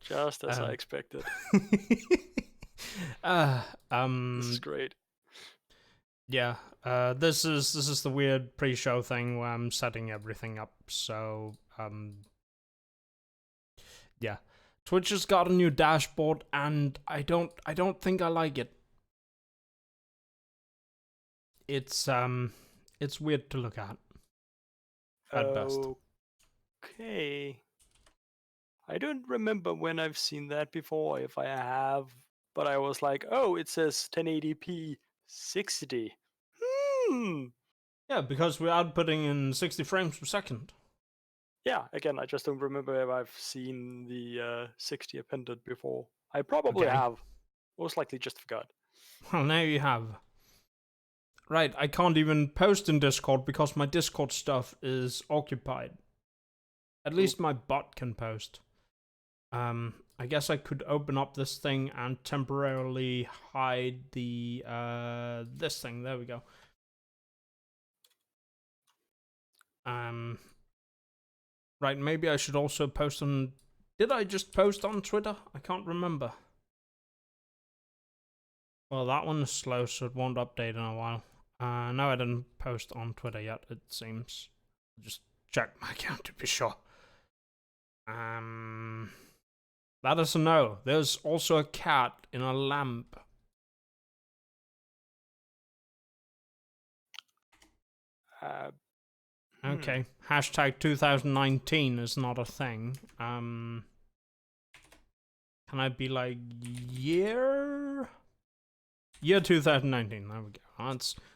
Just as I expected. This is great. Yeah. This is the weird pre-show thing where I'm setting everything up. So yeah. Twitch has got a new dashboard, and I don't think I like it. It's weird to look at best. Okay. I don't remember when I've seen that before, if I have, but I was like, oh, it says 1080p 60. Yeah, because we're outputting in 60 frames per second. Yeah, again, I just don't remember if I've seen the 60 appended before. I probably have. Most likely just forgot. Well, now you have. Right, I can't even post in Discord because my Discord stuff is occupied. At least my bot can post. I guess I could open up this thing and temporarily hide the this thing. There we go. Right, maybe I should also post on. Did I just post on Twitter? I can't remember. Well, that one is slow, so it won't update in a while. No, I didn't post on Twitter yet, it seems. Just check my account to be sure. That is a no. There's also a cat in a lamp. Okay. Hashtag 2019 is not a thing. Can I be like year 2019? There we go.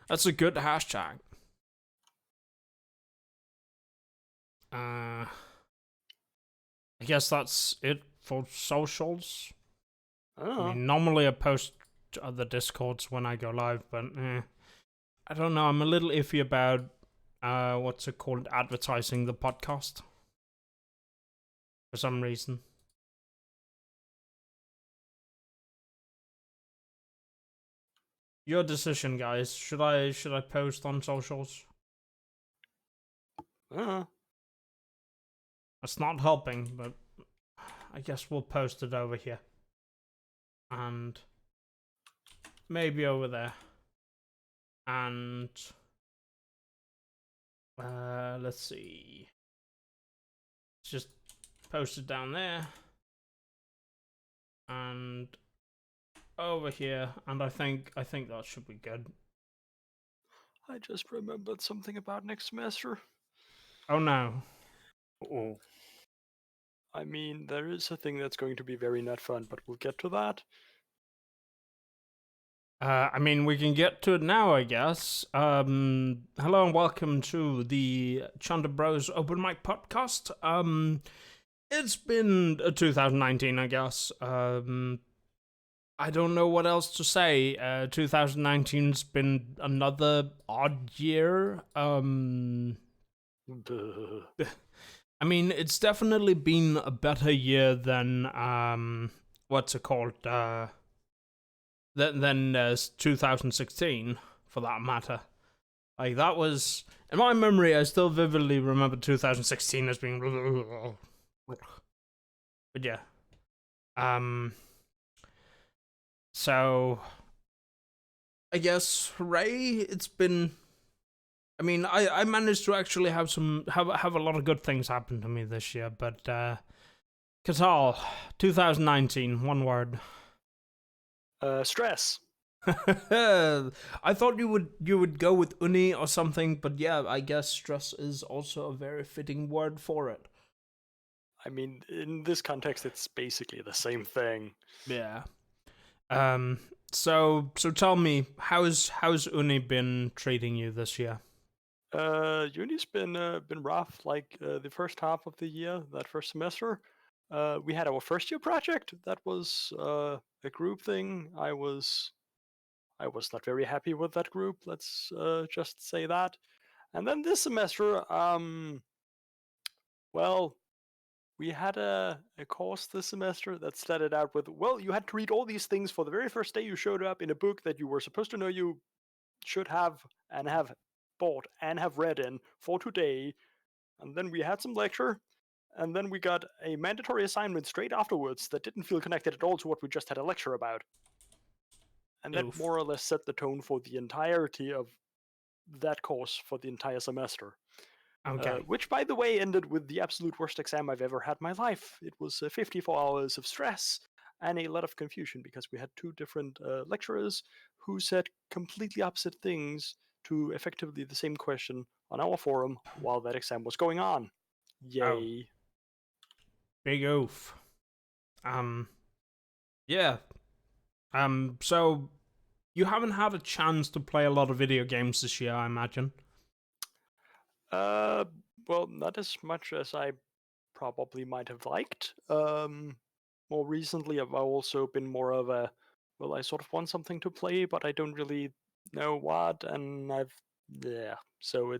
That's a good hashtag. I guess that's it for socials. I mean, normally I post to other Discords when I go live, but I don't know. I'm a little iffy about what's it called, advertising the podcast for some reason. Your decision, guys. Should I post on socials? It's not helping, but I guess we'll post it over here. And maybe over there. And let's see. Just post it down there. And over here. And I think that should be good. I just remembered something about next semester. Oh no. Oh. I mean, there is a thing that's going to be very not fun, but we'll get to that. I mean, we can get to it now, I guess. Hello and welcome to the Chunter Bros Open Mic Podcast. It's been 2019, I guess. I don't know what else to say. 2019's been another odd year. I mean, it's definitely been a better year than what's it called? Than 2016, for that matter. Like, that was, in my memory, I still vividly remember 2016 as being. But yeah. So, I guess, Ray, it's been. I mean, I managed to actually have a lot of good things happen to me this year, but Katal, 2019, one word. Stress. I thought you would go with uni or something, but yeah, I guess stress is also a very fitting word for it. I mean, in this context, it's basically the same thing. Yeah. So tell me, how's uni been treating you this year? Uni's been rough. Like the first half of the year, that first semester, we had our first year project. That was a group thing. I was not very happy with that group. Let's just say that. And then this semester, well, we had a course this semester that started out with, well, you had to read all these things for the very first day you showed up in a book that you were supposed to know you should have and have bought and have read in for today. And then we had some lecture, And then we got a mandatory assignment straight afterwards that didn't feel connected at all to what we just had a lecture about. And that Oof. more or less set the tone for the entirety of that course for the entire semester. Okay. Which, by the way, ended with the absolute worst exam I've ever had in my life. It was 54 hours of stress and a lot of confusion because we had two different lecturers who said completely opposite things to effectively the same question on our forum while that exam was going on. Oh, Yay. big oof. Um, yeah. So you haven't had a chance to play a lot of video games this year, I imagine. Uh, well, not as much as I probably might have liked. More recently, I've also been more of a, well, I sort of want something to play, but I don't really know what, and yeah. So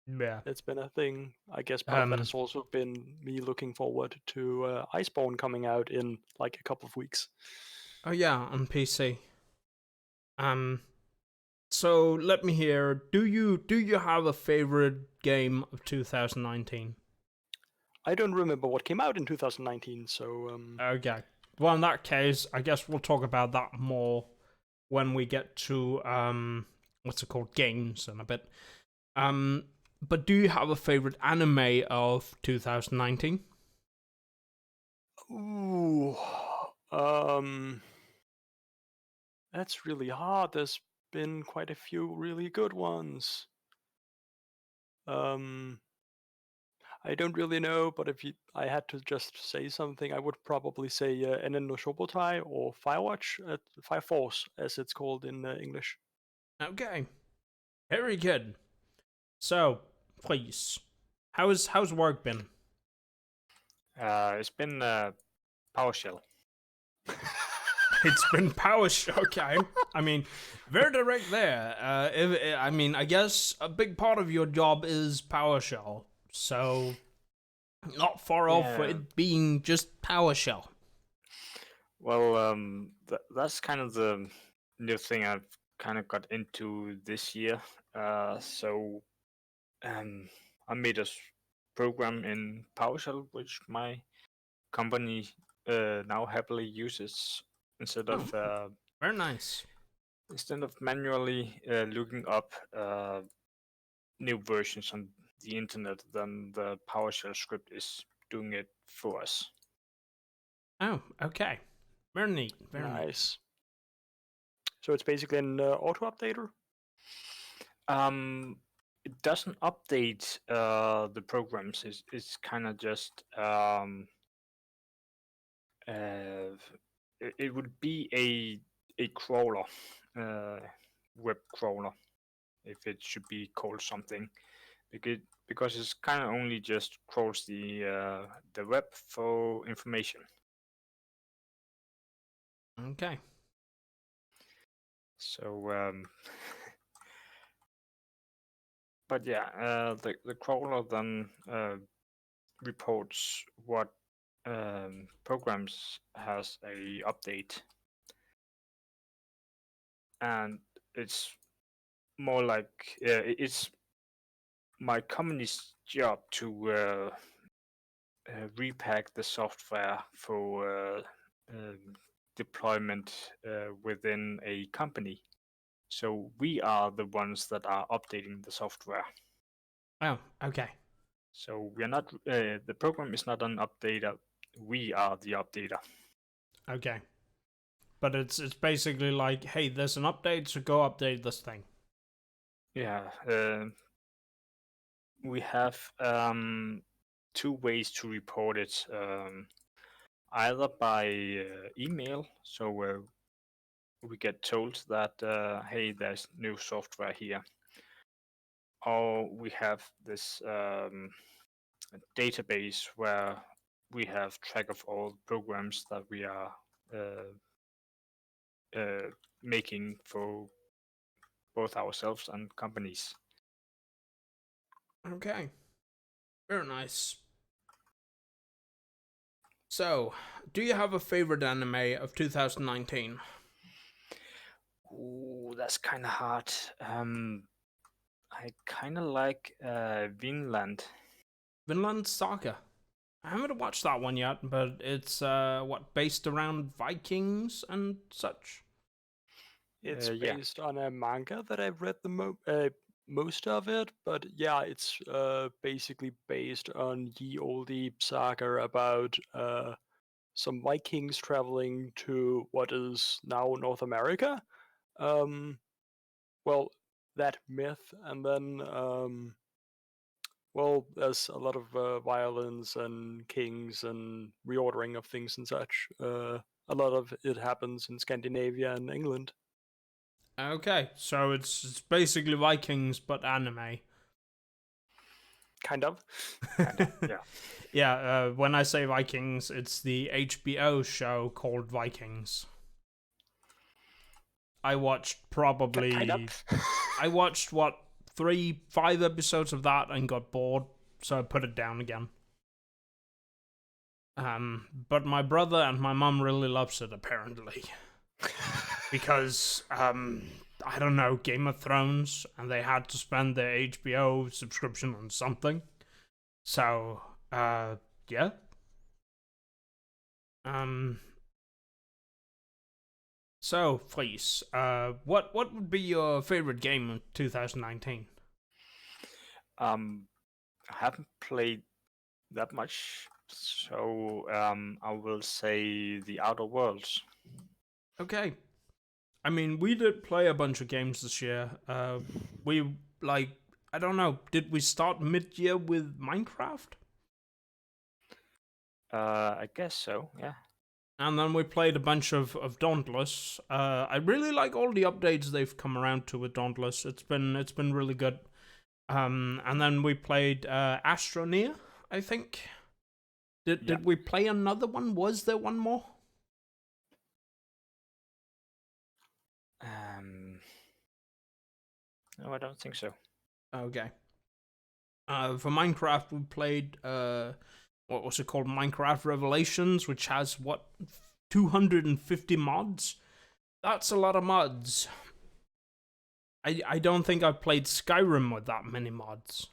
Yeah. it's been a thing. I guess part of that Um. has also been me looking forward to Iceborne coming out in like a couple of weeks. Oh yeah, on PC. Um. So let me hear. Do you have a favorite game of 2019? I don't remember what came out in 2019, so Okay. Well, in that case, I guess we'll talk about that more when we get to what's it called, games in a bit. Um. But do you have a favorite anime of 2019? ooh, um, that's really hard. There's been quite a few really good ones. Um, I don't really know, but if I had to just say something, I would probably say Enen no Shobutai or Firewatch, Fire Force, as it's called in English. Okay. Very good. So, please, how's work been? It's been PowerShell. It's been okay. I mean, very direct there. I mean, I guess a big part of your job is PowerShell, so not far off for Yeah. it being just PowerShell. Well, that's kind of the new thing I've kind of got into this year. So I made a program in PowerShell, which my company now happily uses instead Oh, of very nice. manually looking up new versions on the internet. Then the PowerShell script is doing it for us. Oh, okay. Very neat. Very neat. Nice. So it's basically an auto updater. Um, it doesn't update the programs. It's kind of just uh, it would be a crawler, uh, web crawler, if it should be called something, because it's kind of only just crawls the web for information. Okay. So but yeah, the crawler then reports what programs has a update, and it's more like it's my company's job to repack the software for deployment within a company. So we are the ones that are updating the software. Oh, okay. So we are not. The program is not an updater. We are the updater. Okay. But it's basically like, hey, there's an update, so go update this thing. Yeah. We have two ways to report it. Either by email, so we get told that hey, there's new software here, or we have this database where we have track of all programs that we are uh, making for both ourselves and companies. Okay. Very nice. So, do you have a favorite anime of 2019? Ooh, that's kind of hard. I kind of like Vinland. Vinland Saga. I haven't watched that one yet, but it's based around Vikings and such. It's Yeah. based on a manga that I've read most of it, but yeah, it's basically based on ye olde saga about some Vikings traveling to what is now North America. Um, well, that myth, and then well, there's a lot of violence and kings and reordering of things and such. A lot of it happens in Scandinavia and England. Okay, so it's basically Vikings but anime. Kind of. Kinda. Yeah. Yeah, when I say Vikings, it's the HBO show called Vikings. I watched Kind of. probably. I watched, what, 5 episodes of that and got bored, so I put it down again. But my brother and my mum really loves it, apparently. Because, I don't know, Game of Thrones, and they had to spend their HBO subscription on something. So, yeah. Um, so, Fries, what would be your favorite game in 2019? I haven't played that much, so I will say the Outer Worlds. Okay. I mean, we did play a bunch of games this year. We, like, I don't know, did we start mid-year with Minecraft? I guess so. Yeah. And then we played a bunch of Dauntless. I really like all the updates they've come around to with Dauntless. It's been really good. And then we played Astroneer, I think. Did we play another one? Was there one more? No, I don't think so. Okay. For Minecraft, we played what was it called? Minecraft Revelations, which has 250 mods. That's a lot of mods. I don't think I've played Skyrim with that many mods.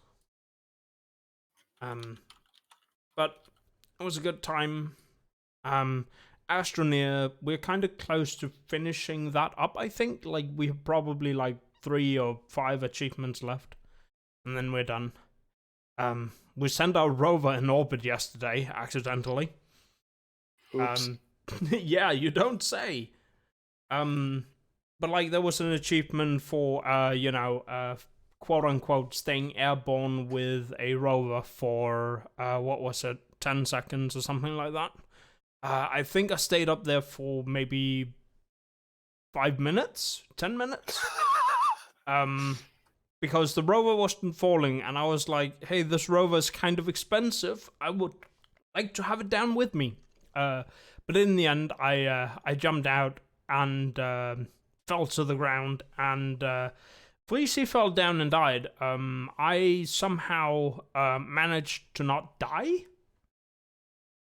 But it was a good time. Astroneer, we're kind of close to finishing that up, I think. Like, we have probably like 3 or 5 achievements left, and then we're done. We sent our rover in orbit yesterday, accidentally. Oops. Yeah, you don't say. But like, there was an achievement for, quote unquote, staying airborne with a rover for, what was it, 10 seconds or something like that. I think I stayed up there for maybe 5 minutes, 10 minutes. Because the rover wasn't falling, and I was like, hey, this rover's kind of expensive. I would like to have it down with me. But in the end, I jumped out and fell to the ground, and Fleecy fell down and died. I somehow managed to not die.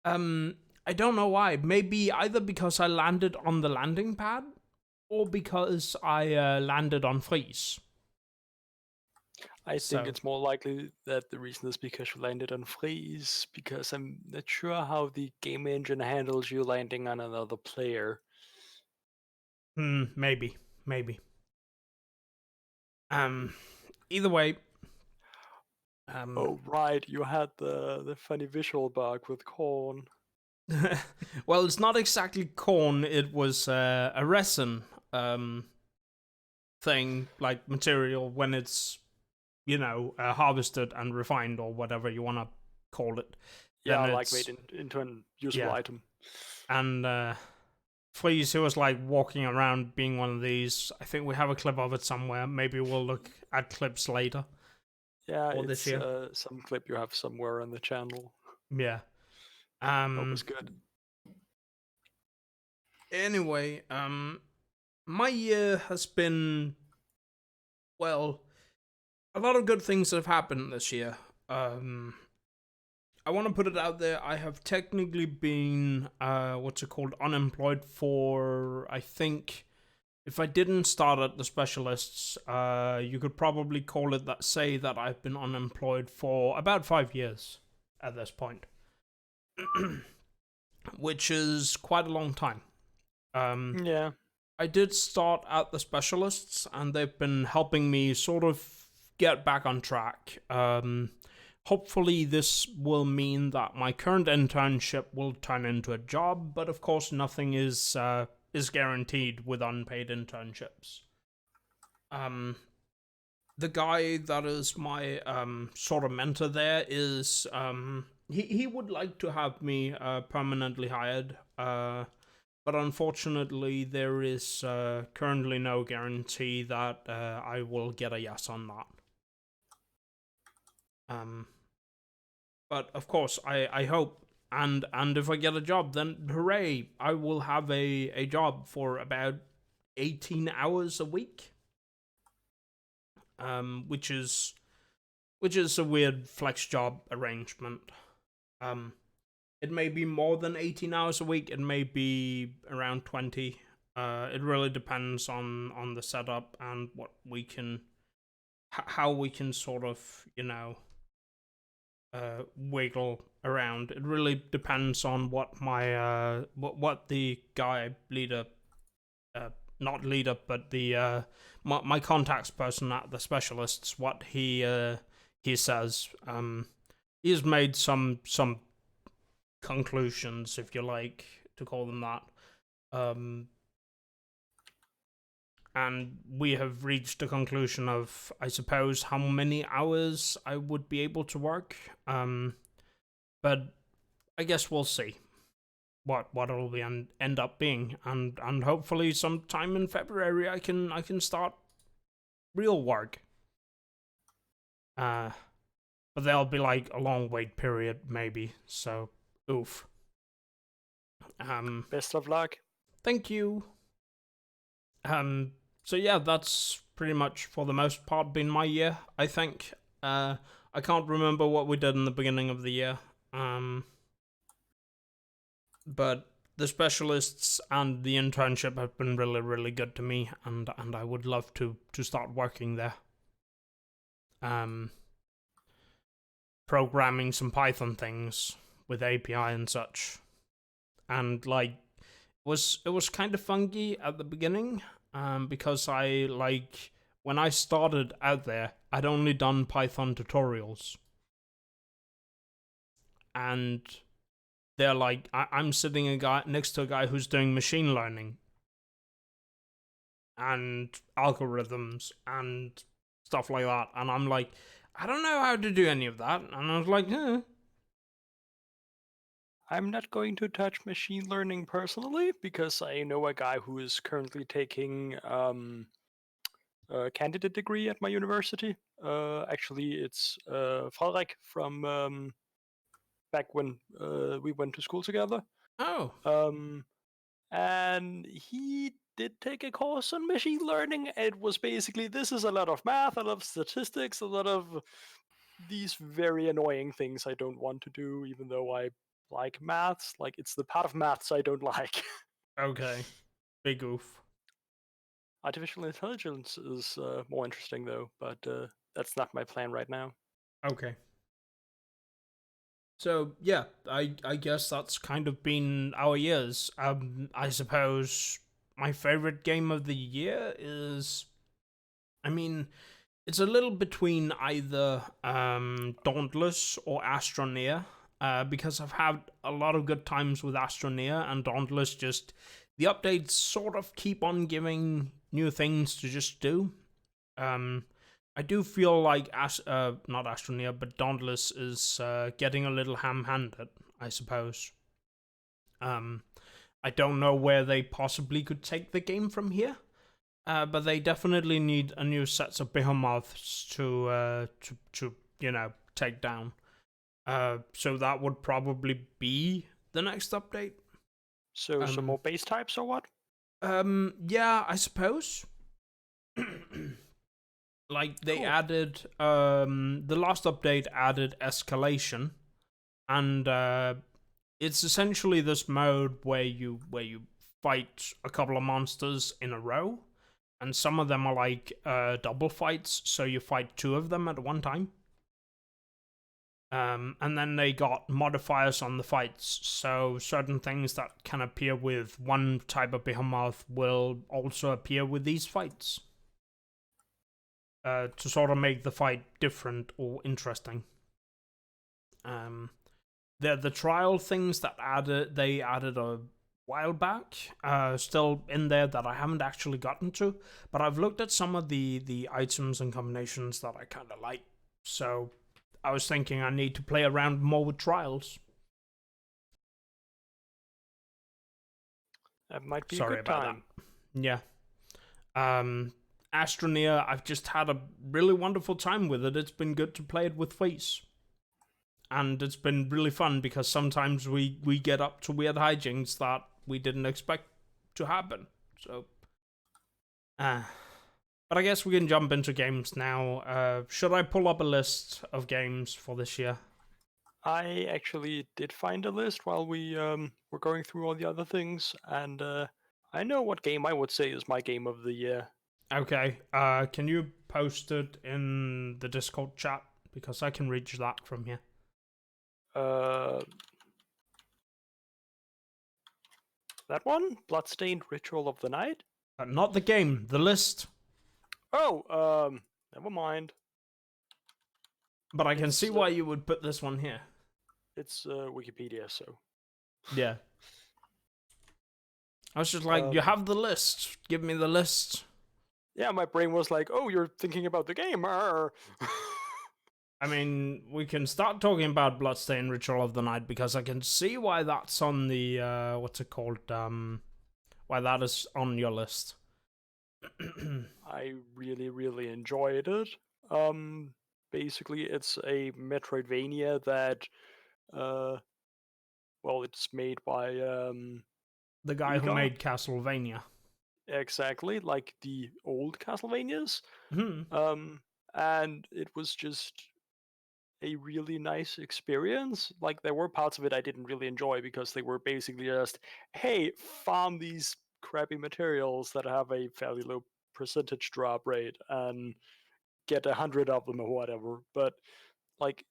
I don't know why. Maybe either because I landed on the landing pad, or because I landed on Freeze. I think it's more likely that the reason is because you landed on freeze, because I'm not sure how the game engine handles you landing on another player. Maybe. Either way. Oh right, you had the funny visual bug with corn. Well, it's not exactly corn. It was a resin thing, like material when it's harvested and refined or whatever you want to call it. Yeah, like made into an usable item. And Fleas, who was like walking around being one of these. I think we have a clip of it somewhere. Maybe we'll look at clips later. Yeah, it's some clip you have somewhere on the channel. Yeah. That was good. Anyway, my year has been, well, a lot of good things have happened this year. I want to put it out there. I have technically been, unemployed for, I think, if I didn't start at the specialists, you could probably say that I've been unemployed for about 5 years at this point. which is quite a long time. Yeah. I did start at the specialists, and they've been helping me sort of get back on track. Hopefully, this will mean that my current internship will turn into a job, but of course, nothing is guaranteed with unpaid internships. The guy that is my sort of mentor there is he would like to have me permanently hired, but unfortunately there is currently no guarantee that I will get a yes on that. But of course I hope, and if I get a job, then hooray, I will have a job for about 18 hours a week, which is a weird flex job arrangement. It may be more than 18 hours a week. It may be around 20. It really depends on the setup and what we can, how we can sort of, wiggle around. It really depends on what my what the guy leader, not leader, but the my contacts person at the specialists, what he says. He's made some conclusions, if you like to call them that. And we have reached a conclusion of, I suppose, how many hours I would be able to work. But I guess we'll see what it'll be end up being, and hopefully sometime in February I can start real work. But there'll be like a long wait period maybe. So oof. Best of luck. Thank you. So yeah, that's pretty much for the most part been my year, I think. I can't remember what we did in the beginning of the year. But the specialists and the internship have been really, really good to me, and I would love to start working there. Programming some Python things with API and such. And like it was kind of funky at the beginning, because when I started out there, I'd only done Python tutorials, and they're like, I'm sitting next to a guy who's doing machine learning and algorithms and stuff like that, and I'm like, I don't know how to do any of that, and I was like, I'm not going to touch machine learning personally because I know a guy who is currently taking a candidate degree at my university. Actually, it's Frederik from back when we went to school together. oh, And he did take a course on machine learning. It was basically, this is a lot of math, a lot of statistics, a lot of these very annoying things I don't want to do, even though I like maths. Like, it's the part of maths I don't like. okay, big oof. Artificial intelligence is more interesting, though, but that's not my plan right now. Okay. So yeah, I guess that's kind of been our years. I suppose my favorite game of the year is, I mean, it's a little between either Dauntless or Astroneer, because I've had a lot of good times with Astroneer, and Dauntless, just the updates sort of keep on giving new things to just do. I do feel like not Astroneer, but Dauntless is getting a little ham-handed, I suppose. I don't know where they possibly could take the game from here, but they definitely need a new set of behemoths to take down. So that would probably be the next update. So some more base types or what? Yeah, I suppose. Like they Cool. added the last update added escalation, and it's essentially this mode where you fight a couple of monsters in a row, and some of them are like double fights, so you fight two of them at one time. And then they got modifiers on the fights, so certain things that can appear with one type of behemoth will also appear with these fights. To sort of make the fight different or interesting. The trial things that they added a while back, still in there that I haven't actually gotten to, but I've looked at some of the items and combinations that I kind of like, so I was thinking I need to play around more with trials. That might be a Sorry good about time. that. Yeah. Astroneer, I've just had a really wonderful time with it. It's been good to play it with Face. And it's been really fun because sometimes we get up to weird hijinks that we didn't expect to happen. So, but I guess we can jump into games now. Should I pull up a list of games for this year? I actually did find a list while we were going through all the other things, and I know what game I would say is my game of the year. Okay. Can you post it in the Discord chat because I can reach that from here. Uh, that one, Bloodstained Ritual of the Night. Not the game, the list. Oh, never mind. But I can see why you would put this one here. It's Wikipedia, so. Yeah. I was just like, you have the list. Give me the list. Yeah, my brain was like, oh, you're thinking about the game. I mean, we can start talking about Bloodstained Ritual of the Night because I can see why that's on the what's it called? Why that is on your list. I really, really enjoyed it. Basically, it's a Metroidvania that, well, it's made by the guy who Ega. made Castlevania. Exactly, like the old Castlevanias. Mm-hmm. And it was just a really nice experience. Like, there were parts of it I didn't really enjoy because they were basically just, hey, farm these crappy materials that have a fairly low percentage drop rate and get 100 of them or whatever. But like,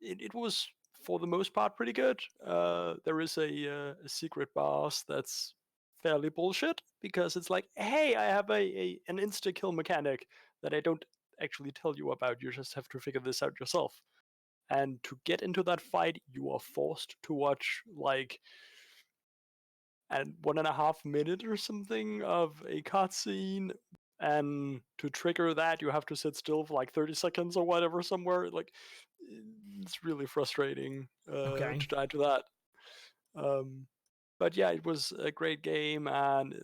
it was for the most part pretty good. There is a secret boss that's fairly bullshit because it's like, hey, I have an insta kill mechanic that I don't actually tell you about. You just have to figure this out yourself. And to get into that fight, you are forced to watch like and 1.5 minute or something of a cutscene, and to trigger that you have to sit still for like 30 seconds or whatever somewhere. Like, it's really frustrating Okay. to die to that. But yeah, it was a great game, and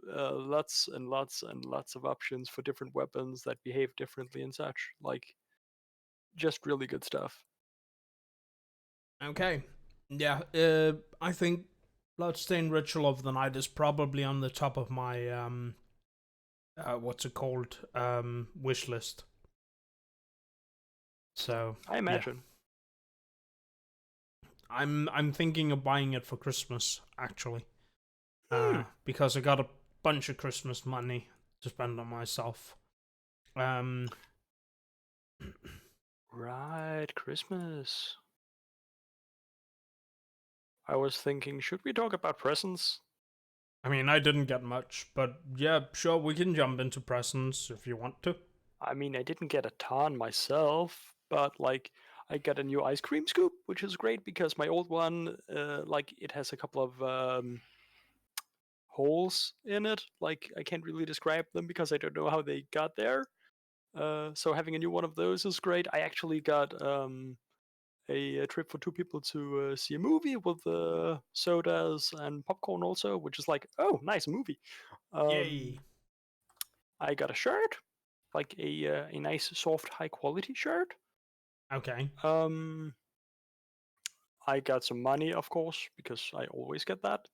lots and lots and lots of options for different weapons that behave differently and such. Like, just really good stuff. Okay. Yeah. I think Bloodstained Ritual of the Night is probably on the top of my what's it called? Wish list. So I imagine. Yeah. I'm thinking of buying it for Christmas, actually. Hmm. Because I got a bunch of Christmas money to spend on myself. Right, Christmas. I was thinking, should we talk about presents? I mean, I didn't get much, but yeah, sure, we can jump into presents if you want to. I mean, I didn't get a ton myself, but like, I got a new ice cream scoop, which is great because my old one, like, it has a couple of holes in it. Like, I can't really describe them because I don't know how they got there. So having a new one of those is great. I actually got a trip for two people to see a movie with sodas and popcorn also, which is like, oh, nice movie. Yay. I got a shirt, like a nice, soft, high quality shirt. Okay. I got some money, of course, because I always get that.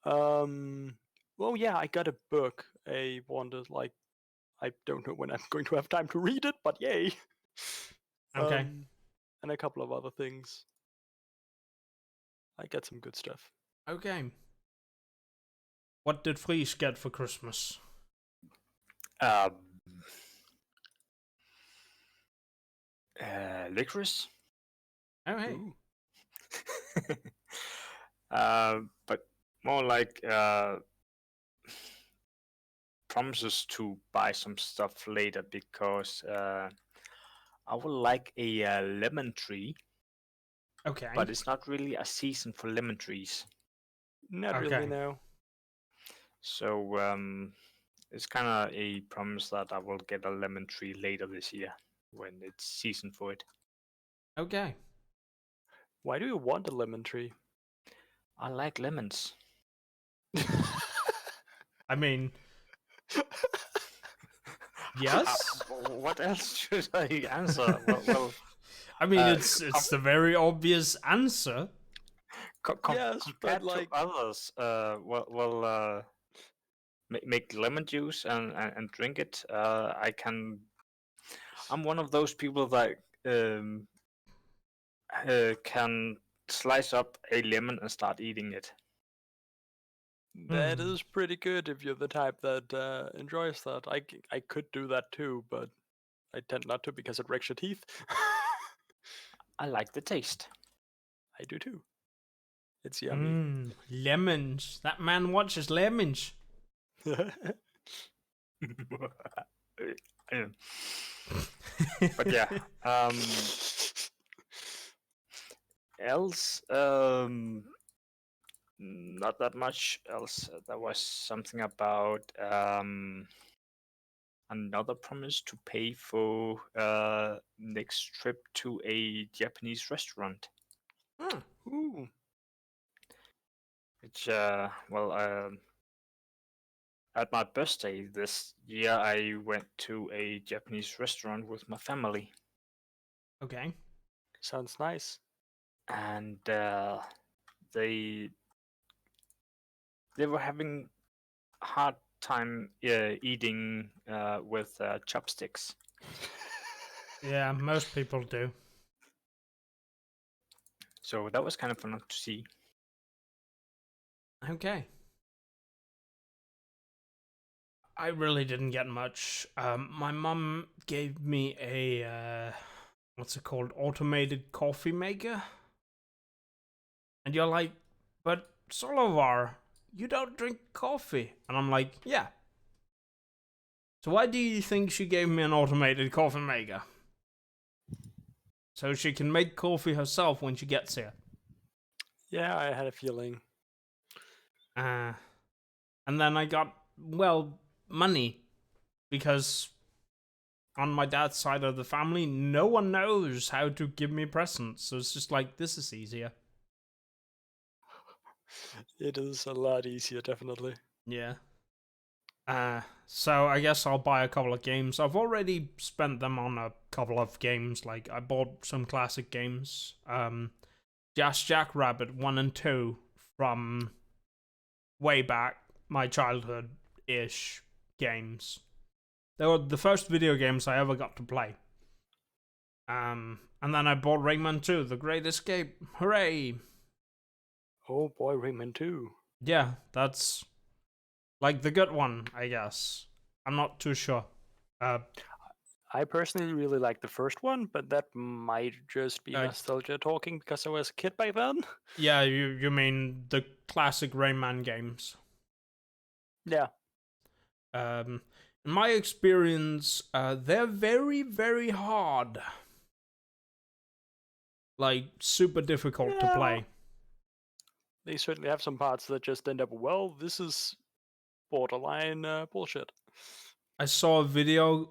Well, yeah, I got a book. I wanted, like, I don't know when I'm going to have time to read it, but yay. Okay. And a couple of other things. I got some good stuff. Okay. What did Fries get for Christmas? Licorice. Oh, hey. Ooh. But more like promises to buy some stuff later because I would like a lemon tree, Okay. but it's not really a season for lemon trees. Not really, Okay. no. So it's kind of a promise that I will get a lemon tree later this year when it's season for it. Okay. Why do you want a lemon tree? I like lemons. I mean, yes. What else should I answer? Well, I mean, uh, it's the very obvious answer. Yes, but compared to like, others, make lemon juice and drink it. I'm one of those people that um, can slice up a lemon and start eating it. that Hmm. is pretty good if you're the type that enjoys that. I could do that too, but I tend not to because it wrecks your teeth. I like the taste. I do too. It's yummy. Lemons. That man watches lemons. Yeah. But yeah, else, not that much else. There was something about another promise to pay for next trip to a Japanese restaurant. Ooh. Which, at my birthday this year, I went to a Japanese restaurant with my family, Okay. Sounds nice. and they they were having a hard time eating with chopsticks. Yeah, most people do. So that was kind of fun to see. Okay. I really didn't get much. My mum gave me a what's it called? Automated coffee maker. And you're like, but Solovar, you don't drink coffee. And I'm like, yeah. So why do you think she gave me an automated coffee maker? So she can make coffee herself when she gets here. Yeah, I had a feeling. And then I got, well, money. Because on my dad's side of the family, no one knows how to give me presents. So it's just like, this is easier. It is a lot easier, definitely. Yeah. So I guess I'll buy a couple of games. I've already spent them on a couple of games. Like I bought some classic games. Just Jackrabbit 1 and 2 from way back, my childhood ish games. They were the first video games I ever got to play. And then I bought Rayman 2, The Great Escape. Hooray! Oh boy, Rayman 2. Yeah, that's like the good one, I guess. I'm not too sure. I personally really like the first one, but that might just be Uh, nostalgia talking because I was a kid back then. Yeah, you mean the classic Rayman games. Yeah. In my experience, they're very, very hard. Like, super difficult to Yeah. play. They certainly have some parts that just end up, well, this is borderline bullshit. I saw a video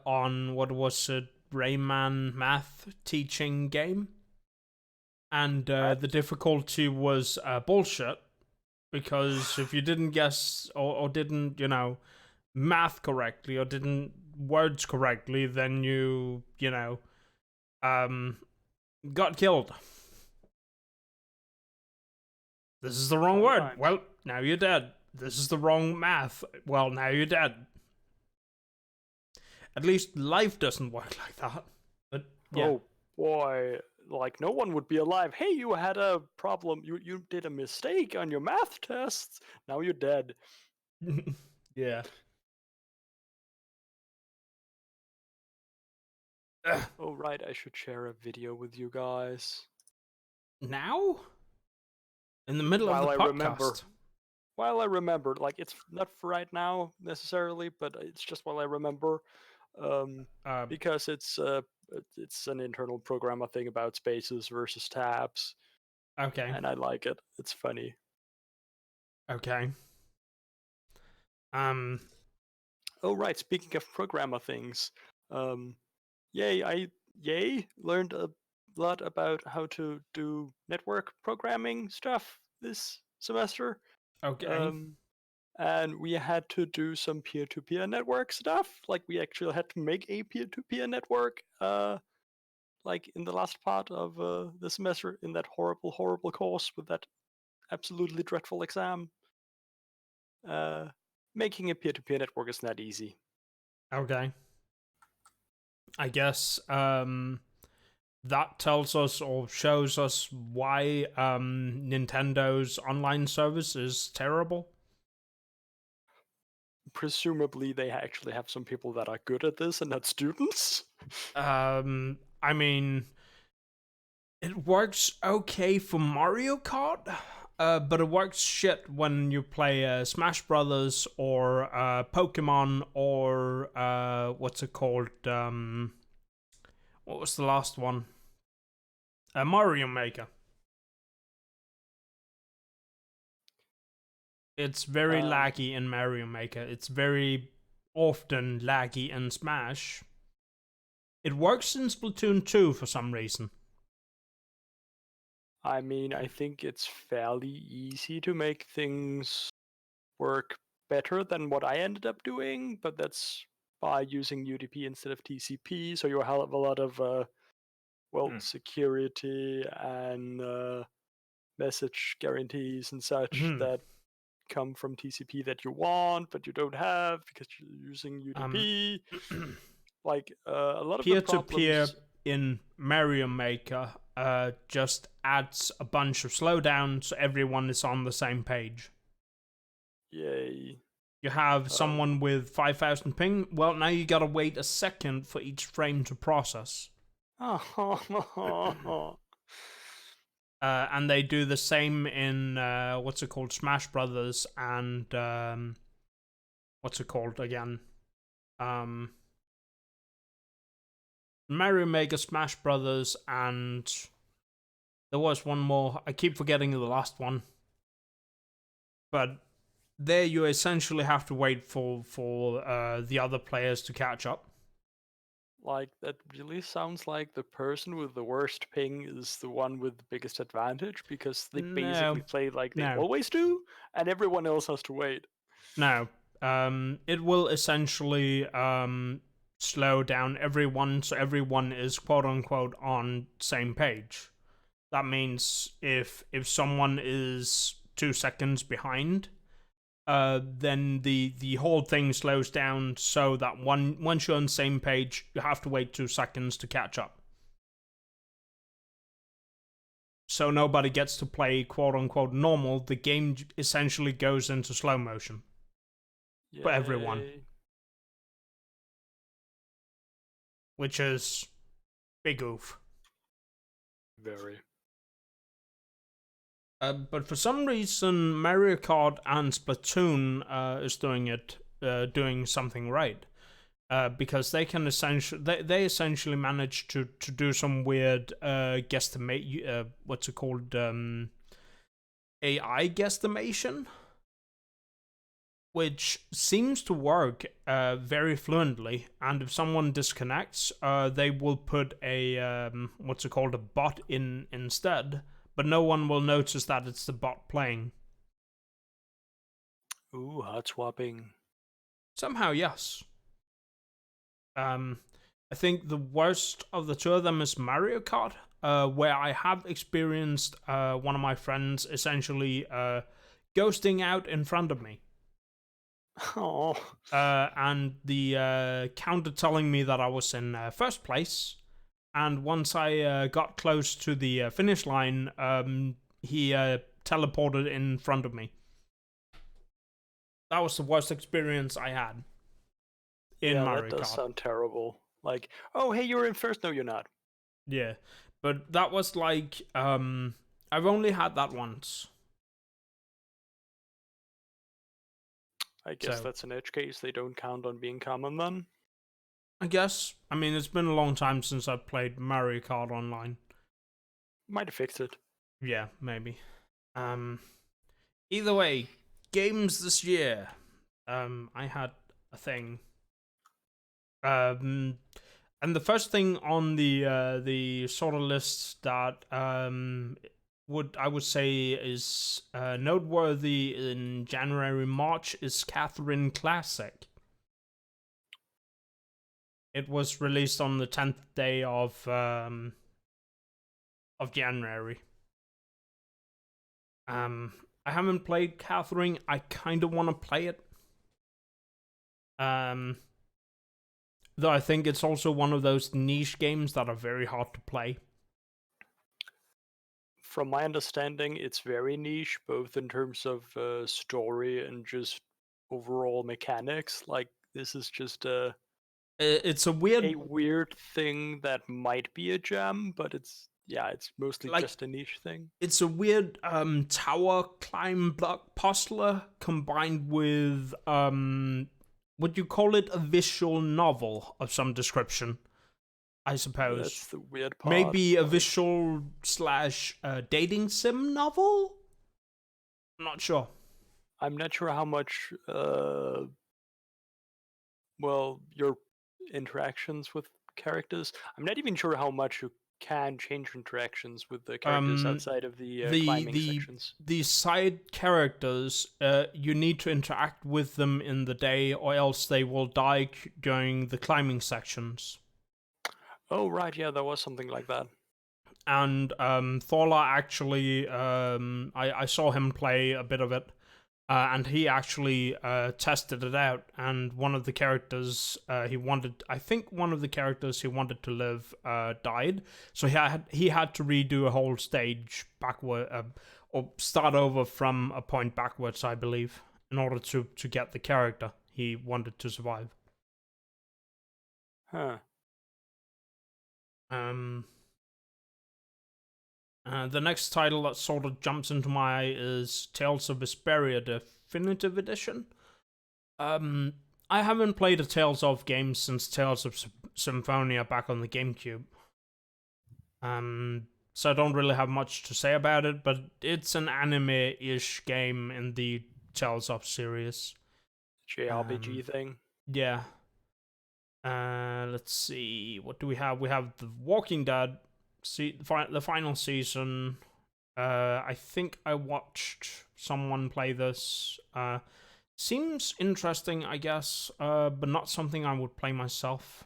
on, what was it, Rayman math teaching game. And the difficulty was bullshit. Because if you didn't guess or didn't, math correctly or didn't words correctly, then you got killed. This is the wrong word. Sometimes. Well, now you're dead. This is the wrong math. Well, now you're dead. At least life doesn't work like that. But yeah. Oh boy, like no one would be alive. Hey, you had a problem. You did a mistake on your math test. Now you're dead. Yeah. Oh right, I should share a video with you guys. Now? In the middle of the While I remember. podcast? While I remember, like it's not for right now necessarily, but it's just while I remember, um, Uh, because it's an internal programmer thing about spaces versus tabs, okay. and I like it. It's funny. Okay. Um, Oh right, speaking of programmer things, um, yay learned a lot about how to do network programming stuff this semester. okay. Um, and we had to do some peer-to-peer network stuff. Like we actually had to make a peer-to-peer network. Like in the last part of the semester in that horrible course with that absolutely dreadful exam. Uh, Making a peer-to-peer network is not easy. Okay. I guess that tells us or shows us why Nintendo's online service is terrible. Presumably, they actually have some people that are good at this and not students. I mean, it works okay for Mario Kart, but it works shit when you play Smash Brothers or Pokemon or what's it called? What was the last one? Mario Maker. It's very Um, laggy in Mario Maker. It's very often laggy in Smash. It works in Splatoon 2 for some reason. I mean, I think it's fairly easy to make things work better than what I ended up doing, but that's by using UDP instead of TCP. So you have a lot of Hmm. security and message guarantees and such Hmm. that come from TCP that you want, but you don't have because you're using UDP. Like a lot of the Peer to peer problems. in Mario Maker just adds a bunch of slowdown so everyone is on the same page. Yay. You have Um, someone with 5,000 ping, well, now you gotta wait a second for each frame to process. And they do the same in what's it called, Smash Brothers, and what's it called again? Um, Mario Maker, Smash Brothers, and there was one more. I keep forgetting the last one, but there you essentially have to wait for the other players to catch up. Like that really sounds like the person with the worst ping is the one with the biggest advantage because they No, basically play like they no, always do, and everyone else has to wait. no. It will essentially slow down everyone, so everyone is quote unquote on same page. That means if someone is 2 seconds behind, then the whole thing slows down so that once you're on the same page, you have to wait 2 seconds to catch up. So nobody gets to play quote unquote normal. The game essentially goes into slow motion for everyone, Yay. which is big oof. Very. But for some reason, Mario Kart and Splatoon is doing something right. Because they can they essentially manage to do some weird guesstimate what's it called, AI guesstimation, which seems to work very fluently. And if someone disconnects, they will put a what's it called, a bot in instead, but no one will notice that it's the bot playing. Ooh, hot swapping. Somehow, yes. I think the worst of the two of them is Mario Kart, where I have experienced one of my friends essentially ghosting out in front of me. Oh. And the counter telling me that I was in first place. And once I got close to the finish line, he teleported in front of me. That was the worst experience I had in Yeah, that Mario does Kart. sound terrible. Like, oh, hey, you're in first. No, you're not. Yeah, but that was like I've only had that once. I guess So that's an edge case. They don't count on being common then. I guess, I mean, it's been a long time since I've played Mario Kart Online. Might have fixed it. Yeah, maybe. Either way, games this year. I had a thing. And the first thing on the sort of list that I would say is noteworthy in January March is Catherine Classic. It was released on the 10th day of January. I haven't played Catherine. I kind of want to play it. Though I think it's also one of those niche games that are very hard to play. From my understanding, it's very niche, both in terms of story and just overall mechanics. Like, this is just It's a a weird, weird thing that might be a gem, but it's mostly like, just a niche thing. it's a weird tower climb block puzzler combined with would you call it a visual novel of some description? I suppose That's the weird part. maybe a like, visual slash dating sim novel. I'm not sure. I'm not sure how much your interactions with characters. I'm not even sure how much you can change interactions with the characters outside of the climbing sections. The side characters, you need to interact with them in the day, or else they will die during the climbing sections. Oh right, yeah, there was something like that. And Thorla actually, I saw him play a bit of it, and he actually tested it out. And one of the characters I think one of the characters he wanted to live died, so he had to redo a whole stage backward, or start over from a point backwards, I believe, in order to get the character he wanted to survive. Huh. The next title that sort of jumps into my eye is Tales of Vesperia Definitive Edition. I haven't played a Tales of game since Tales of Symphonia back on the GameCube. So I don't really have much to say about it, but it's an anime-ish game in the Tales of series. JRPG thing. Yeah. Let's see. What do we have? We have The Walking Dead, the final season. I think I watched someone play this. Seems interesting, I guess, but not something I would play myself.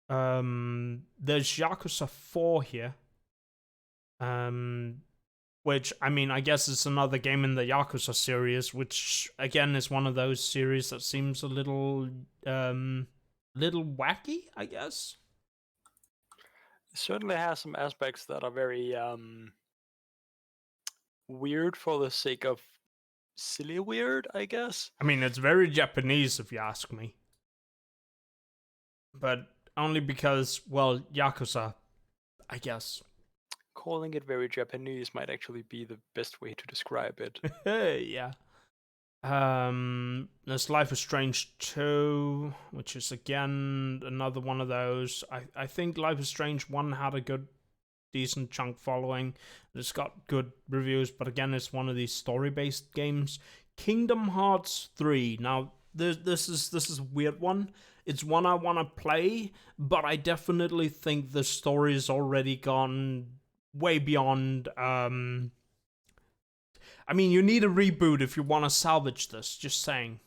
There's Yakuza 4 here. Which, I mean, I guess it's another game in the Yakuza series, which, again, is one of those series that seems a little wacky, I guess. It certainly has some aspects that are very weird for the sake of silly weird, I guess. I mean, it's very Japanese, if you ask me. But only because, well, Yakuza, I guess. Calling it very Japanese might actually be the best way to describe it. Yeah. There's Life is Strange 2, which is again another one of those. I think Life is Strange 1 had a decent chunk following. It's got good reviews, but again, it's one of these story-based games. Kingdom Hearts 3. Now, this is a weird one. It's one I want to play, but I definitely think the story's already gone way beyond. I mean, you need a reboot if you want to salvage this. Just saying.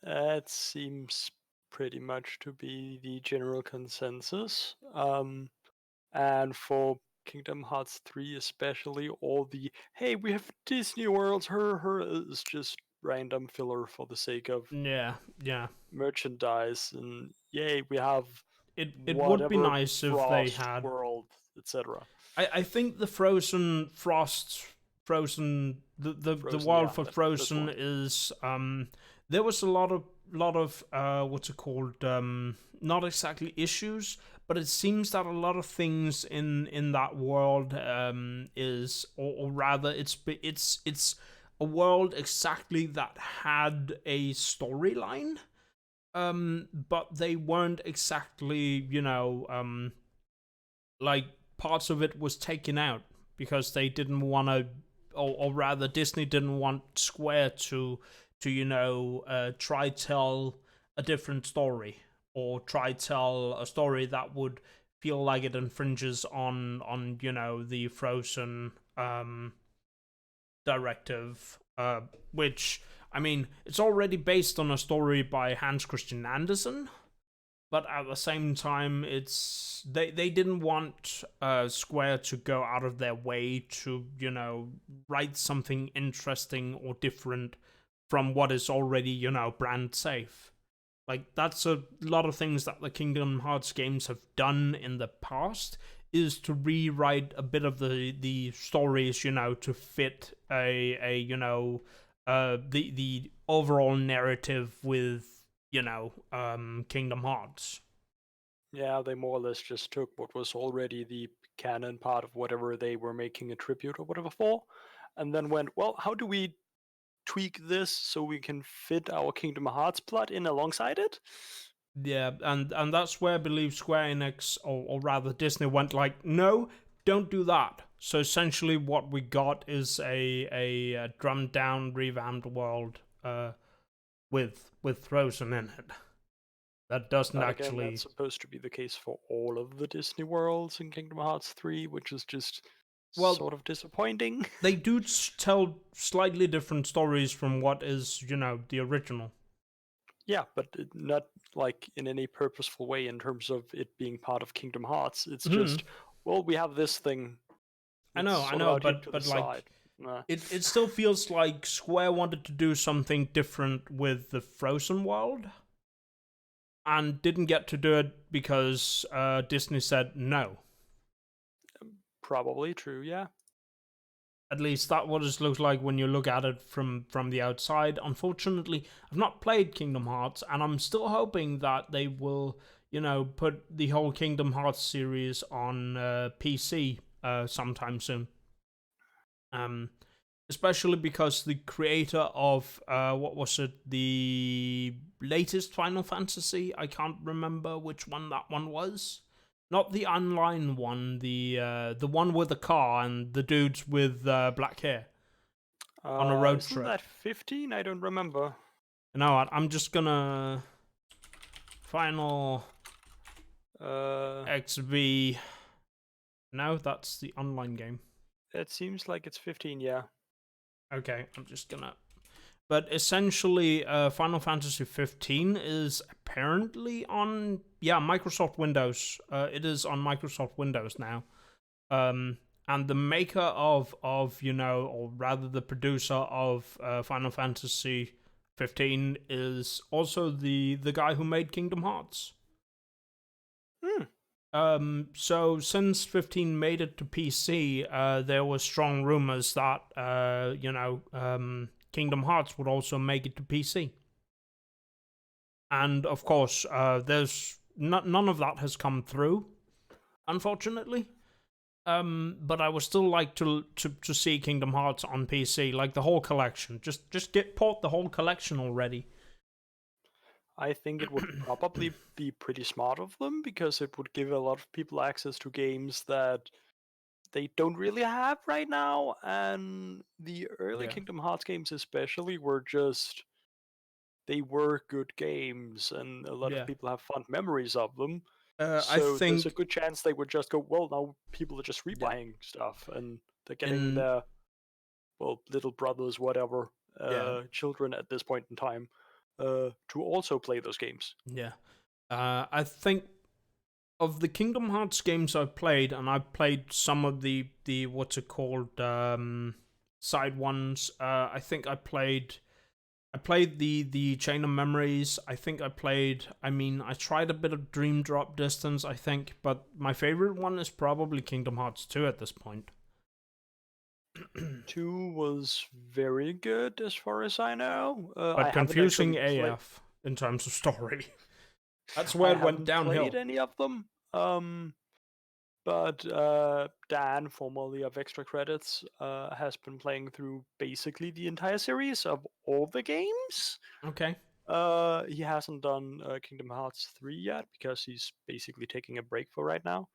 That seems pretty much to be the general consensus. And for Kingdom Hearts 3 especially, all the hey, we have Disney worlds, her is just random filler for the sake of Yeah. merchandise, and yay, we have it would be nice if they Frost had world, etc. I think the Frozen the Frozen, world yeah, for that's Frozen one. is there was a lot of lot of what's it called? Not exactly issues, but it seems that a lot of things in that world is, or rather, it's a world exactly that had a storyline, but they weren't exactly, like parts of it was taken out because they didn't want to, or rather Disney didn't want Square to try tell a different story, or try tell a story that would feel like it infringes on the Frozen directive, which, I mean, it's already based on a story by Hans Christian Andersen, but at the same time, they didn't want Square to go out of their way to write something interesting or different from what is already brand safe. Like, that's a lot of things that the Kingdom Hearts games have done in the past, is to rewrite a bit of the stories to fit the overall narrative with Kingdom Hearts. Yeah, they more or less just took what was already the canon part of whatever they were making a tribute or whatever for, and then went, well, how do we tweak this so we can fit our Kingdom Hearts plot in alongside it? Yeah, and that's where I believe Square Enix, or rather Disney, went like, no, don't do that. So essentially, what we got is a drummed down, revamped world with Frozen in it. That doesn't But again, actually. that's supposed to be the case for all of the Disney worlds in Kingdom Hearts 3, which is just Well, sort of disappointing. they do tell slightly different stories from what is the original. Yeah, but not like in any purposeful way in terms of it being part of Kingdom Hearts. It's just, well, we have this thing. I Let's know, sort out here to but the like, side. Nah. it still feels like Square wanted to do something different with the Frozen world, and didn't get to do it because Disney said no. Probably true, yeah. At least that what it looks like when you look at it from the outside. Unfortunately, I've not played Kingdom Hearts, and I'm still hoping that they will, put the whole Kingdom Hearts series on PC sometime soon. Especially because the creator of what was it, the latest Final Fantasy? I can't remember which one that one was. Not the online one, the one with the car and the dudes with black hair on a road Isn't trip. that 15? I don't remember. You know what? I'm just gonna Final XV. No, that's the online game. It seems like it's 15, yeah. Okay, I'm just gonna. But essentially, Final Fantasy 15 is apparently on Microsoft Windows. It is on Microsoft Windows now. And the maker of or rather the producer of Final Fantasy 15 is also the guy who made Kingdom Hearts. So since 15 made it to PC, there were strong rumors that Kingdom Hearts would also make it to PC. And of course, there's none of that has come through, unfortunately. But I would still like to see Kingdom Hearts on PC, like the whole collection. Just port the whole collection already. I think it would probably be pretty smart of them because it would give a lot of people access to games that they don't really have right now. And the early Kingdom Hearts games, especially, they were good games, and a lot of people have fond memories of them. I So there's a think good chance they would just go, well, now people are just rebuying stuff, and they're getting in their, well, little brothers, whatever, children at this point in time, to also play those games. Yeah. I think of the Kingdom Hearts games I've played, and I've played some of the what's it called, side ones. I think I played the Chain of Memories. I think I tried a bit of Dream Drop Distance, I think, but my favorite one is probably Kingdom Hearts 2 at this point. 2 was very good as far as I know. But I confusing haven't actually AF. in terms of story. That's I where it went haven't downhill. played any of them. But Dan, formerly of Extra Credits, has been playing through basically the entire series of all the games. Okay. He hasn't done Kingdom Hearts 3 yet because he's basically taking a break for right now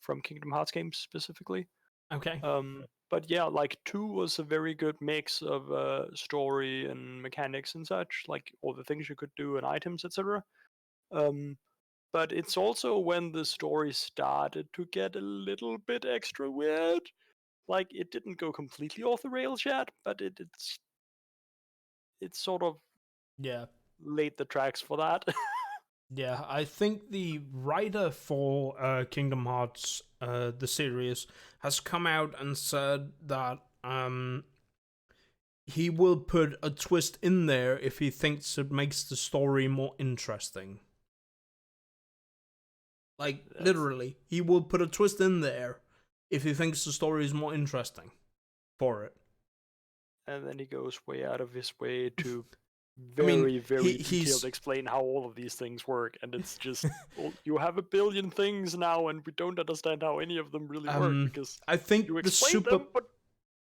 from Kingdom Hearts games specifically. Okay. But yeah, like 2 was a very good mix of story and mechanics and such, like all the things you could do and items, etc. But it's also when the story started to get a little bit extra weird. Like it didn't go completely off the rails yet, but it's sort of Yeah. laid the tracks for that. Yeah, I think the writer for Kingdom Hearts, the series, has come out and said that he will put a twist in there if he thinks it makes the story more interesting. Like, literally, he will put a twist in there if he thinks the story is more interesting for it. And then he goes way out of his way to I mean, very he's detailed explain how all of these things work, and it's just well, you have a billion things now, and we don't understand how any of them really work because I think you the explained them, but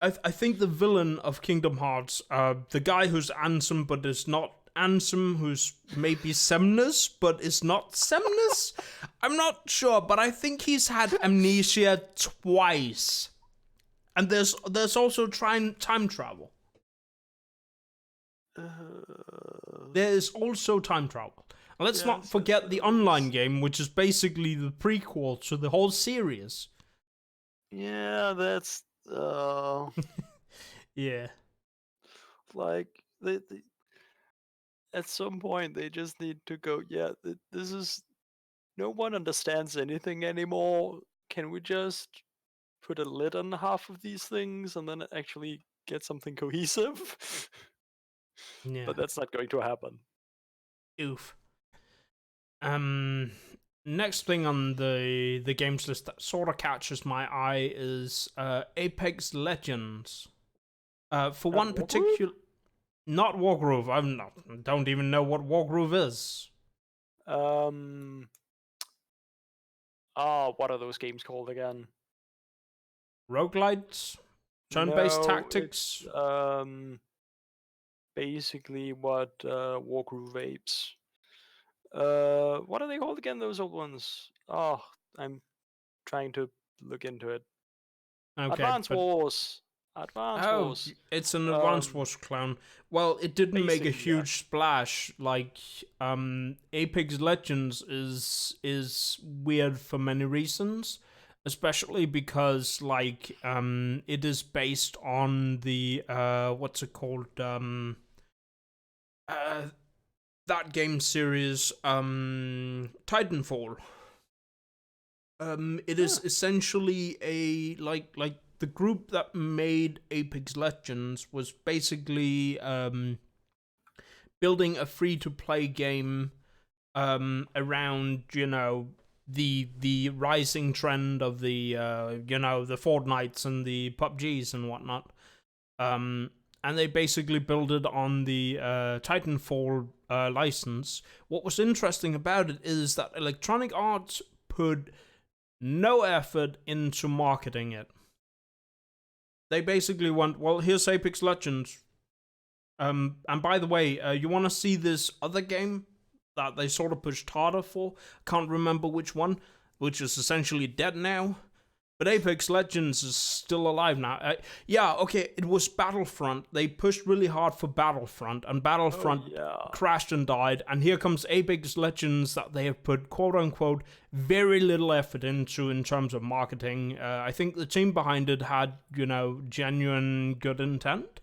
I think the villain of Kingdom Hearts, the guy who's Ansem but is not Ansem, who's maybe Semnus but is not Semnus. I'm not sure, but I think he's had amnesia twice, and there's also time travel. There is also time travel. And let's not forget the online game, which is basically the prequel to the whole series. Yeah, that's Yeah. like they at some point they just need to go. Yeah, this is no one understands anything anymore. Can we just put a lid on half of these things and then actually get something cohesive? Yeah. But that's not going to happen. Oof. Next thing on the games list that sort of catches my eye is Apex Legends. For one particular, not Wargroove. Don't even know what Wargroove is. What are those games called again? Roguelites, turn-based No, tactics. it's basically what Wargroove apes. What are they called again? Those old ones. Oh, I'm trying to look into it. Okay, Advance but Wars. Advance oh, Wars. it's an Advance Wars clone. Well, it didn't make a Basically, yeah. huge splash. Like, Apex Legends is weird for many reasons, especially because like it is based on the what's it called that game series Titanfall. It is essentially a like the group that made Apex Legends was basically building a free to play game around the rising trend of the the Fortnites and the PUBGs and whatnot. And they basically built it on the Titanfall license. What was interesting about it is that Electronic Arts put no effort into marketing it. They basically went, well, here's Apex Legends. And by the way, you want to see this other game that they sort of pushed harder for? Can't remember which one, which is essentially dead now. But Apex Legends is still alive now. Yeah, okay, it was Battlefront. They pushed really hard for Battlefront, and Battlefront crashed and died. And here comes Apex Legends that they have put, quote-unquote, very little effort into in terms of marketing. I think the team behind it had, genuine good intent.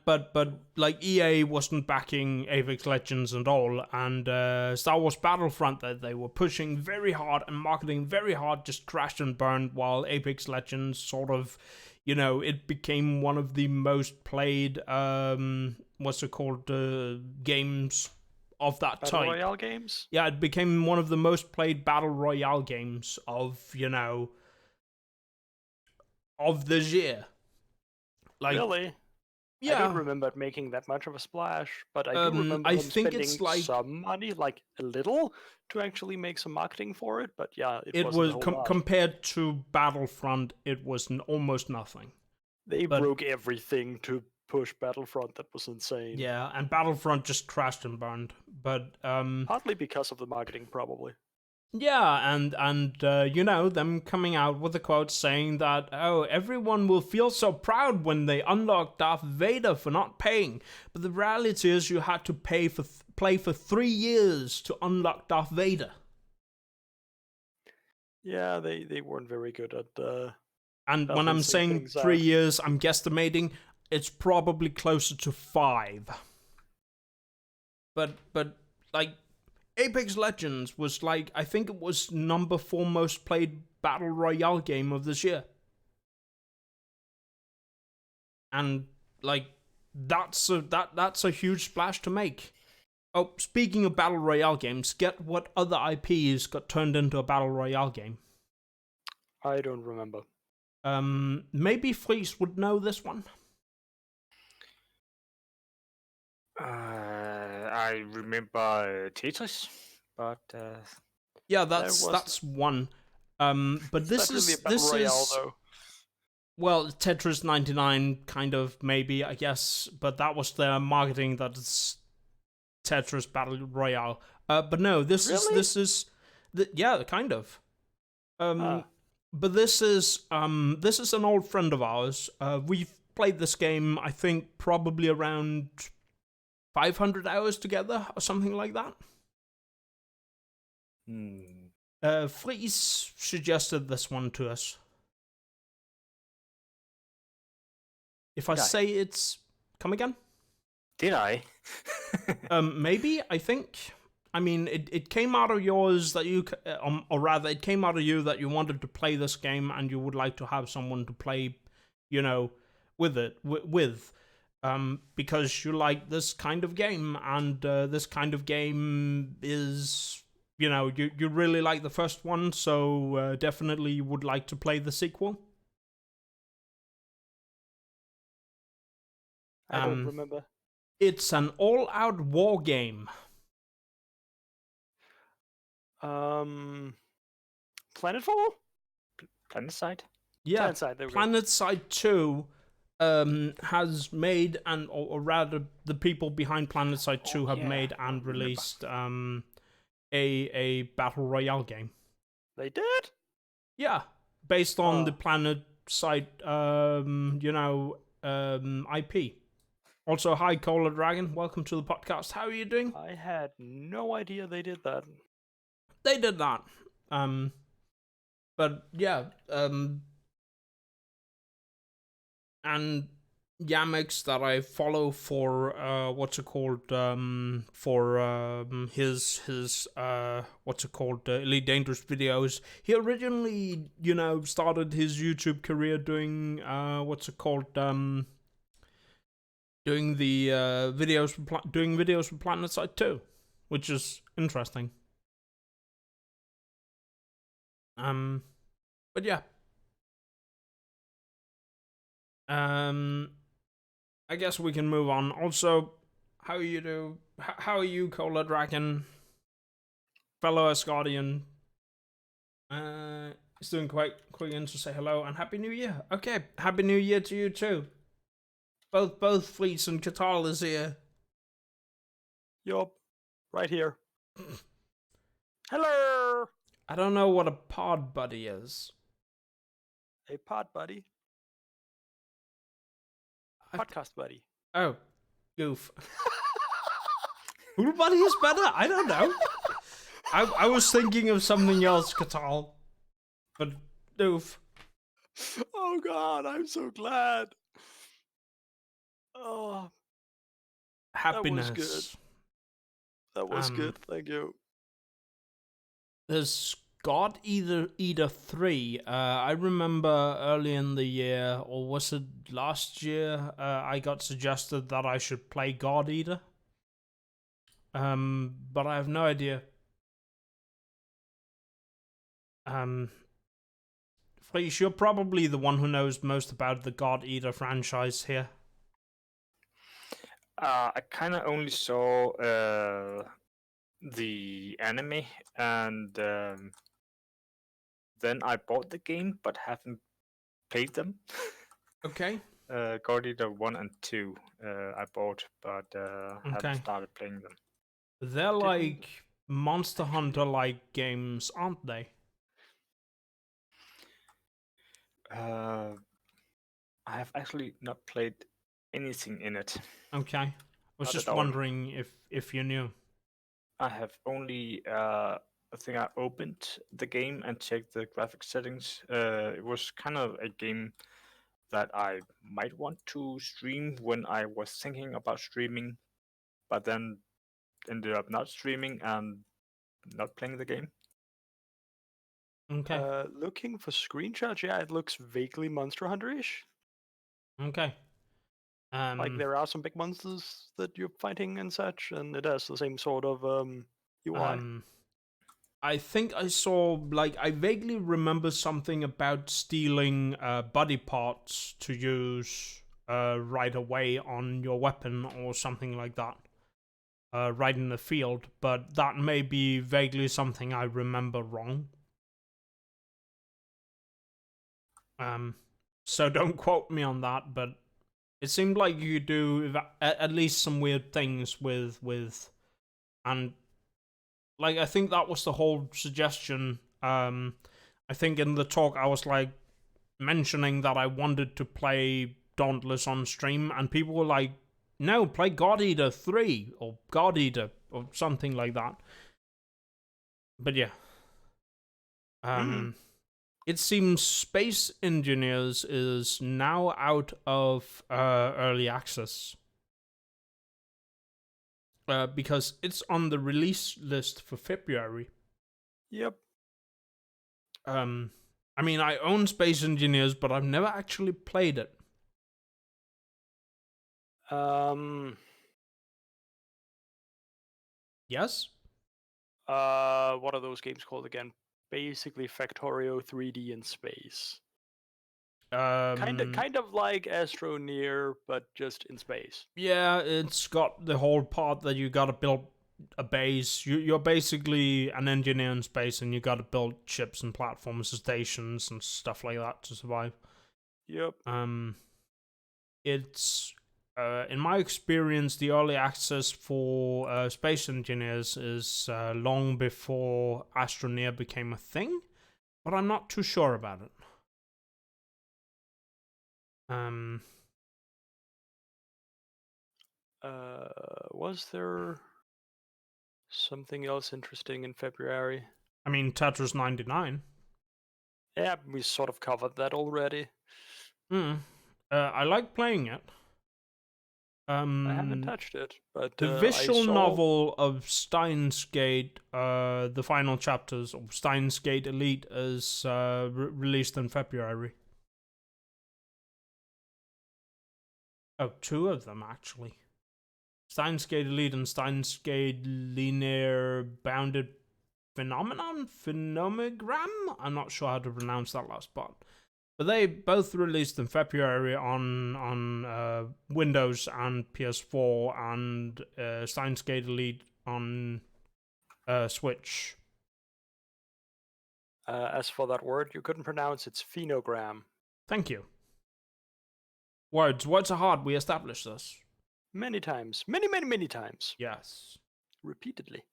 But like EA wasn't backing Apex Legends at all, and Star Wars Battlefront that they were pushing very hard and marketing very hard just crashed and burned, while Apex Legends sort of, it became one of the most played games of that Battle type. Royale games? Yeah, it became one of the most played Battle Royale games of of this year. Like, really? I don't Yeah. remember it making that much of a splash, but I do remember I them think spending it's like some money, like a little, to actually make some marketing for it. But yeah, it it wasn't a was whole lot. compared to Battlefront, it was almost nothing. They But broke everything to push Battlefront. That was insane. yeah, and Battlefront just crashed and burned. But Partly because of the marketing, probably. yeah, and you know, them coming out with a quote saying that, oh, everyone will feel so proud when they unlock Darth Vader for not paying. But the reality is you had to play for 3 years to unlock Darth Vader. Yeah, they weren't very good at And when I'm balancing saying things 3 out. years, I'm guesstimating it's probably closer to 5. But like Apex Legends was like, I think it was number 4 most played battle royale game of this year. And like that's a huge splash to make. Oh, speaking of battle royale games, get what other IPs got turned into a battle royale game. I don't remember. Maybe Fleece would know this one. I remember Tetris, but Yeah, Was that's one. But it's not really a battle royale though. well, Tetris 99 kind of maybe, I guess, but that was their marketing that it's Tetris Battle Royale. But no, this is yeah, kind of. But this is an old friend of ours. We've played this game, I think, probably around 500 hours together or something like that. Fleece suggested this one to us. If I say it's... Come again? Did I? Maybe, I think. I mean, it came out of yours that you... or rather, it came out of you that you wanted to play this game and you would like to have someone to play, you know, with it, with. Because you like this kind of game, and this kind of game is... You know, you really like the first one, so definitely you would like to play the sequel. I don't remember. It's an all-out war game. Planetfall? PlanetSide? Yeah, PlanetSide, there we go. PlanetSide 2 has made, and or rather, the people behind PlanetSide 2 have made and released a battle royale game. They did? Yeah, based on the PlanetSide, IP. Also, hi, Cola Dragon. Welcome to the podcast. How are you doing? I had no idea they did that. They did that. But yeah, and Yamix that I follow for his Elite Dangerous videos. He originally, started his YouTube career doing doing the videos for PlanetSide 2, which is interesting. But yeah. I guess we can move on. Also, how are you, Cola Dragon? Fellow Asgardian. It's doing quite in to say hello and Happy New Year. Okay, Happy New Year to you too. Both Fleets and Katal is here. Yup, right here. Hello! I don't know what a pod buddy is. A pod buddy? Podcast buddy. Oh, goof. Pool buddy is better? I don't know. I was thinking of something else, Katal. But doof. Oh god, I'm so glad. Oh, Happiness. That was good. That was good, thank you. There's God Eater 3. I remember early in the year, or was it last year, I got suggested that I should play God Eater. But I have no idea. Fleece, you're probably the one who knows most about the God Eater franchise here. I kind of only saw the anime, and then I bought the game, but haven't played them. Okay. God Eater 1 and 2 I bought, but haven't Okay. started playing them. They're Didn't like Monster Hunter like games, aren't they? I have actually not played anything in it. Okay. I was Not at just all. wondering if you knew. I have only, I think I opened the game and checked the graphic settings. It was kind of a game that I might want to stream when I was thinking about streaming, but then ended up not streaming and not playing the game. Okay. looking for screenshots. Yeah, it looks vaguely Monster Hunter-ish. Okay. Like there are some big monsters that you're fighting and such, and it has the same sort of UI. I think I saw, like, I vaguely remember something about stealing body parts to use right away on your weapon or something like that, right in the field, but that may be vaguely something I remember wrong. So don't quote me on that, but it seemed like you do at least some weird things with, and like I think that was the whole suggestion. I think in the talk I was like mentioning that I wanted to play Dauntless on stream, and people were like, "No, play God Eater 3 or God Eater or something like that." But yeah, it seems Space Engineers is now out of early access. Because it's on the release list for February. Yep. I mean, I own Space Engineers, but I've never actually played it. Yes? What are those games called again? Basically Factorio 3D in space. Kind of like Astroneer, but just in space. Yeah, it's got the whole part that you gotta build a base. You're basically an engineer in space, and you gotta build ships and platforms, and stations, and stuff like that to survive. Yep. It's in my experience, the early access for Space Engineers is long before Astroneer became a thing, but I'm not too sure about it. Was there something else interesting in February? I mean, Tetris 99. Yeah, we sort of covered that already. I like playing it. I haven't touched it, but The I visual saw... novel of Steins Gate, the final chapters of Steins Gate Elite, is released in February. Oh, two of them actually. Steins Gate Elite and Steins Gate Linear Bounded Phenomegram? I'm not sure how to pronounce that last part. But they both released in February on Windows and PS4, and Steins Gate Elite on Switch. as for that word you couldn't pronounce, it's phenogram. Thank you. Words are hard. We established this. Many times. Many times. Yes. Repeatedly.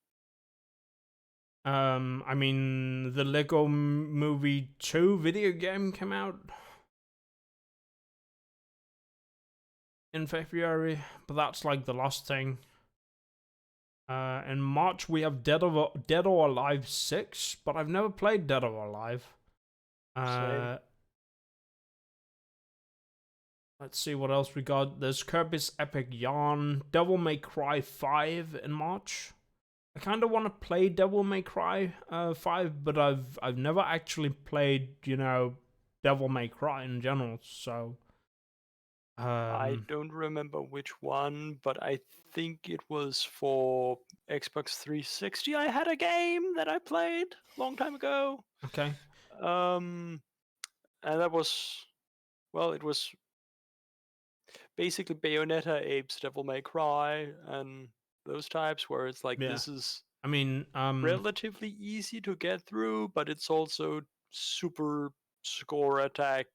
I mean, the Lego Movie 2 video game came out in February, but that's like the last thing. In March we have Dead or Alive 6, but I've never played Dead or Alive. Same. Let's see what else we got. There's Kirby's Epic Yarn, Devil May Cry 5 in March. I kind of want to play Devil May Cry 5, but I've never actually played, Devil May Cry in general, so... I don't remember which one, but I think it was for Xbox 360. I had a game that I played a long time ago. Okay. And that was... Well, it was basically Bayonetta apes Devil May Cry and those types, where it's like Yeah. this is I mean, relatively easy to get through, but it's also super score attack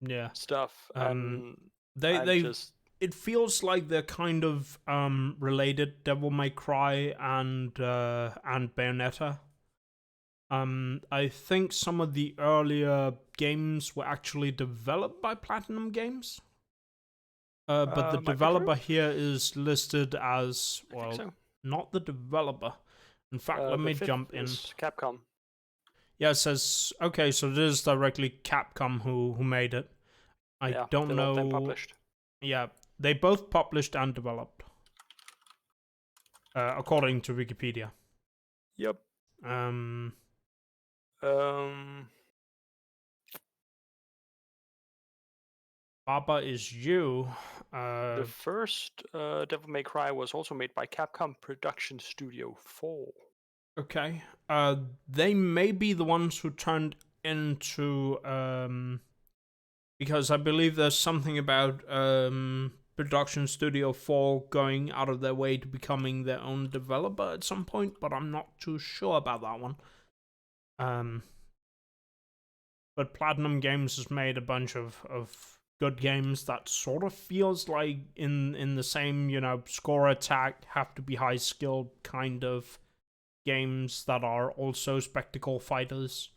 yeah. stuff, and They I'm they just it feels like they're kind of related, Devil May Cry and Bayonetta. I think some of the earlier games were actually developed by Platinum Games. But the might be true. developer here is listed as, I think well, so. not the developer. In fact, let The me fifth jump in. is Capcom. Yeah, it says, okay, so it is directly Capcom who made it. I Yeah, don't developed and know. published. Yeah, they both published and developed, according to Wikipedia. Yep. Um, Um, Baba is you. the first Devil May Cry was also made by Capcom Production Studio 4. Okay. They may be the ones who turned into because I believe there's something about Production Studio 4 going out of their way to becoming their own developer at some point, but I'm not too sure about that one. But Platinum Games has made a bunch of good games that sort of feels like in the same, score attack, have to be high skilled kind of games that are also spectacle fighters.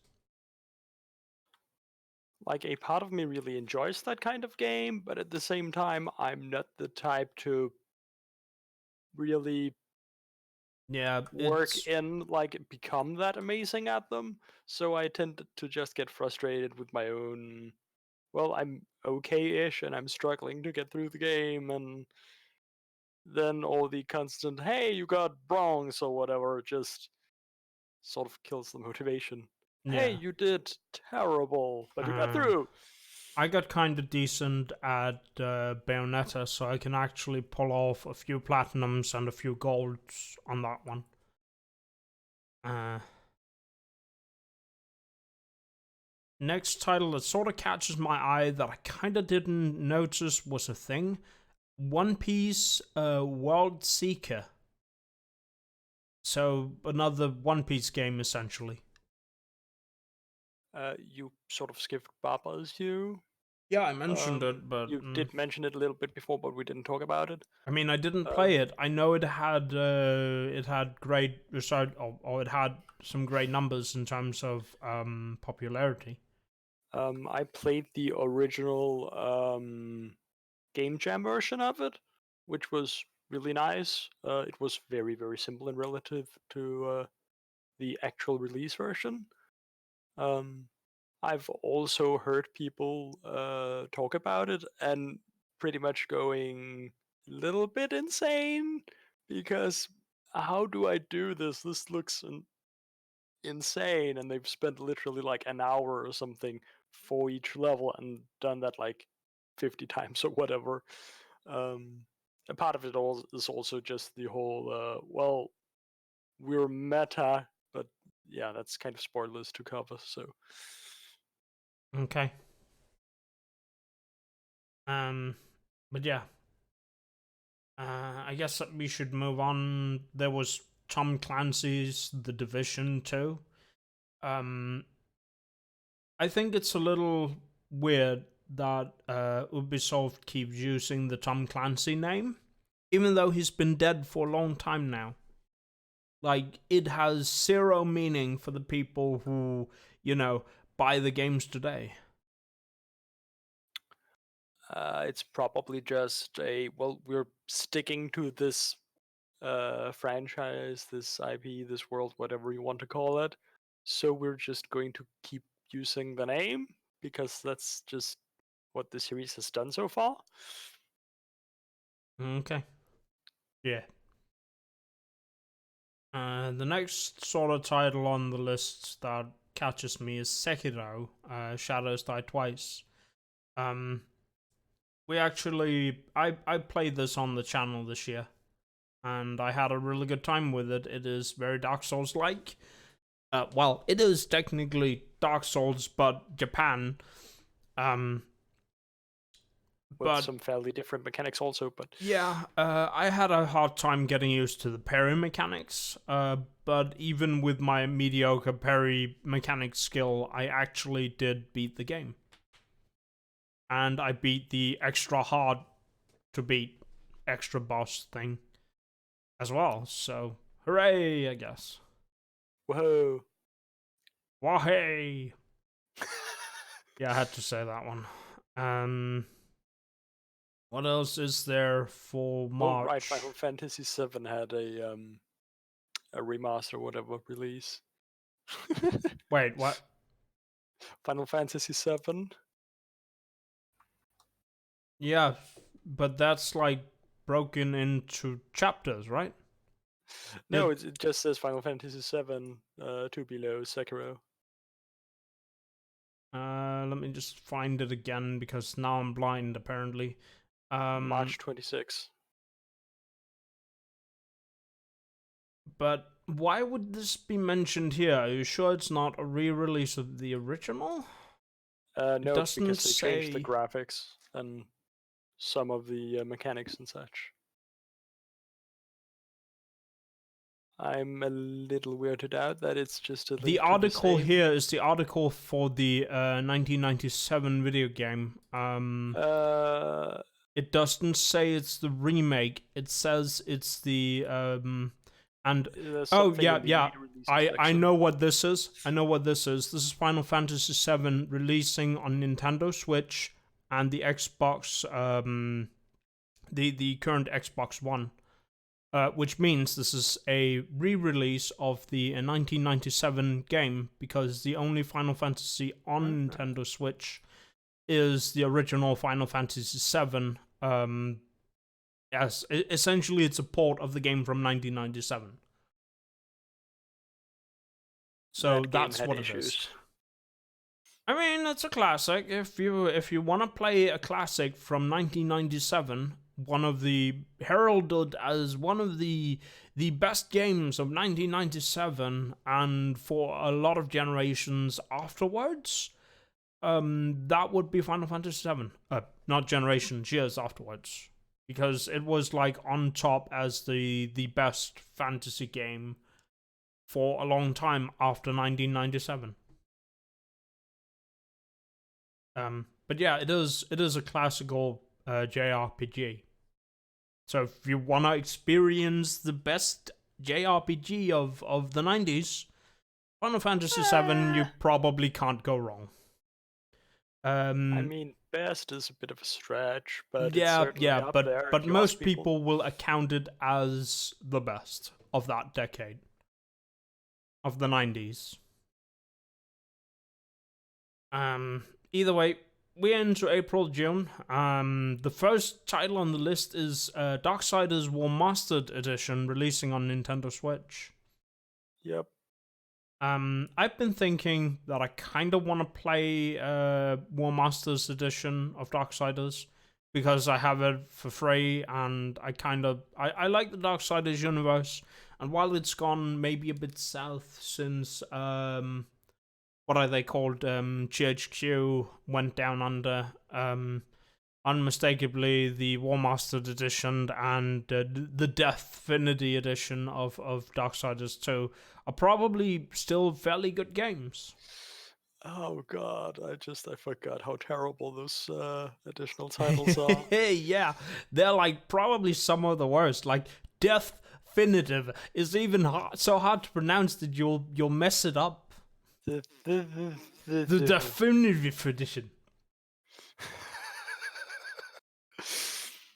Like, a part of me really enjoys that kind of game, but at the same time, I'm not the type to really Yeah, work in, like, become that amazing at them. So I tend to just get frustrated with my own. Well, I'm okay-ish, and I'm struggling to get through the game, and then all the constant, hey, you got bronze or whatever, just sort of kills the motivation. Hey, yeah. you did terrible, but you got Uh, through. I got kind of decent at Bayonetta, so I can actually pull off a few platinums and a few golds on that one. Next title that sort of catches my eye that I kind of didn't notice was a thing: One Piece World Seeker. So another One Piece game, essentially. You sort of skipped Baba's You. Yeah, I mentioned it, but You did mention it a little bit before, but we didn't talk about it. I mean, I didn't play it. I know it had great result, or it had some great numbers in terms of popularity. I played the original Game Jam version of it, which was really nice. It was very, very simple and relative to the actual release version. Um, I've also heard people talk about it and pretty much going a little bit insane because how do I do this? This looks insane. And they've spent literally like an hour or something for each level and done that like 50 times or whatever. A part of it all is also just the whole, well, we're meta, but yeah, that's kind of spoilers to cover. So Okay. But yeah. I guess that we should move on. There was Tom Clancy's The Division 2. I think it's a little weird that Ubisoft keeps using the Tom Clancy name, even though he's been dead for a long time now. Like, it has zero meaning for the people who, buy the games today. it's probably just a, well, we're sticking to this franchise, this IP, this world, whatever you want to call it. So we're just going to keep using the name because that's just what the series has done so far. Okay. Yeah. The next sort of title on the list that catches me is Sekiro, Shadows Die Twice. We actually, I played this on the channel this year, and I had a really good time with it. It is very Dark Souls-like. Well, it is technically Dark Souls, but Japan. with but some fairly different mechanics also. But yeah, I had a hard time getting used to the parry mechanics. But even with my mediocre parry mechanic skill, I actually did beat the game, and I beat the extra hard to beat extra boss thing as well. So hooray, I guess. whoa. Wahey! Yeah, I had to say that one. What else is there for Oh right, March? Final Fantasy VII had a remaster, whatever release. Wait, what? Final Fantasy VII. Yeah, but that's like broken into chapters, right? No, it just says Final Fantasy VII, two below Sekiro. Let me just find it again because now I'm blind apparently. March 26. But why would this be mentioned here? Are you sure it's not a re-release of the original? No, doesn't because they changed the say- graphics and some of the mechanics and such. I'm a little weirded out that it's just a link The to article the same. here is the article for the 1997 video game. It doesn't say it's the remake. It says it's the and There's oh something yeah, in the yeah. re-release I section. know what this is. I know what this is. This is Final Fantasy VII releasing on Nintendo Switch and the Xbox the current Xbox One. Which means this is a re-release of the 1997 game because the only Final Fantasy on Nintendo Switch is the original Final Fantasy VII. Yes, essentially it's a port of the game from 1997. So That game that's had what issues. it is. I mean, it's a classic. If you want to play a classic from 1997, one of the heralded as one of the best games of 1997, and for a lot of generations afterwards, that would be Final Fantasy VII. Not generations, years afterwards, because it was like on top as the best fantasy game for a long time after 1997. But yeah, it is a classical JRPG. So if you wanna experience the best JRPG of the 90s, Final Fantasy VII, you probably can't go wrong. I mean, best is a bit of a stretch, but it's yeah, certainly up there. but if you most ask people will account it as the best of that decade, of the 90s. Either way, we're into April, June. The first title on the list is Darksiders War Mastered Edition, releasing on Nintendo Switch. Yep. I've been thinking that I kind of want to play War Masters Edition of Darksiders because I have it for free, and I like the Darksiders universe. And while it's gone maybe a bit south since what are they called? GHQ went down under. Unmistakably, the War Mastered Edition and the Deathfinity Edition of Darksiders 2 are probably still fairly good games. Oh god, I forgot how terrible those additional titles are. Yeah, they're like probably some of the worst. Like Deathfinitive is even so hard to pronounce that you'll mess it up. The Definitive Edition.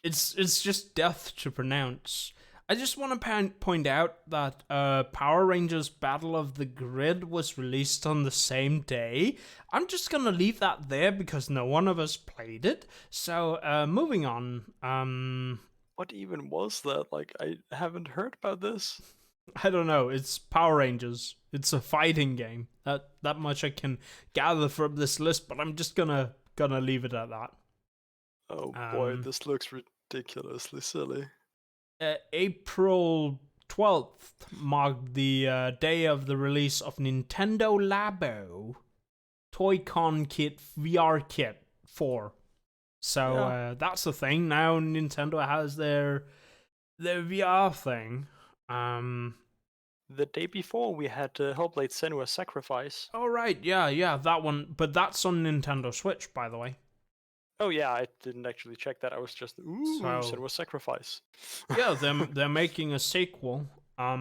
It's just death to pronounce. I just want to point out that Power Rangers Battle of the Grid was released on the same day. I'm just gonna leave that there because no one of us played it. So moving on. What even was that? Like, I haven't heard about this. I don't know. It's Power Rangers. It's a fighting game. That much I can gather from this list, but I'm just gonna leave it at that. Oh boy, this looks ridiculously silly. April 12th marked the day of the release of Nintendo Labo Toy-Con Kit VR Kit 4. So that's the thing. Now Nintendo has their VR thing. The day before we had Hellblade: Senua's Sacrifice. Oh right, yeah, that one. But that's on Nintendo Switch, by the way. Oh yeah, I didn't actually check that. I was just So Senua's Sacrifice. yeah, they're making a sequel. I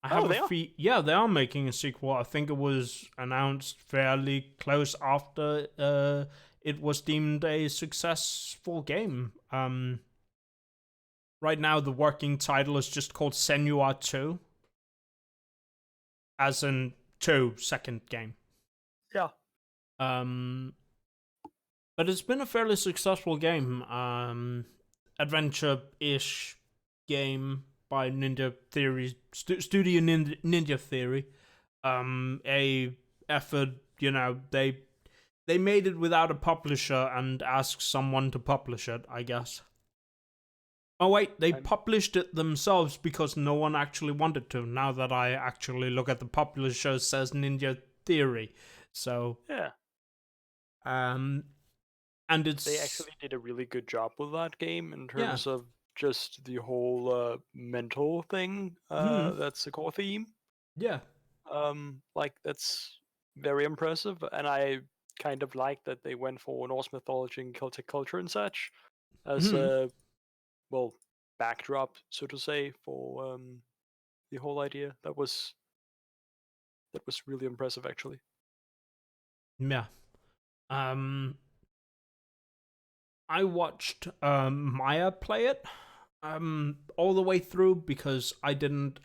have Oh, they are? yeah, they are making a sequel. I think it was announced fairly close after it was deemed a successful game. Right now the working title is just called Senua 2, as in 2 second game. Yeah. But it's been a fairly successful game. Adventure-ish game by Ninja Theory, Studio Ninja Theory. A effort, they made it without a publisher and asked someone to publish it, I guess. Oh wait, they published it themselves because no one actually wanted to. Now that I actually look at the publisher, it says Ninja Theory. So yeah, and it's they actually did a really good job with that game in Yeah. terms of just the whole mental thing. That's the core theme. yeah. Like that's very impressive, and I kind of like that they went for Norse mythology and Celtic culture and such as a backdrop, so to say, for the whole idea. That was really impressive, actually. Yeah. I watched Maya play it all the way through because I didn't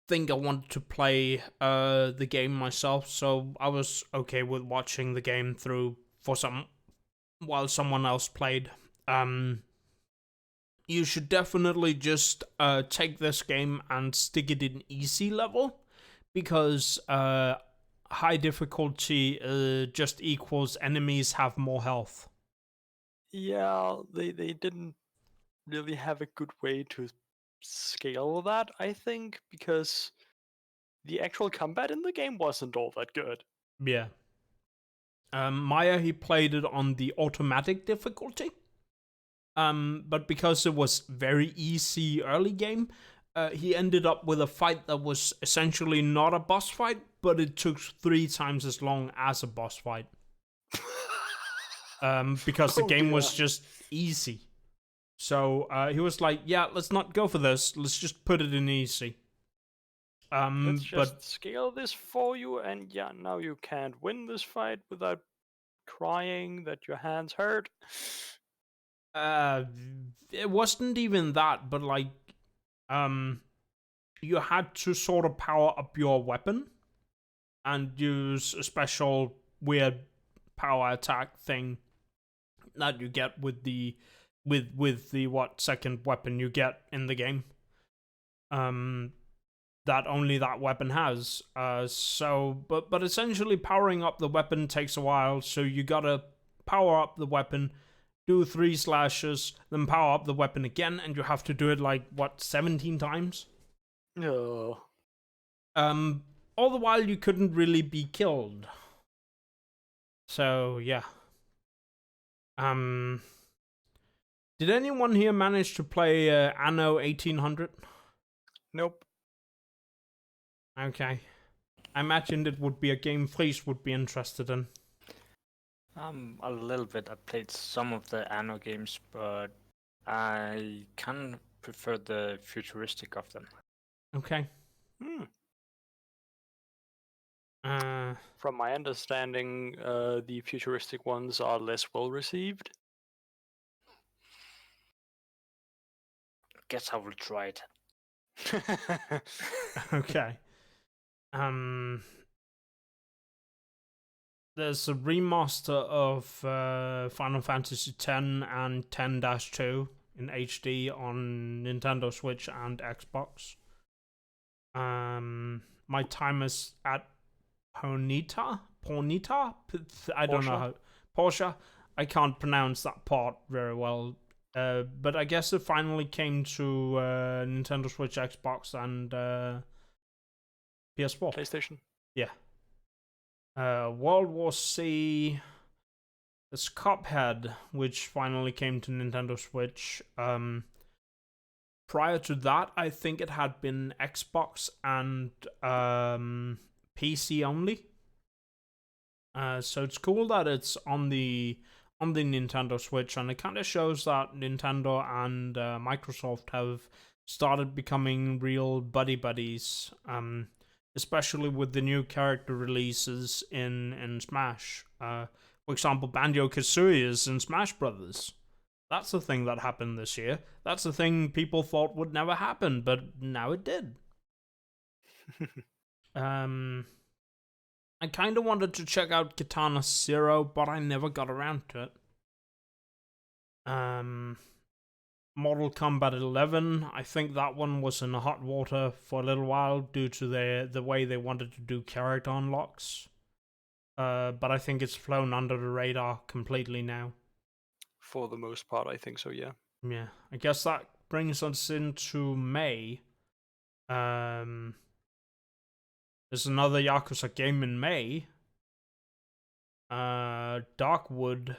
think I wanted to play the game myself, so I was okay with watching the game through while someone else played. You should definitely just take this game and stick it in easy level, because high difficulty just equals enemies have more health. Yeah, they didn't really have a good way to scale that, I think, because the actual combat in the game wasn't all that good. Yeah. Maya, he played it on the automatic difficulty. But because it was very easy early game, he ended up with a fight that was essentially not a boss fight, but it took 3 times as long as a boss fight. Because the game was just easy. So he was like, yeah, let's not go for this. Let's just put it in easy. Let's just scale this for you, and yeah, now you can't win this fight without crying that your hands hurt. It wasn't even that, but like, you had to sort of power up your weapon and use a special weird power attack thing that you get with the second weapon you get in the game. That only that weapon has. But essentially powering up the weapon takes a while, so you gotta power up the weapon, do 3 slashes, then power up the weapon again, and you have to do it 17 times? No. All the while you couldn't really be killed. So yeah. Did anyone here manage to play Anno 1800? Nope. Okay. I imagined it would be a game Fries would be interested in. A little bit. I played some of the Anno games, but I kind of prefer the futuristic of them. Okay. From my understanding, the futuristic ones are less well received. Guess I will try it. Okay. There's a remaster of Final Fantasy X and 10-2 in HD on Nintendo Switch and Xbox. My time is at Pornita? I don't know how. Porsche? I can't pronounce that part very well. But I guess it finally came to Nintendo Switch, Xbox, and PS4. PlayStation. Yeah. World War C. There's Cuphead, which finally came to Nintendo Switch. Prior to that, I think it had been Xbox and PC only. So it's cool that it's on the Nintendo Switch, and it kind of shows that Nintendo and Microsoft have started becoming real buddies. Especially with the new character releases in Smash. For example, Banjo-Kazooie is in Smash Brothers. That's the thing that happened this year. That's the thing people thought would never happen, but now it did. I kind of wanted to check out Katana Zero, but I never got around to it. Mortal Kombat 11, I think that one was in hot water for a little while due to the way they wanted to do character unlocks. But I think it's flown under the radar completely now. For the most part, I think so, yeah. Yeah, I guess that brings us into May. There's another Yakuza game in May. Darkwood.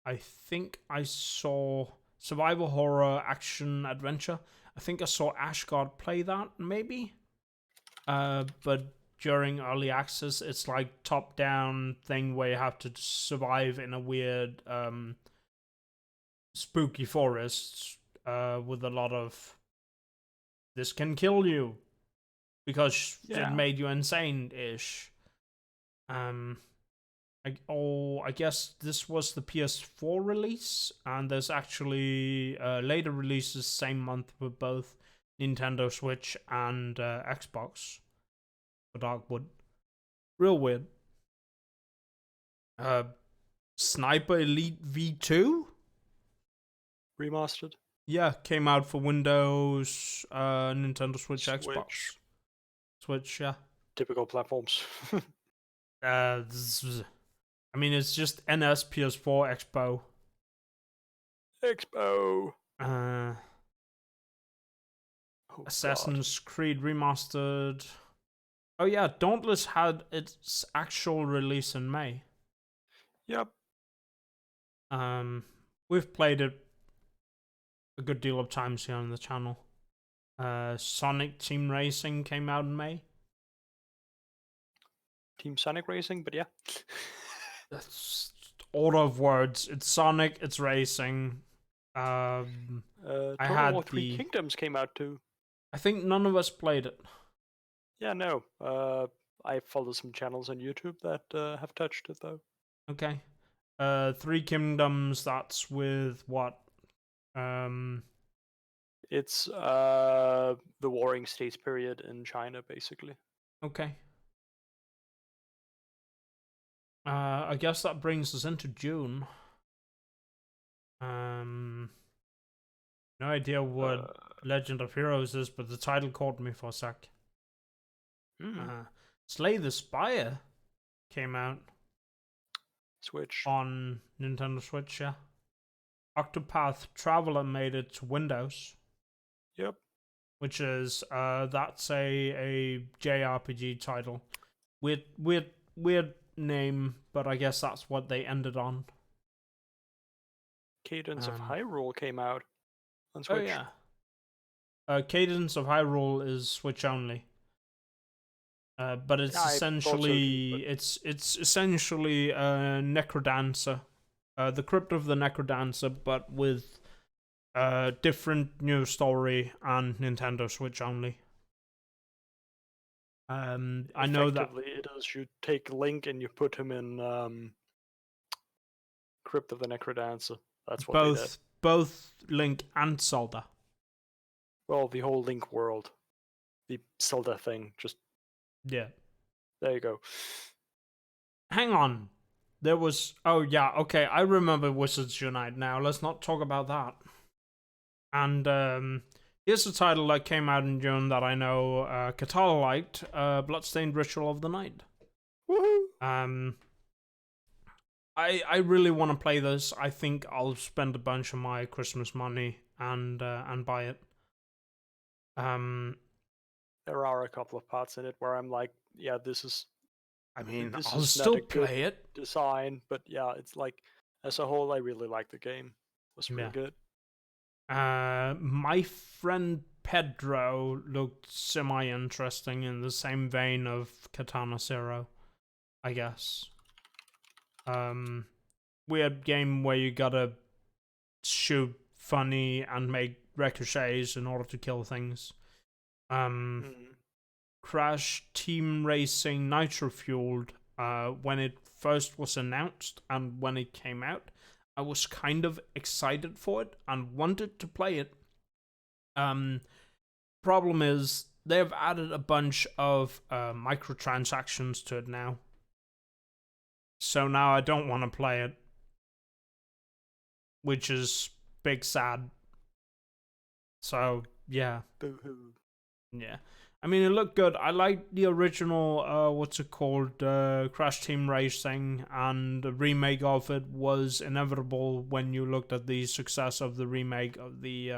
I think I saw survival horror action adventure. I think I saw Ashgard play that, maybe. But during early access, it's like top-down thing where you have to survive in a weird, spooky forest, with a lot of this can kill you because it made you insane-ish. I guess this was the PS4 release, and there's actually later releases same month for both Nintendo Switch and Xbox for Darkwood. Real weird. Sniper Elite V2? Remastered? Yeah, came out for Windows, Nintendo Switch, Xbox. Switch, yeah. Typical platforms. I mean, it's just NS, PS4, Expo. Assassin's Creed Remastered. Oh yeah, Dauntless had its actual release in May. Yep. We've played it a good deal of times here on the channel. Sonic Team Racing came out in May. Team Sonic Racing, but yeah. That's order of words. It's Sonic, it's racing. Total War 3 Kingdoms came out too. I think none of us played it. Yeah, no. I follow some channels on YouTube that have touched it though. Okay. 3 Kingdoms, that's with what? It's the Warring States period in China, basically. Okay. I guess that brings us into June. No idea what Legend of Heroes is, but the title caught me for a sec. Slay the Spire came out. Switch. On Nintendo Switch, yeah. Octopath Traveler made it to Windows. Yep. Which is, that's a JRPG title. Weird name, but I guess that's what they ended on. Cadence of Hyrule came out on Switch. Oh yeah. Cadence of Hyrule is Switch only. But it's essentially it's essentially Necrodancer, the Crypt of the Necrodancer, but with different new story and Nintendo Switch only. I know that it is. You take Link and you put him in Crypt of the Necrodancer. That's what they did. Both Link and Zelda. Well, the whole Link world, the Zelda thing, just. Yeah. There you go. Hang on. There was... Oh, yeah, okay. I remember Wizards Unite now. Let's not talk about that. And here's a title that came out in June that I know Katala liked. Bloodstained Ritual of the Night. Woohoo! I really want to play this. I think I'll spend a bunch of my Christmas money and buy it. There are a couple of parts in it where I'm like, yeah, this is I mean, This I'll is not still a good play it. design, but yeah, it's like as a whole, I really like the game. It was really Yeah. good. My friend Pedro looked semi-interesting in the same vein of Katana Zero, I guess. Weird game where you gotta shoot funny and make ricochets in order to kill things. Mm. Crash Team Racing Nitro Fueled, when it first was announced and when it came out, I was kind of excited for it and wanted to play it. Problem is, they've added a bunch of microtransactions to it now. So now I don't want to play it, which is big sad. So, yeah. Boo-hoo. Yeah. I mean, it looked good. I like the original, what's it called, Crash Team Racing, and the remake of it was inevitable when you looked at the success of the remake of the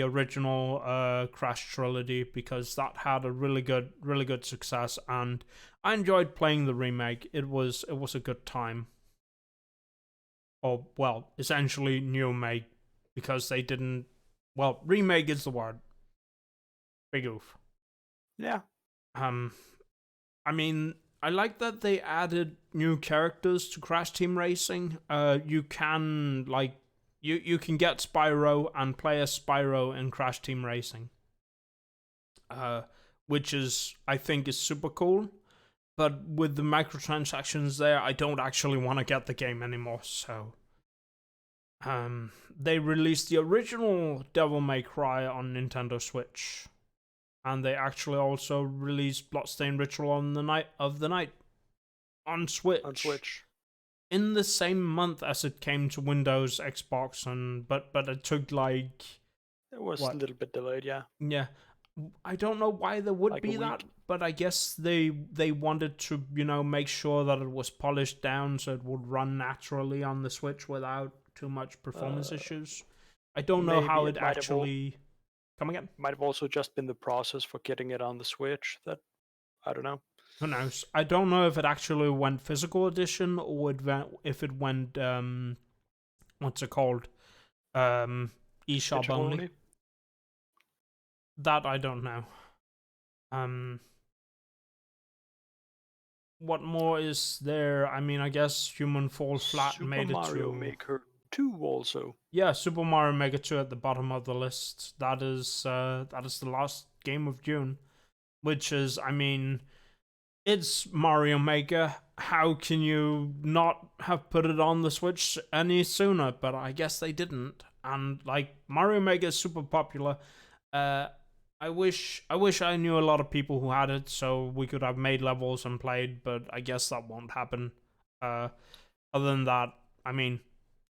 original Crash trilogy, because that had a really good success, and I enjoyed playing the remake. It was a good time. Or well, essentially new make, because they didn't. Well, remake is the word. Big oof. Yeah. I mean, I like that they added new characters to Crash Team Racing. You can like you can get Spyro and play as Spyro in Crash Team Racing. Which is I think is super cool. But with the microtransactions there, I don't actually want to get the game anymore. So, they released the original Devil May Cry on Nintendo Switch, and they actually also released Bloodstained Ritual on the Night of the Night on Switch. On Switch. In the same month as it came to Windows, Xbox, and but it took like It was what? a little bit delayed, yeah. Yeah. I don't know why there would Like a be that, week. but I guess they wanted to, make sure that it was polished down so it would run naturally on the Switch without too much performance issues. I don't know Maybe how it it actually come again. might have also just been the process for getting it on the Switch that I don't know. Who knows? I don't know if it actually went physical edition or if it went what's it called? eShop Digital only. only. That I don't know. Um what more is there? I mean, I guess Human Fall Flat Super made it Mario to Maker 2 also. yeah, Super Mario Maker 2 at the bottom of the list. That is the last game of June, which is I mean, it's Mario Maker. How can you not have put it on the Switch any sooner? But I guess they didn't. And like Mario Maker is super popular. Uh, I wish I knew a lot of people who had it, so we could have made levels and played. But I guess that won't happen. Uh, Other than that, I mean,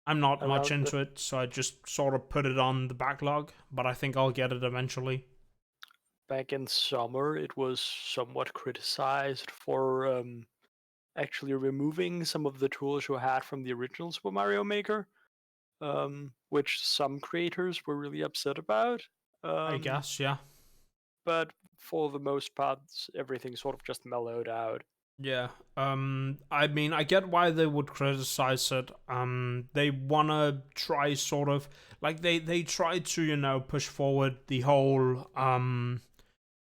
I'm not much Around the into it, so I just sort of put it on the backlog. But I think I'll get it eventually. back in summer, it was somewhat criticized for actually removing some of the tools you had from the original Super Mario Maker, which some creators were really upset about. I Um, guess, yeah. but for the most part, everything sort of just mellowed out. Yeah. I mean, I get why they would criticize it. They wanna try sort of like they try to, push forward the whole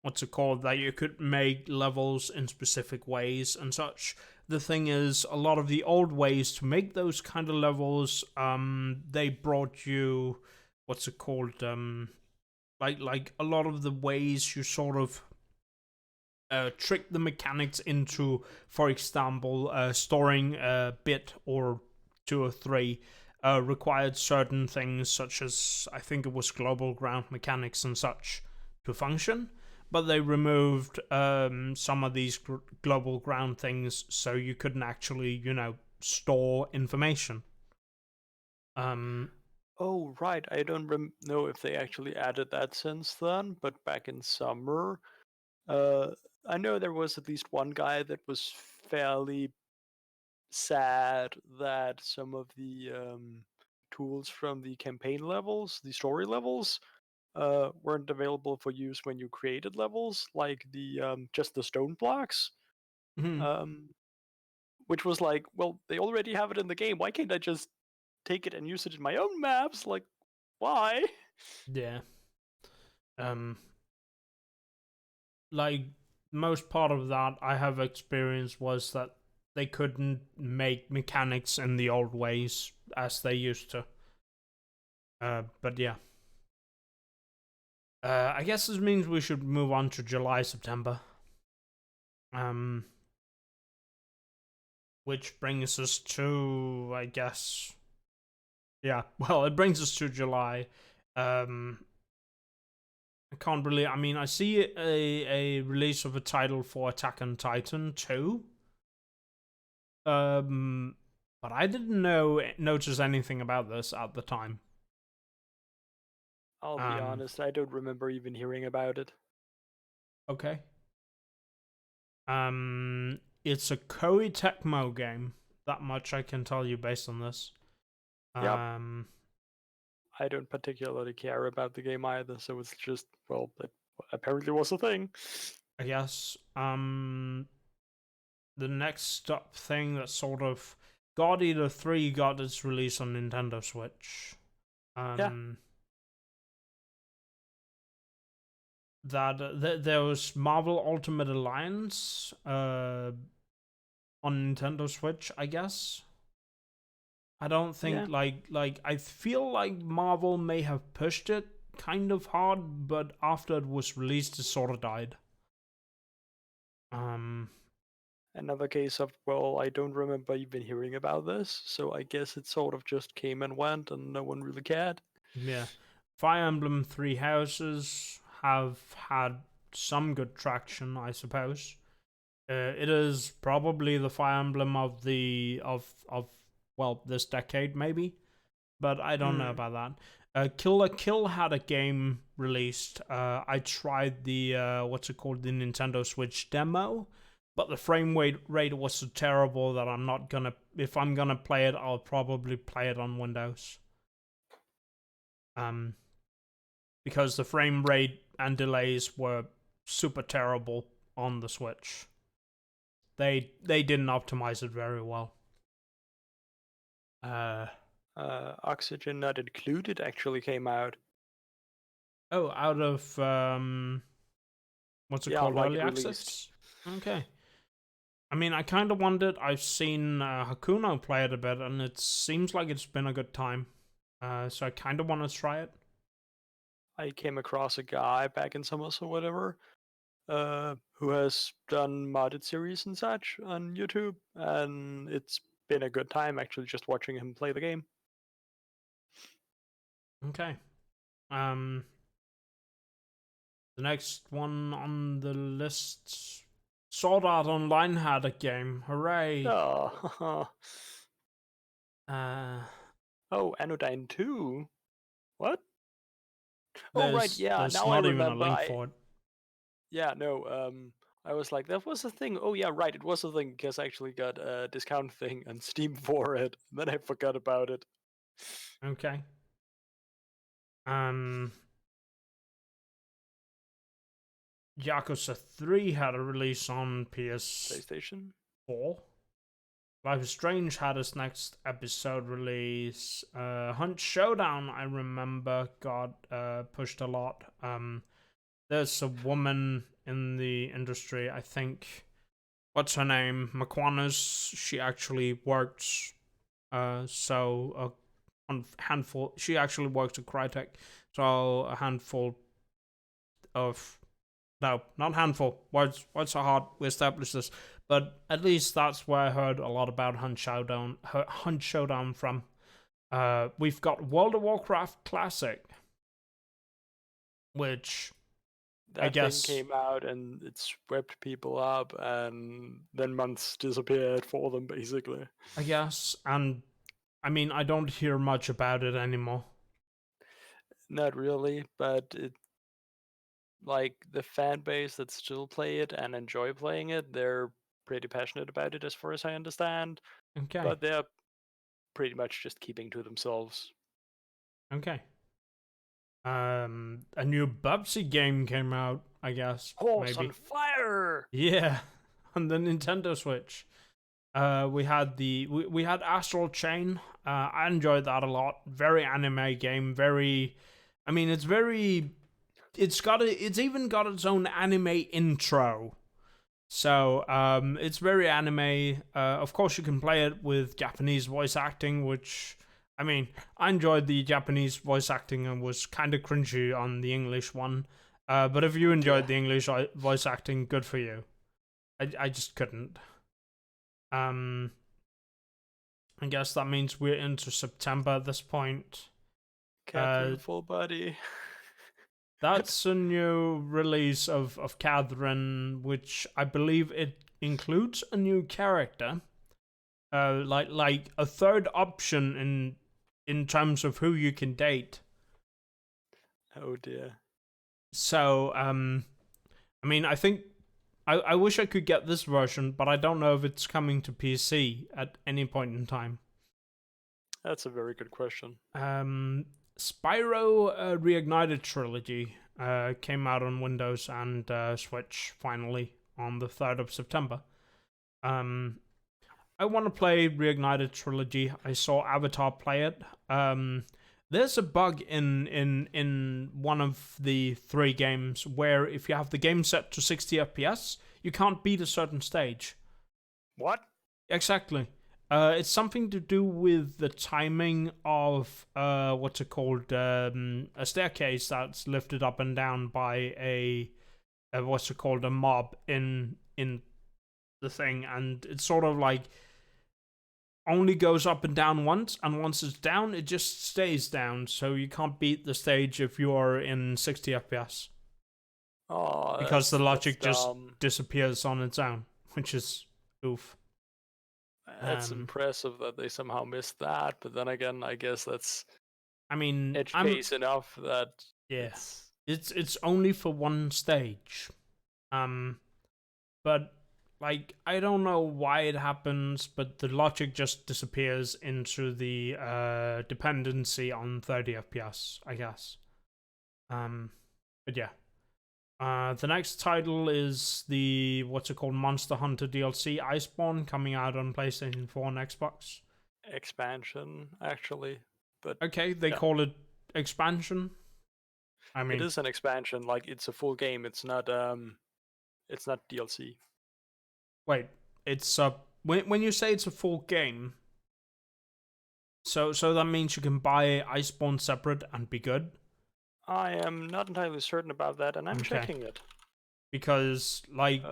what's it called, that you could make levels in specific ways and such. The thing is, a lot of the old ways to make those kind of levels, they brought you what's it called, like a lot of the ways you sort of trick the mechanics into, for example, storing a bit or two or three required certain things, such as I think it was global ground mechanics and such, to function. But they removed some of these global ground things, so you couldn't actually, store information. Oh, right. I don't know if they actually added that since then, but back in summer, uh, I know there was at least one guy that was fairly sad that some of the tools from the campaign levels, the story levels, weren't available for use when you created levels, like the just the stone blocks. Mhm. which was like, well, they already have it in the game. Why can't I just take it and use it in my own maps? Like, why? Yeah. Um, like most part of that I have experienced was that they couldn't make mechanics in the old ways as they used to. But yeah. I guess this means we should move on to July, September. Which brings us to, I guess, yeah. Well, it brings us to July. I can't really. I mean, I see a release of a title for Attack on Titan 2. But I didn't notice anything about this at the time. I'll be honest, I don't remember even hearing about it. Okay. It's a Koei Tecmo game. That much I can tell you based on this. Yep. I don't particularly care about the game either, so it's just, well, it apparently was a thing. I guess. The next up thing that sort of God Eater 3 got its release on Nintendo Switch. Yeah. There was Marvel Ultimate Alliance on Nintendo Switch, I guess. I don't think Yeah. like I feel like Marvel may have pushed it kind of hard, but after it was released, it sort of died. Another case of, well, I don't remember even hearing about this, so I guess it sort of just came and went and no one really cared. Yeah. Fire Emblem Three Houses have had some good traction, I suppose. It is probably the Fire Emblem of this decade maybe, but I don't know about that. Kill la Kill had a game released. I tried the what's it called, the Nintendo Switch demo, but the frame rate was so terrible that I'm not gonna. If I'm gonna play it, I'll probably play it on Windows. Because the frame rate and delays were super terrible on the Switch. They didn't optimize it very well. Oxygen Not Included actually came out. Oh, out of what's it called? Like Early it access? released. Okay. I mean, I kind of wondered. I've seen Hakuno play it a bit, and it seems like it's been a good time. So I kind of want to try it. I came across a guy back in Summers or whatever, who has done modded series and such on YouTube, and it's been a good time actually just watching him play the game. Okay. The next one on the list, Sword Art Online had a game. Hooray! Oh, oh, Anodyne 2? What? Oh, right, yeah, there's now I not even a remember. link for it. Yeah, no, I was like, that was a thing. Oh, yeah, right, it was a thing because I actually got a discount thing on Steam for it. And then I forgot about it. Okay. Yakuza 3 had a release on PlayStation. PS4. Life is Strange had its next episode release. Hunt Showdown, I remember, got pushed a lot. There's a woman in the industry, I think. What's her name? McQuannas. She actually works. So a handful. She actually works at Crytek. So a handful of, no, not handful. Words are hard. We established this, but at least that's where I heard a lot about Hunt Showdown from. We've got World of Warcraft Classic, which that I guess thing came out and it swept people up, and then months disappeared for them basically. I guess, and I mean, I don't hear much about it anymore. Not really, but it, like, the fan base that still play it and enjoy playing it, they're pretty passionate about it as far as I understand. Okay. But they're pretty much just keeping to themselves. Okay. A new Bubsy game came out, I guess. Horse maybe. on Fire! Yeah. on the Nintendo Switch. We had Astral Chain. I enjoyed that a lot. Very anime game. Very, I mean, it's very. It's even got its own anime intro. So it's very anime. Of course, you can play it with Japanese voice acting, which I mean, I enjoyed the Japanese voice acting and was kind of cringy on the English one. But if you enjoyed the English voice acting, good for you. I just couldn't. I guess that means we're into September at this point. Catherine Full Body. That's a new release of Catherine, which I believe it includes a new character. Like a third option in terms of who you can date. Oh dear. So, I mean, I think I wish I could get this version, but I don't know if it's coming to PC at any point in time. That's a very good question. Spyro Reignited Trilogy came out on Windows and Switch finally on the 3rd of September. I want to play Reignited Trilogy. I saw Avatar play it. There's a bug in one of the 3 games where if you have the game set to 60 FPS, you can't beat a certain stage. What? Exactly. It's something to do with the timing of what's it called? A staircase that's lifted up and down by a what's it called? A mob in the thing, and it's sort of like only goes up and down once, and once it's down, it just stays down. So you can't beat the stage if you are in 60 FPS. Oh, because the logic just disappears on its own, which is oof. That's impressive that they somehow missed that, but then again, I guess that's edge case enough that it's only for one stage. But like I don't know why it happens, but the logic just disappears into the dependency on 30 FPS, I guess. But yeah. The next title is the what's it called Monster Hunter DLC Iceborne, coming out on PlayStation 4 and Xbox. Expansion, actually, but okay, they call it expansion. I mean, it is an expansion. Like it's a full game. It's not DLC. Wait, it's when you say it's a full game. So that means you can buy Iceborne separate and be good. I am not entirely certain about that, and I'm checking it. Because, like,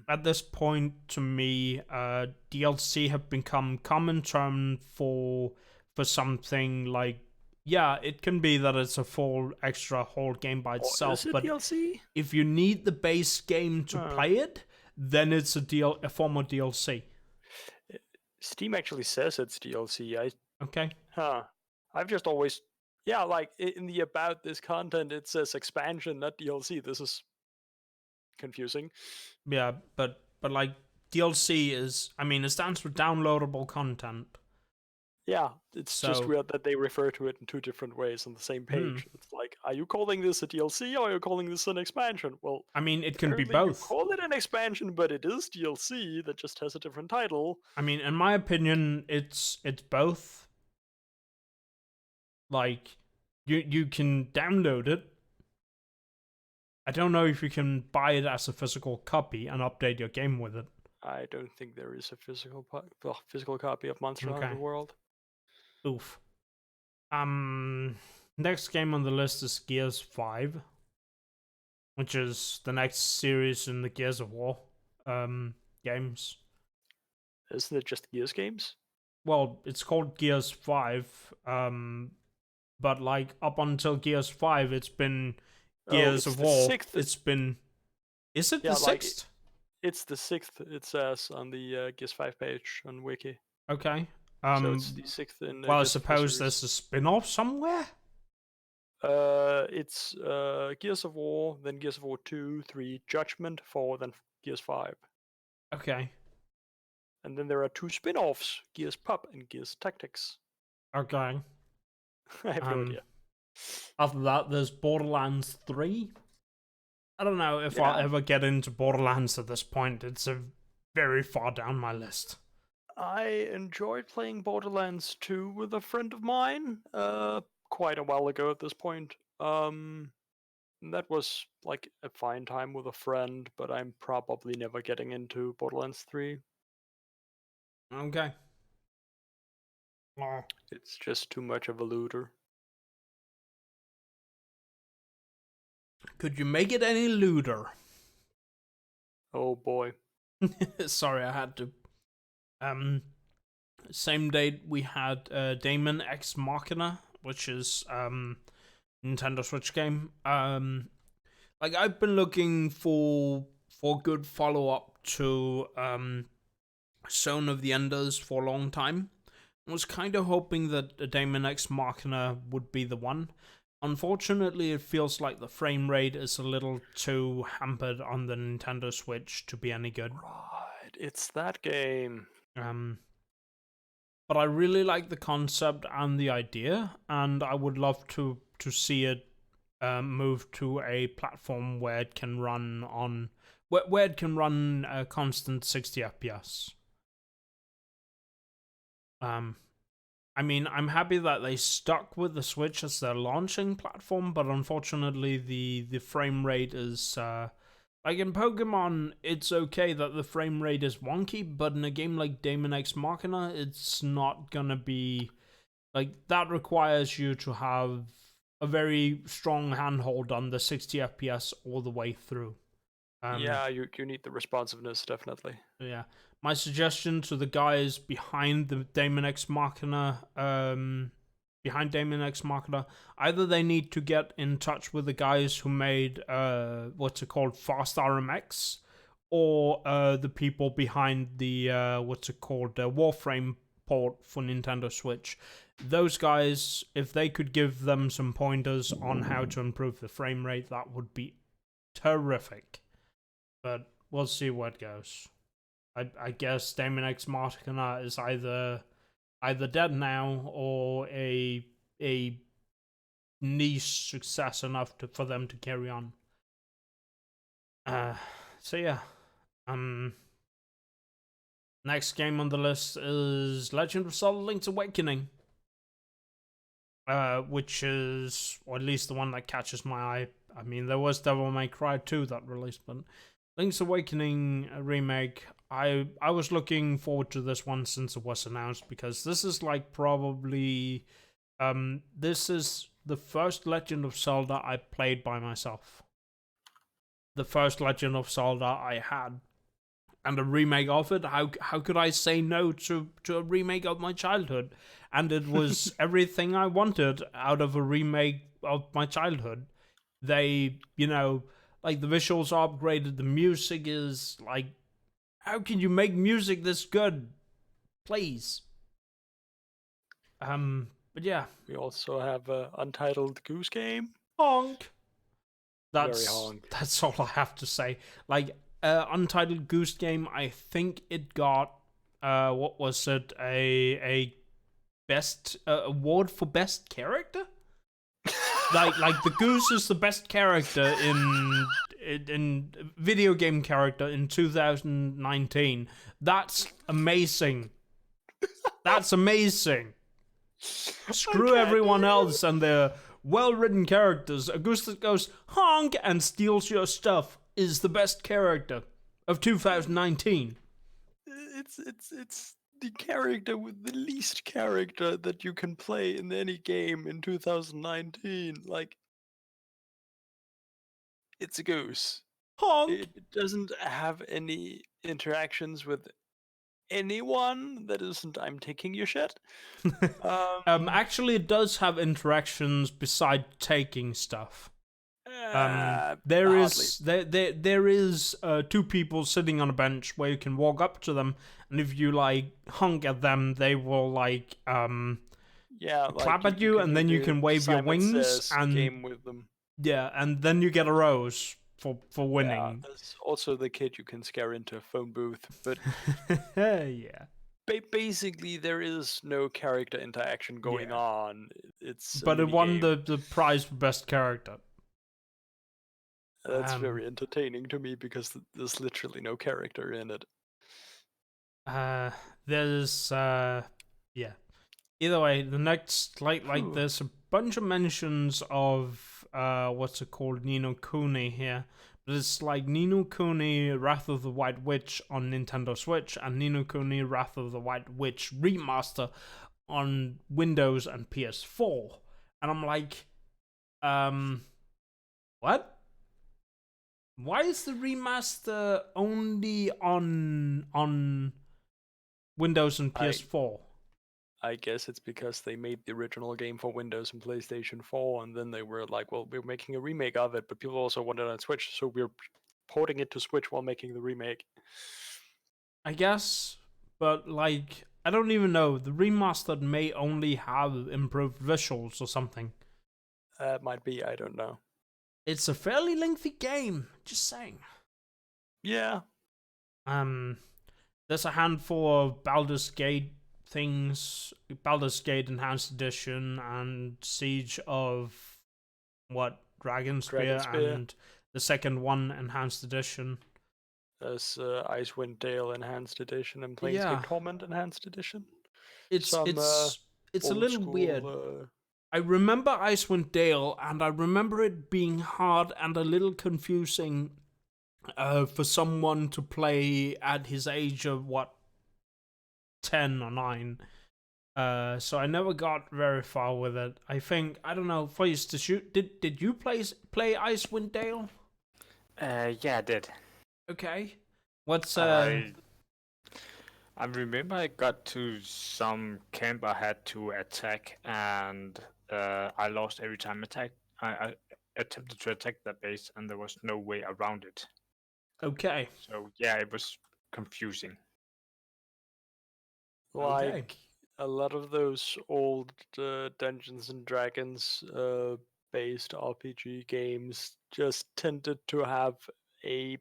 at this point, to me, DLC have become common term for something like, yeah, it can be that it's a full extra whole game by itself, but DLC? If you need the base game to play it, then it's a form of DLC. Steam actually says it's DLC. Okay. I've just always... Yeah, like in the about this content, it says expansion, not DLC. This is confusing. Yeah, but like DLC is, I mean, it stands for downloadable content. Yeah, it's just weird that they refer to it in 2 different ways on the same page. It's like, are you calling this a DLC or are you calling this an expansion? Well, I mean, it can be both. You call it an expansion, but it is DLC that just has a different title. I mean, in my opinion, it's both. Like, you can download it. I don't know if you can buy it as a physical copy and update your game with it. I don't think there is a physical copy of Monster Hunter World. Oof. Next game on the list is Gears 5, which is the next series in the Gears of War games. Isn't it just Gears games? Well, it's called Gears 5, but like up until Gears 5, it's been Gears of War. It's been... Is it the 6th? It's the 6th, it says on the Gears 5 page on Wiki. Okay. So it's the 6th in well, I suppose there's a spin-off somewhere? It's Gears of War, then Gears of War 2, 3, Judgment, 4, then Gears 5. Okay. And then there are 2 spin-offs, Gears Pop and Gears Tactics. Okay. I have no idea. After that, there's Borderlands 3. I don't know if I'll ever get into Borderlands at this point. It's a very far down my list. I enjoyed playing Borderlands 2 with a friend of mine, quite a while ago at this point. That was like a fine time with a friend, but I'm probably never getting into Borderlands 3. Okay. Oh. It's just too much of a looter. Could you make it any looter? Oh boy. Sorry, I had to. Same date we had Daemon X Machina, which is Nintendo Switch game. Like I've been looking for good follow up to Zone of the Enders for a long time. I was kind of hoping that Daemon X Machina would be the one. Unfortunately, it feels like the frame rate is a little too hampered on the Nintendo Switch to be any good. Right, it's that game. But I really like the concept and the idea, and I would love to see it move to a platform where it can run on where it can run a constant 60 FPS. I mean, I'm happy that they stuck with the Switch as their launching platform, but unfortunately, the frame rate is like in Pokemon. It's okay that the frame rate is wonky, but in a game like Daemon X Machina, it's not gonna be like that. Requires you to have a very strong handhold on the 60 FPS all the way through. Yeah, you need the responsiveness, definitely. Yeah. My suggestion to the guys behind the Daemon X Machina, either they need to get in touch with the guys who made what's it called, Fast RMX, or the people behind the Warframe port for Nintendo Switch. Those guys, if they could give them some pointers on how to improve the frame rate, that would be terrific. But we'll see where it goes. I guess Daemon X Machina is either dead now or a niche success enough for them to carry on. So yeah. Next game on the list is Legend of Zelda: Link's Awakening. Which is, or at least the one that catches my eye. I mean, there was Devil May Cry 2 that released, but Link's Awakening remake, I was looking forward to this one since it was announced, because this is like probably this is the first Legend of Zelda I played by myself. The first Legend of Zelda I had. And a remake of it, how could I say no to a remake of my childhood? And it was everything I wanted out of a remake of my childhood. They, like, the visuals are upgraded, the music is like, how can you make music this good? Please. But yeah. We also have Untitled Goose Game. Honk. Very honk. That's all I have to say. Like, Untitled Goose Game, I think it got what was it? A best award for best character? like the goose is the best character in video game character in 2019. That's amazing. That's amazing. Screw everyone else and their well-written characters. A goose that goes honk and steals your stuff is the best character of 2019. It's the character with the least character that you can play in any game in 2019. Like, it's a goose. Honk. It doesn't have any interactions with anyone that isn't "I'm taking your shit." Actually, it does have interactions beside taking stuff. There is two people sitting on a bench where you can walk up to them, and if you like honk at them, they will like clap at you, and then you can wave your wings and game with them. Yeah, and then you get a rose for winning. Yeah, there's also the kid you can scare into a phone booth, but yeah. Basically, there is no character interaction going on. But it won the prize for best character. That's very entertaining to me because there's literally no character in it. There's yeah. Either way, the next like Phew. there's a bunch of mentions of what's it called, Nino Kuni here. But it's like Nino Kuni Wrath of the White Witch on Nintendo Switch and Nino Kuni Wrath of the White Witch remaster on Windows and PS4. And I'm like, what? Why is the remaster only on Windows and PS4? I guess it's because they made the original game for Windows and PlayStation 4, and then they were like, well, we're making a remake of it, but people also wanted it on Switch, so we're porting it to Switch while making the remake. I guess, but like, I don't even know. The remastered may only have improved visuals or something. Might be, I don't know. It's a fairly lengthy game, just saying. Yeah. There's a handful of Baldur's Gate things, Baldur's Gate Enhanced Edition and Siege of Dragonspear, Dragonspear. and the second one Enhanced Edition. There's Icewind Dale Enhanced Edition and Planescape Yeah. Torment Enhanced Edition. It's Some a little school, weird. I remember Icewind Dale, and I remember it being hard and a little confusing for someone to play at his age of 10 or 9. So I never got very far with it. I think, I don't know, Freeze, did you play Icewind Dale? Yeah, I did. Okay. What's I remember I got to some camp I had to attack, and I lost every time I attempted to attack that base, and there was no way around it. okay? So yeah, it was confusing. like Okay. a lot of those old Dungeons and Dragons based RPG games just tended to have a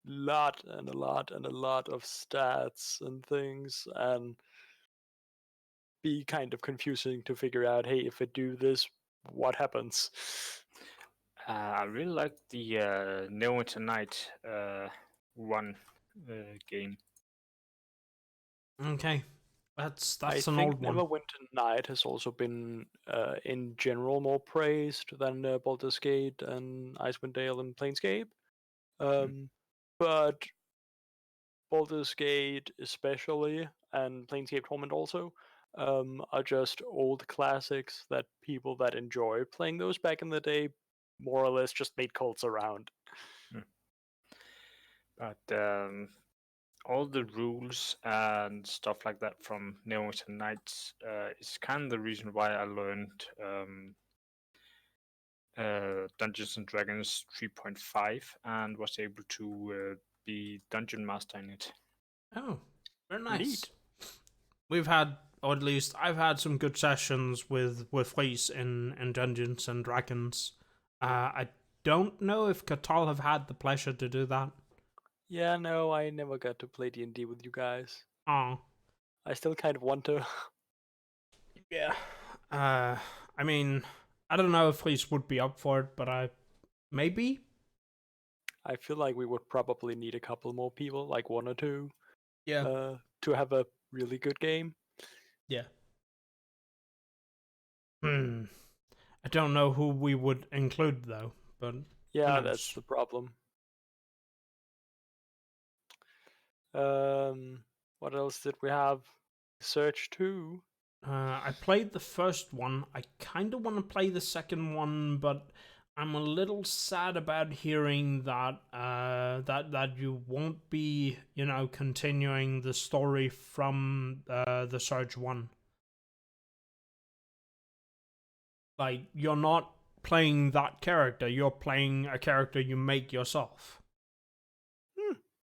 lot and a lot and a lot of stats and things, and be kind of confusing to figure out, hey, if I do this, what happens? I really like the Neverwinter Night one game. Okay. That's I an think old one. Neverwinter Night has also been, in general, more praised than Baldur's Gate and Icewind Dale and Planescape. But Baldur's Gate, especially, and Planescape Torment also, are just old classics that people that enjoy playing those back in the day more or less just made cults around. But all the rules and stuff like that from Neverwinter Nights is kind of the reason why I learned Dungeons and Dragons 3.5 and was able to be dungeon master in it. Oh, very nice. Neat. We've had, or at least I've had, some good sessions with Reese in Dungeons and Dragons. I don't know if Katal have had the pleasure to do that. Yeah, no, I never got to play D&D with you guys. Oh, I still kind of want to. yeah. I mean, I don't know if Reese would be up for it, but maybe. I feel like we would probably need a couple more people, like one or two, Yeah. to have a really good game. Yeah. I don't know who we would include though, but yeah, that's the problem. What else did we have? Search 2. I played the first one. I kind of want to play the second one, but I'm a little sad about hearing that that you won't be, continuing the story from the Surge 1. Like, you're not playing that character. You're playing a character you make yourself.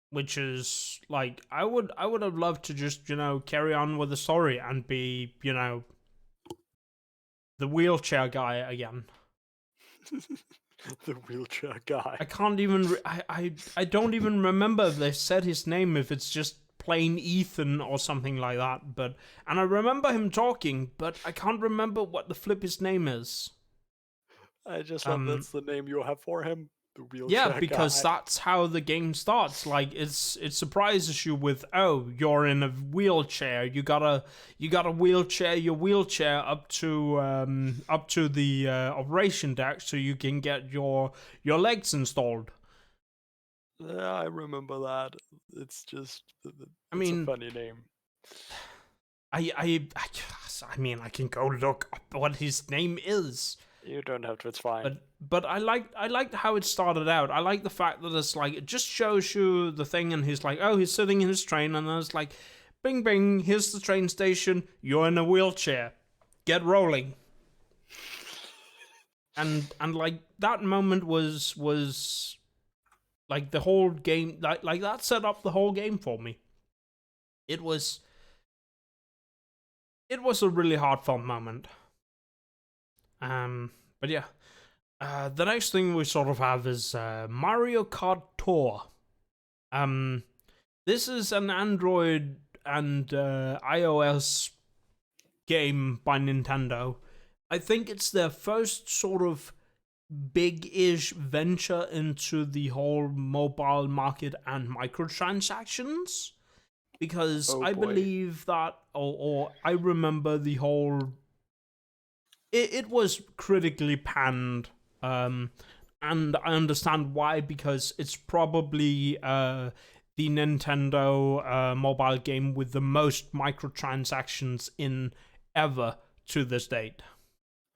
Which is like, I would have loved to just, carry on with the story and be, the wheelchair guy again. The wheelchair guy. I can't even I don't even remember if they said his name, if it's just plain Ethan or something like that, and I remember him talking, but I can't remember what the flip his name is. I just love that's the name you have for him. The the Yeah, wheelchair because guy. that's how the game starts. Like it surprises you with, oh, you're in a wheelchair. You gotta wheelchair your wheelchair up to the operation deck so you can get your legs installed. Yeah, I remember that. It's just I it's a mean, funny name. I mean, I can go look up what his name is. You don't have to. It's fine. But I liked how it started out. I like the fact that it's like it just shows you the thing, and he's like, oh, he's sitting in his train, and then it's like, bing bing, here's the train station. You're in a wheelchair. Get rolling. And like that moment was like the whole game. Like that set up the whole game for me. It was a really heartfelt moment. But yeah. The next thing we sort of have is Mario Kart Tour. This is an Android and iOS game by Nintendo. I think it's their first sort of big-ish venture into the whole mobile market and microtransactions. Because Oh I boy. believe that, or I remember the whole. It was critically panned, and I understand why, because it's probably the Nintendo mobile game with the most microtransactions in ever to this date.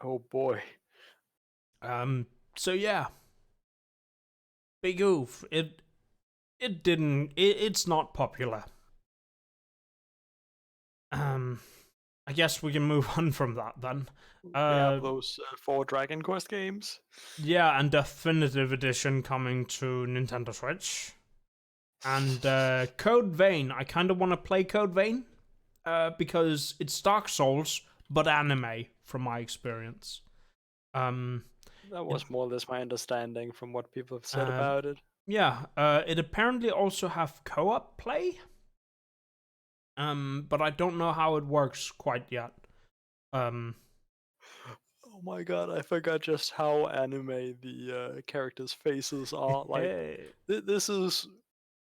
Oh boy. So yeah, big oof. It didn't. It's not popular. I guess we can move on from that then. We have those 4 Dragon Quest games. Yeah, and Definitive Edition coming to Nintendo Switch. And Code Vein. I kind of want to play Code Vein because it's Dark Souls, but anime, from my experience. That was more or less my understanding from what people have said Um, about it. Yeah, it apparently also have co-op play. But I don't know how it works quite yet. Oh my god, I forgot just how anime the characters' faces are. Like, this is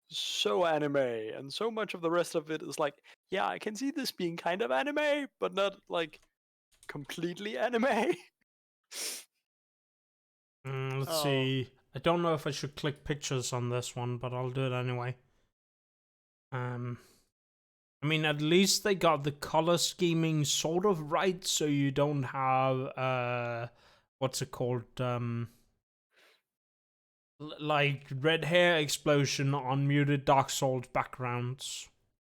so anime, and so much of the rest of it is like, yeah, I can see this being kind of anime, but not like completely anime. Let's Oh, see. I don't know if I should click pictures on this one, but I'll do it anyway. I mean, at least they got the color scheming sort of right, so you don't have what's it called? Like red hair explosion on muted Dark Souls backgrounds,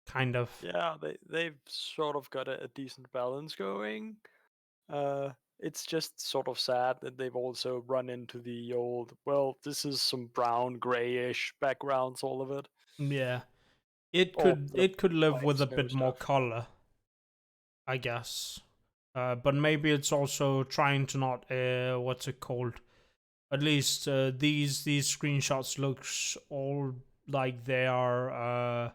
kind of. yeah, they've sort of got a decent balance going. It's just sort of sad that they've also run into the old, well, this is some brown grayish backgrounds, all of it. Yeah, it Or could the it could live white with a snow bit more stuff. color, I guess. But maybe it's also trying to not what's it called? At least these screenshots looks all like they are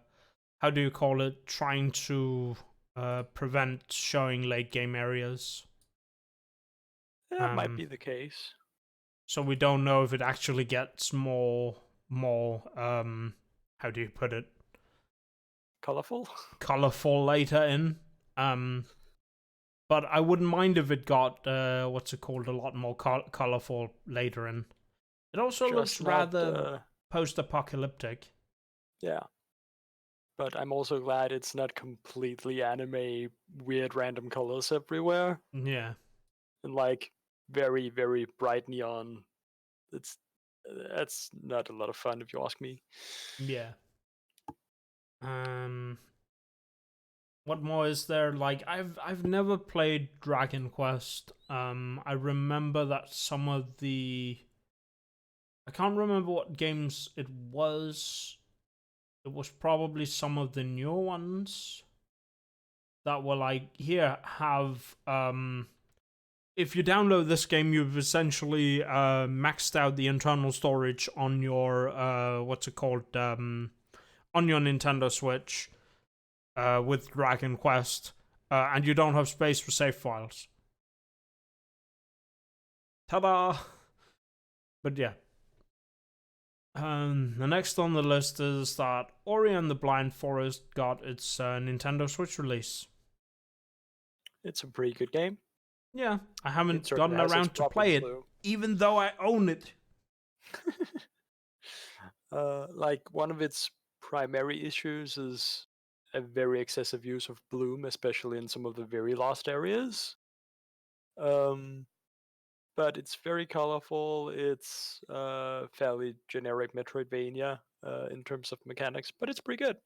how do you call it? Trying to prevent showing late game areas. That might be the case. So we don't know if it actually gets more how do you put it? Colorful? Colorful later in. But I wouldn't mind if it got what's it called? A lot more colorful later in. It also looks Just not, rather post-apocalyptic. yeah. But I'm also glad it's not completely anime, weird random colors everywhere. Yeah. And like very, very bright neon. It's That's not a lot of fun if you ask me. Yeah. Um what more is there? Like I've never played Dragon Quest. I remember that some of the I can't remember what games it was. It was probably some of the newer ones that were like, here, have if you download this game, you've essentially maxed out the internal storage on your what's it called on your Nintendo Switch with Dragon Quest, and you don't have space for save files. Ta-da! But yeah, The next on the list is that Ori and the Blind Forest got its Nintendo Switch release. It's a pretty good game. Yeah, I It haven't certainly gotten has its around to play problems, it, though. even though I own it. Like one of its primary issues is a very excessive use of bloom, especially in some of the very lost areas. Um, but it's very colorful. It's fairly generic Metroidvania in terms of mechanics, but it's pretty good.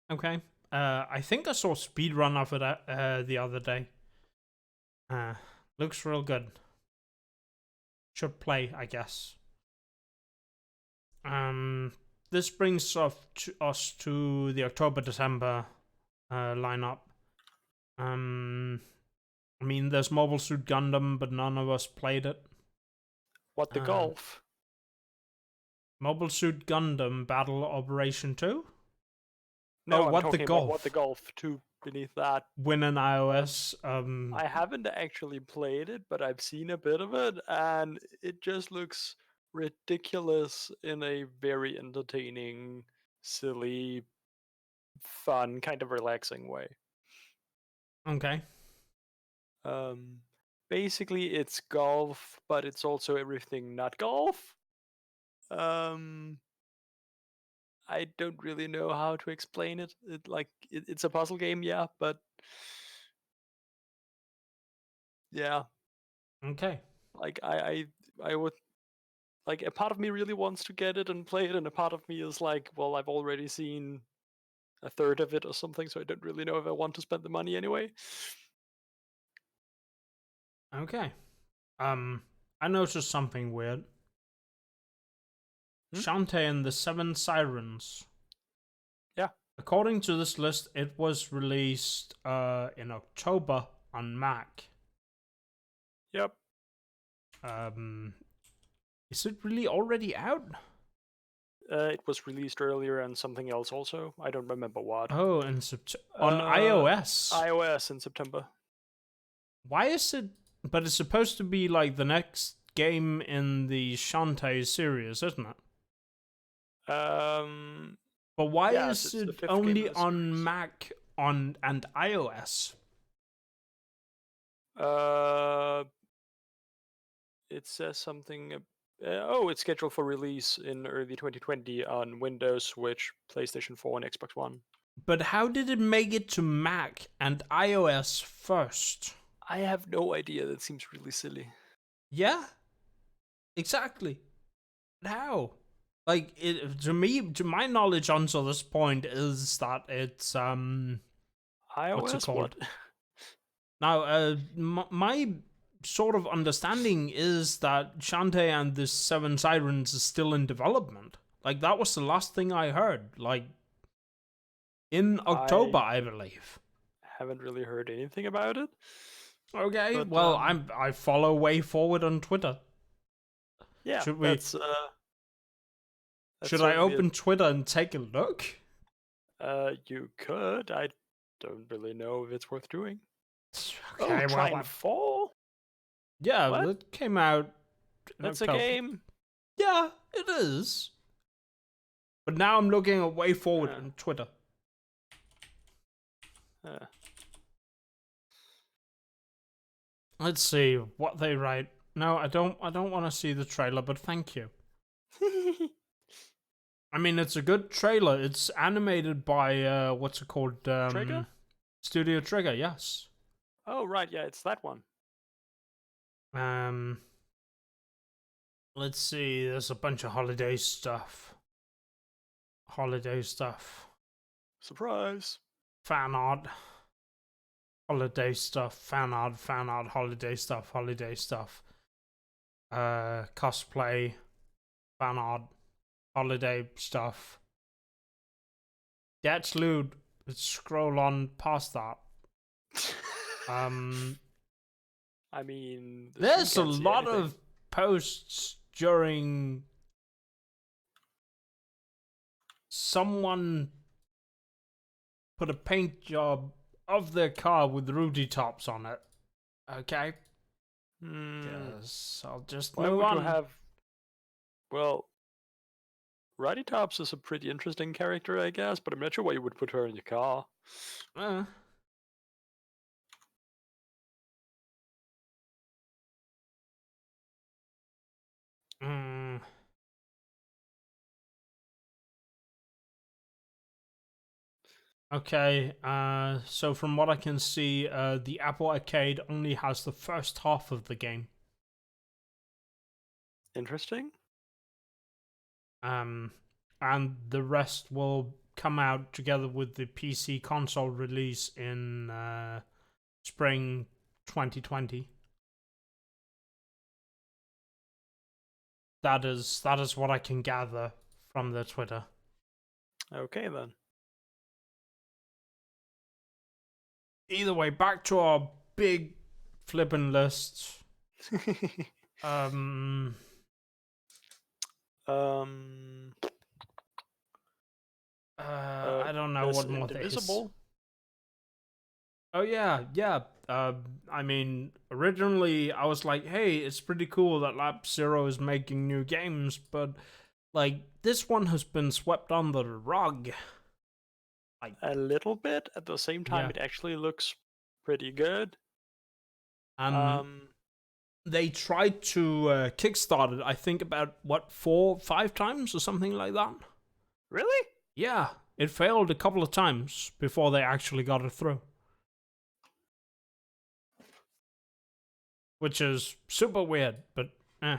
Okay. I think I saw a speedrun of it the other day. Looks real good. Should play, I guess. This brings us to the October-December lineup. I mean, there's Mobile Suit Gundam, but none of us played it. What the golf? Mobile Suit Gundam Battle Operation 2? No, I'm What talking the about golf? What the golf 2 beneath that. Win an iOS. I haven't actually played it, but I've seen a bit of it, and it just looks ridiculous in a very entertaining, silly, fun, kind of relaxing way. Okay. Basically, it's golf, but it's also everything not golf. I don't really know how to explain it. It's a puzzle game, yeah, but yeah, Okay. like I would like a part of me really wants to get it and play it, and a part of me is like, well, I've already seen a third of it or something, so I don't really know if I want to spend the money anyway. Okay. I noticed something weird. Chunter and the Seven Sirens. Yeah. According to this list, it was released in October on Mac. Yep. Is it really already out? It was released earlier and something else also. I don't remember what. Oh, in on iOS. iOS in September. Why is it? But it's supposed to be like the next game in the Shantae series, isn't it? But why yes, is it only on Mac and iOS? It says something. It's scheduled for release in early 2020 on Windows, Switch, PlayStation 4, and Xbox One. But how did it make it to Mac and iOS first? I have no idea. That seems really silly. Yeah, exactly. How? Like to me, to my knowledge, until this point, is that it's iOS. What's it called? What? Now, my sort of understanding is that Shantae and the Seven Sirens is still in development. Like that was the last thing I heard. Like in October, I believe. Haven't really heard anything about it. Okay, but, well, I follow Way Forward on Twitter. Yeah, should we? Should I open Twitter and take a look? You could. I don't really know if it's worth doing. Okay, Trine 4? Yeah, that came out. That's a game. Yeah, it is. But now I'm looking at Way Forward on Twitter. Let's see what they write. No, I don't want to see the trailer, but thank you. I mean, it's a good trailer. It's animated by what's it called? Trigger? Studio Trigger, yes. Oh right, yeah, it's that one. Let's see. There's a bunch of holiday stuff. Surprise. Fan art. Holiday stuff. Fan art. Holiday stuff. Cosplay. Fan art. Holiday stuff. That's lewd. Let's scroll on past that. I mean, there's a lot of posts during someone put a paint job of their car with Rudy tops on it. Okay. Yes, I'll just move on. Well, Roddy Tops is a pretty interesting character, I guess, but I'm not sure why you would put her in your car. Uh, mm, okay, so from what I can see, the Apple Arcade only has the first half of the game. Interesting. And the rest will come out together with the PC console release in spring 2020. That is what I can gather from their Twitter. Okay then. Either way, back to our big flippin' list. Um, um, I don't know there's what more there is. Indivisible. Oh yeah. I mean, originally I was like, hey, it's pretty cool that Lab Zero is making new games, but like this one has been swept under the rug. A little bit. At the same time, Yeah. it actually looks pretty good. And they tried to kickstart it, I think about what 4-5 times or something like that. Really? Yeah, it failed a couple of times before they actually got it through. Which is super weird, but eh.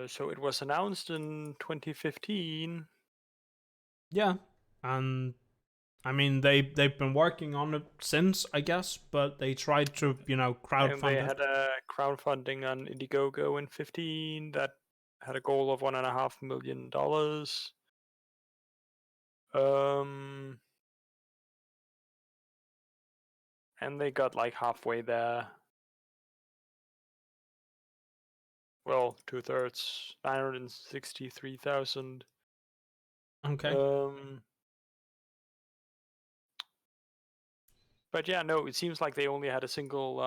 So it was announced in 2015. Yeah, and I mean they've been working on it since, I guess, but they tried to And they crowdfund it. had a crowdfunding on Indiegogo in 15 that had a goal of $1.5 million. And they got like halfway there. Well, 2/3, 963,000. Okay. But yeah, no, it seems like they only had a single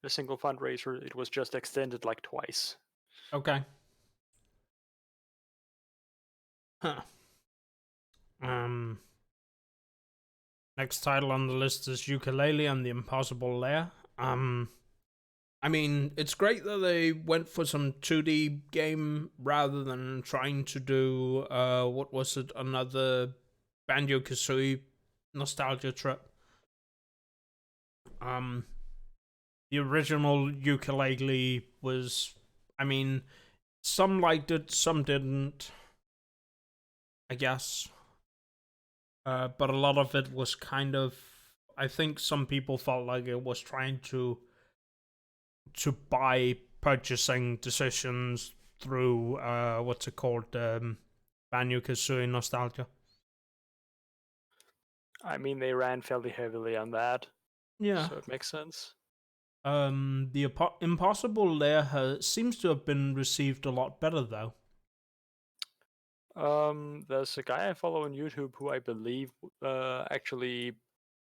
fundraiser. It was just extended like twice. Okay. Huh. Next title on the list is Yooka-Laylee and the Impossible Lair. I mean, it's great that they went for some 2D game rather than trying to do what was it, another Banjo-Kazooie nostalgia trip. The original Yooka-Laylee was, I mean, some liked it, some didn't, I guess. But a lot of it was kind of, I think some people felt like it was trying to buy purchasing decisions through what's it called, Banjo-Kazooie nostalgia. I mean, they ran fairly heavily on that. Yeah. So it makes sense. The Impossible Lair seems to have been received a lot better though. There's a guy I follow on YouTube who I believe actually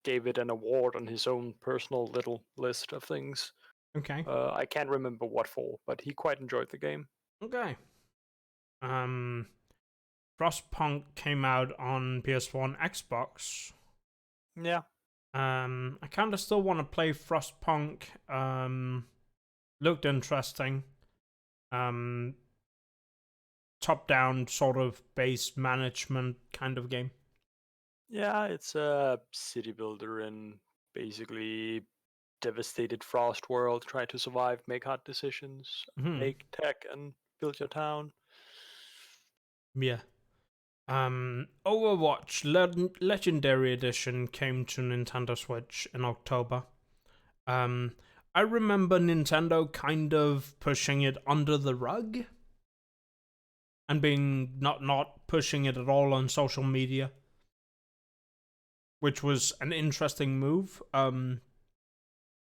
gave it an award on his own personal little list of things. Okay. I can't remember what for, but he quite enjoyed the game. Okay. Frostpunk came out on PS4 and Xbox. Yeah. I kind of still want to play Frostpunk. Looked interesting. Top-down sort of base management kind of game. Yeah, it's a city builder in basically devastated frost world. Try to survive, make hard decisions, make tech, and build your town. Yeah. Overwatch Legendary Edition came to Nintendo Switch in October. I remember Nintendo kind of pushing it under the rug and being not pushing it at all on social media, which was an interesting move.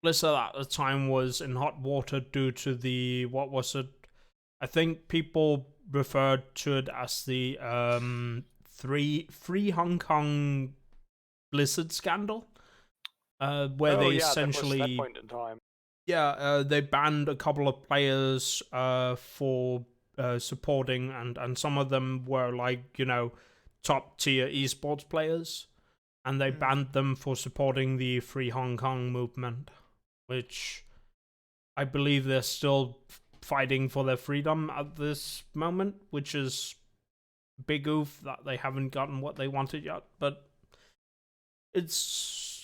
Blizzard at the time was in hot water due to the, what was it? I think people referred to it as the free Hong Kong Blizzard scandal, where they essentially that was that point in time. Yeah, they banned a couple of players for supporting, and some of them were like, top tier esports players, and they Mm. banned them for supporting the Free Hong Kong movement, which I believe they're still fighting for their freedom at this moment, which is big oof that they haven't gotten what they wanted yet. But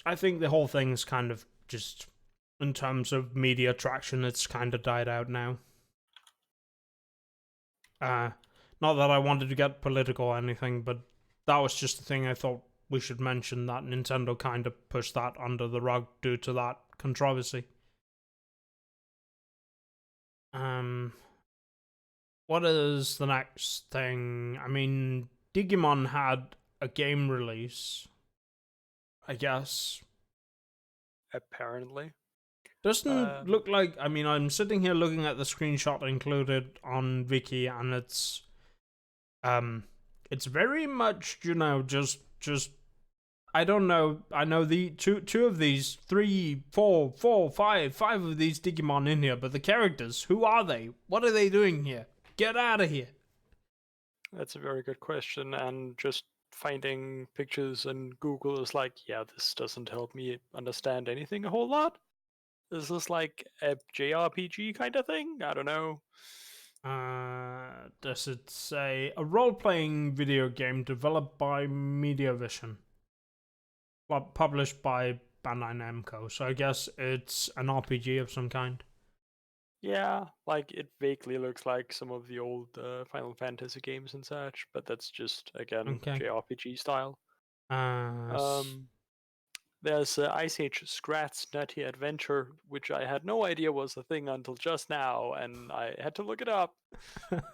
I think the whole thing's kind of just, in terms of media traction, it's kind of died out now. Not that I wanted to get political or anything, but that was just the thing I thought we should mention, that Nintendo kind of pushed that under the rug due to that controversy. What is the next thing? I mean, Digimon had a game release, I guess. Apparently. Doesn't look like. I mean, I'm sitting here looking at the screenshot included on Wiki, and it's very much, just I don't know. I know the two of these, three, four, five of these Digimon in here, but the characters, who are they? What are they doing here? Get out of here! That's a very good question, and just finding pictures in Google is like, yeah, this doesn't help me understand anything a whole lot. Is this like a JRPG kind of thing? I don't know. Does it say a role-playing video game developed by Mediavision, published by Bandai Namco? So I guess it's an RPG of some kind. Yeah, like it vaguely looks like some of the old Final Fantasy games and such, but that's just again Okay. JRPG style. Uh, There's Ice Age Scrat's Nutty Adventure, which I had no idea was a thing until just now, and I had to look it up.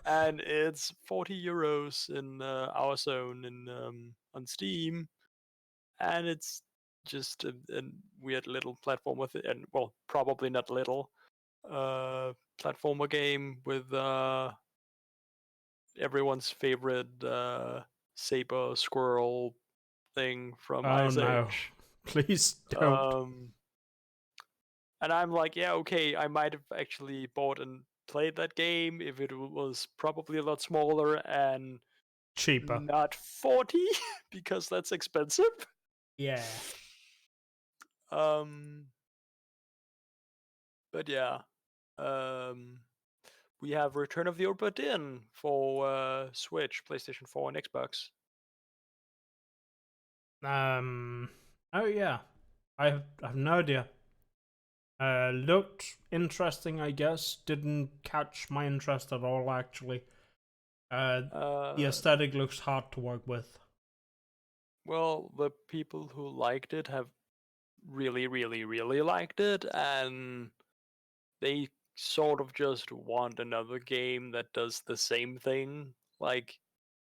And it's 40 euros in our zone on Steam, and it's just a weird little platform with it, and well, probably not little, platformer game with everyone's favorite saber squirrel thing from oh Ice no! Age. Please don't. And I'm like, yeah, okay, I might have actually bought and played that game if it was probably a lot smaller and Cheaper. not 40 because that's expensive. Yeah. But yeah, we have Return of the Obra Dinn for Switch, PlayStation 4, and Xbox. Oh yeah. I have no idea. Looked interesting, I guess. Didn't catch my interest at all, actually. The aesthetic looks hard to work with. Well, the people who liked it have really, really, really liked it, and they sort of just want another game that does the same thing. Like,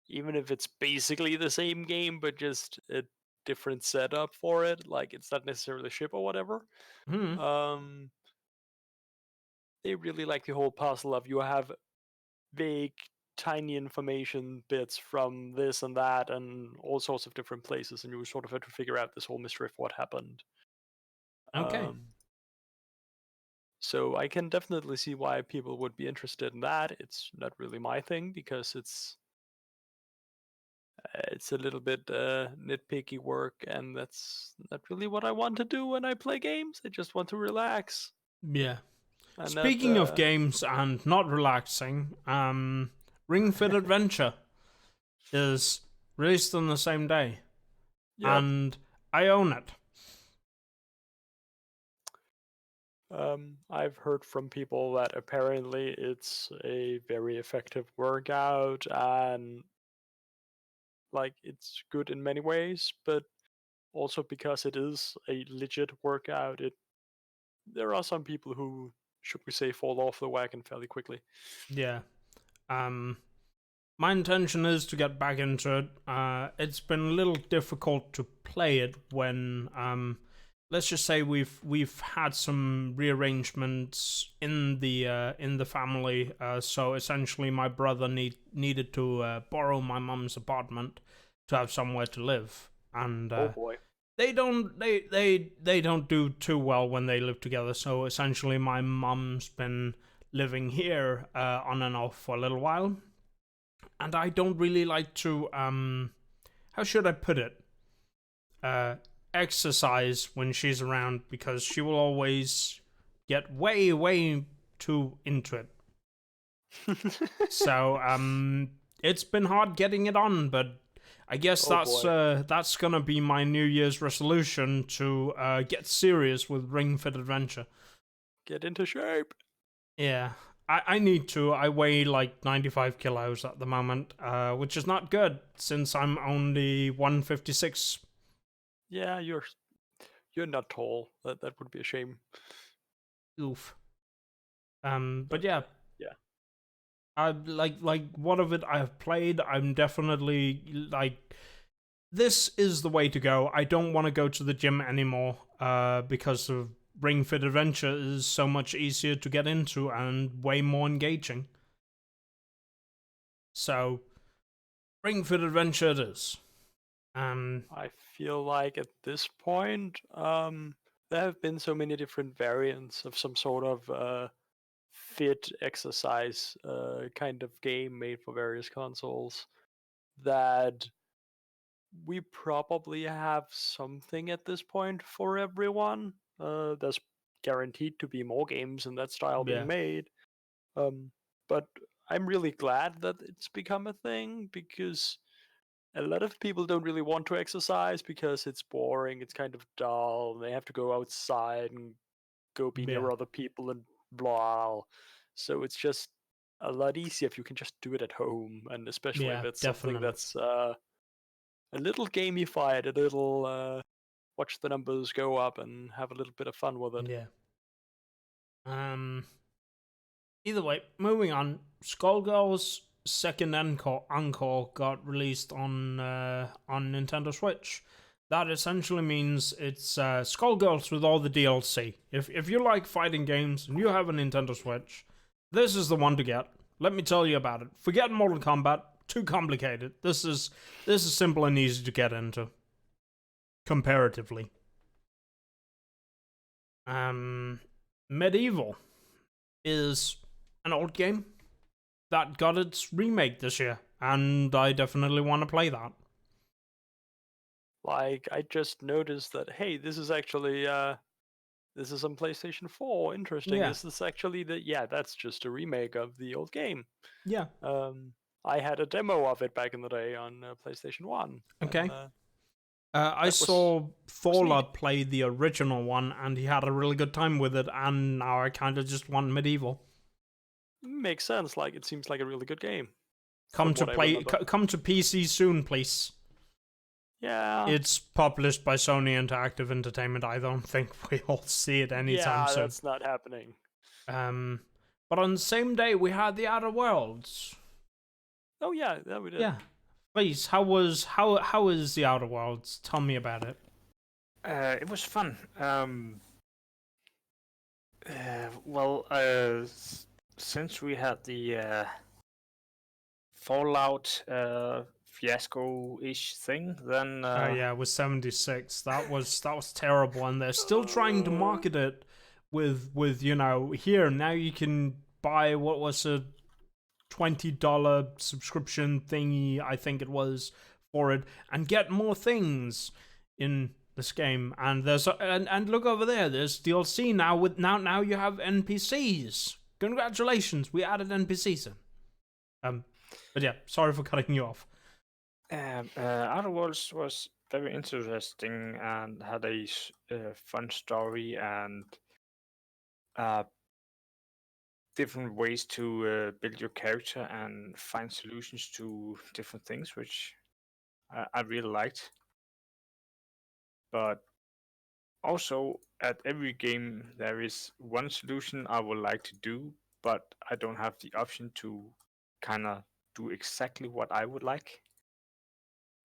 even if it's basically the same game, but just a different setup for it, like it's not necessarily ship or whatever. Hmm. Um, they really like the whole puzzle of you have vague, tiny information bits from this and that and all sorts of different places, and you sort of have to figure out this whole mystery of what happened. Okay. So I can definitely see why people would be interested in that. It's not really my thing because it's a little bit nitpicky work, and that's not really what I want to do when I play games. I just want to relax. Yeah. And that Speaking of games and not relaxing, Ring Fit Adventure is released on the same day, yep. and I own it. I've heard from people that apparently it's a very effective workout and like it's good in many ways, but also because it is a legit workout, there are some people who, should we say, fall off the wagon fairly quickly. Yeah. My intention is to get back into it. It's been a little difficult to play it when, let's just say we've had some rearrangements in the family. So essentially, my brother needed to borrow my mum's apartment to have somewhere to live, and Oh boy. they don't do too well when they live together. So essentially, my mum's been living here on and off for a little while, and I don't really like to how should I put it? Uh, exercise when she's around because she will always get way too into it. So it's been hard getting it on, but I guess Oh boy. that's gonna be my New Year's resolution to get serious with Ring Fit Adventure. Get into shape. Yeah, I need to. I weigh like 95 kilos at the moment, which is not good since I'm only 156. Yeah, you're not tall. That would be a shame. Oof. But But yeah, yeah. I like what of it I have played. I'm definitely like this is the way to go. I don't want to go to the gym anymore because of Ring Fit Adventure is so much easier to get into and way more engaging. So Ring Fit Adventure it is. I feel like at this point, there have been so many different variants of some sort of fit exercise kind of game made for various consoles that we probably have something at this point for everyone. There's guaranteed to be more games in that style being Yeah, made. Um, but I'm really glad that it's become a thing because a lot of people don't really want to exercise because it's boring, it's kind of dull, they have to go outside and go be yeah, near other people and blah. So it's just a lot easier if you can just do it at home, and especially if yeah, it's something definitely. that's a little gamified, a little watch the numbers go up and have a little bit of fun with it. Yeah. Um. Either way, moving on. Skullgirls second encore got released on Nintendo Switch. That essentially means it's Skullgirls with all the DLC. If you like fighting games and you have a Nintendo Switch, this is the one to get. Let me tell you about it. Forget Mortal Kombat. Too complicated. This is simple and easy to get into. Comparatively. Medieval is an old game that got its remake this year, and I definitely want to play that. Like I just noticed that hey, this is on PlayStation 4. Interesting. Yeah, Is this actually the yeah, that's just a remake of the old game. yeah, Um I had a demo of it back in the day on PlayStation 1 and okay. I that saw was neat. Thorla play the original one, and he had a really good time with it, and now I kind of just want Medieval. Makes sense. Like it seems like a really good game Come from to what I remember. come to PC soon, please. Yeah. It's published by Sony Interactive Entertainment. I don't think we'll see it anytime Yeah, soon. that's not happening. Um, but on the same day, we had the Outer Worlds. Oh yeah, we did. Yeah, please. How is the Outer Worlds? Tell me about it. It was fun. Well, since we had the Fallout fiasco-ish thing, then Yeah, it was 76. That was terrible, and they're still trying to market it with here now you can buy what was a $20 subscription thingy I think it was for it and get more things in this game. And and look over there, there's DLC now with now you have NPCs. Congratulations, we added NPCs in. But yeah, sorry for cutting you off. Outer Worlds was very interesting and had a fun story and uh, different ways to build your character and find solutions to different things, which I really liked. But also, at every game, there is one solution I would like to do, but I don't have the option to kind of do exactly what I would like.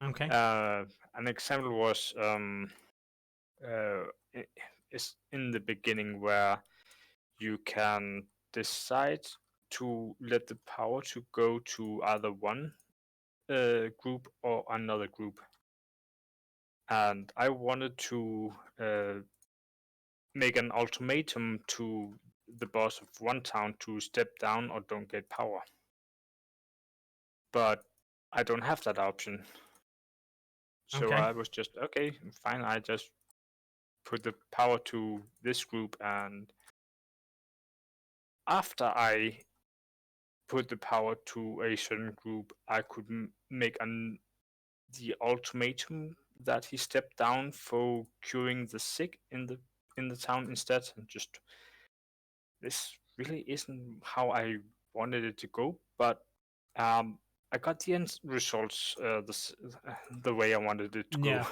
Okay. An example was uh, is in the beginning where you can decide to let the power to go to either one group or another group. and I wanted to make an ultimatum to the boss of one town to step down or don't get power. But I don't have that option. So Okay. I was just, okay, fine, I just put the power to this group, and after I put the power to a certain group, I could make the ultimatum that he stepped down for curing the sick in the town instead. And just, this really isn't how I wanted it to go, but I got the end results the way I wanted it to go. Yeah.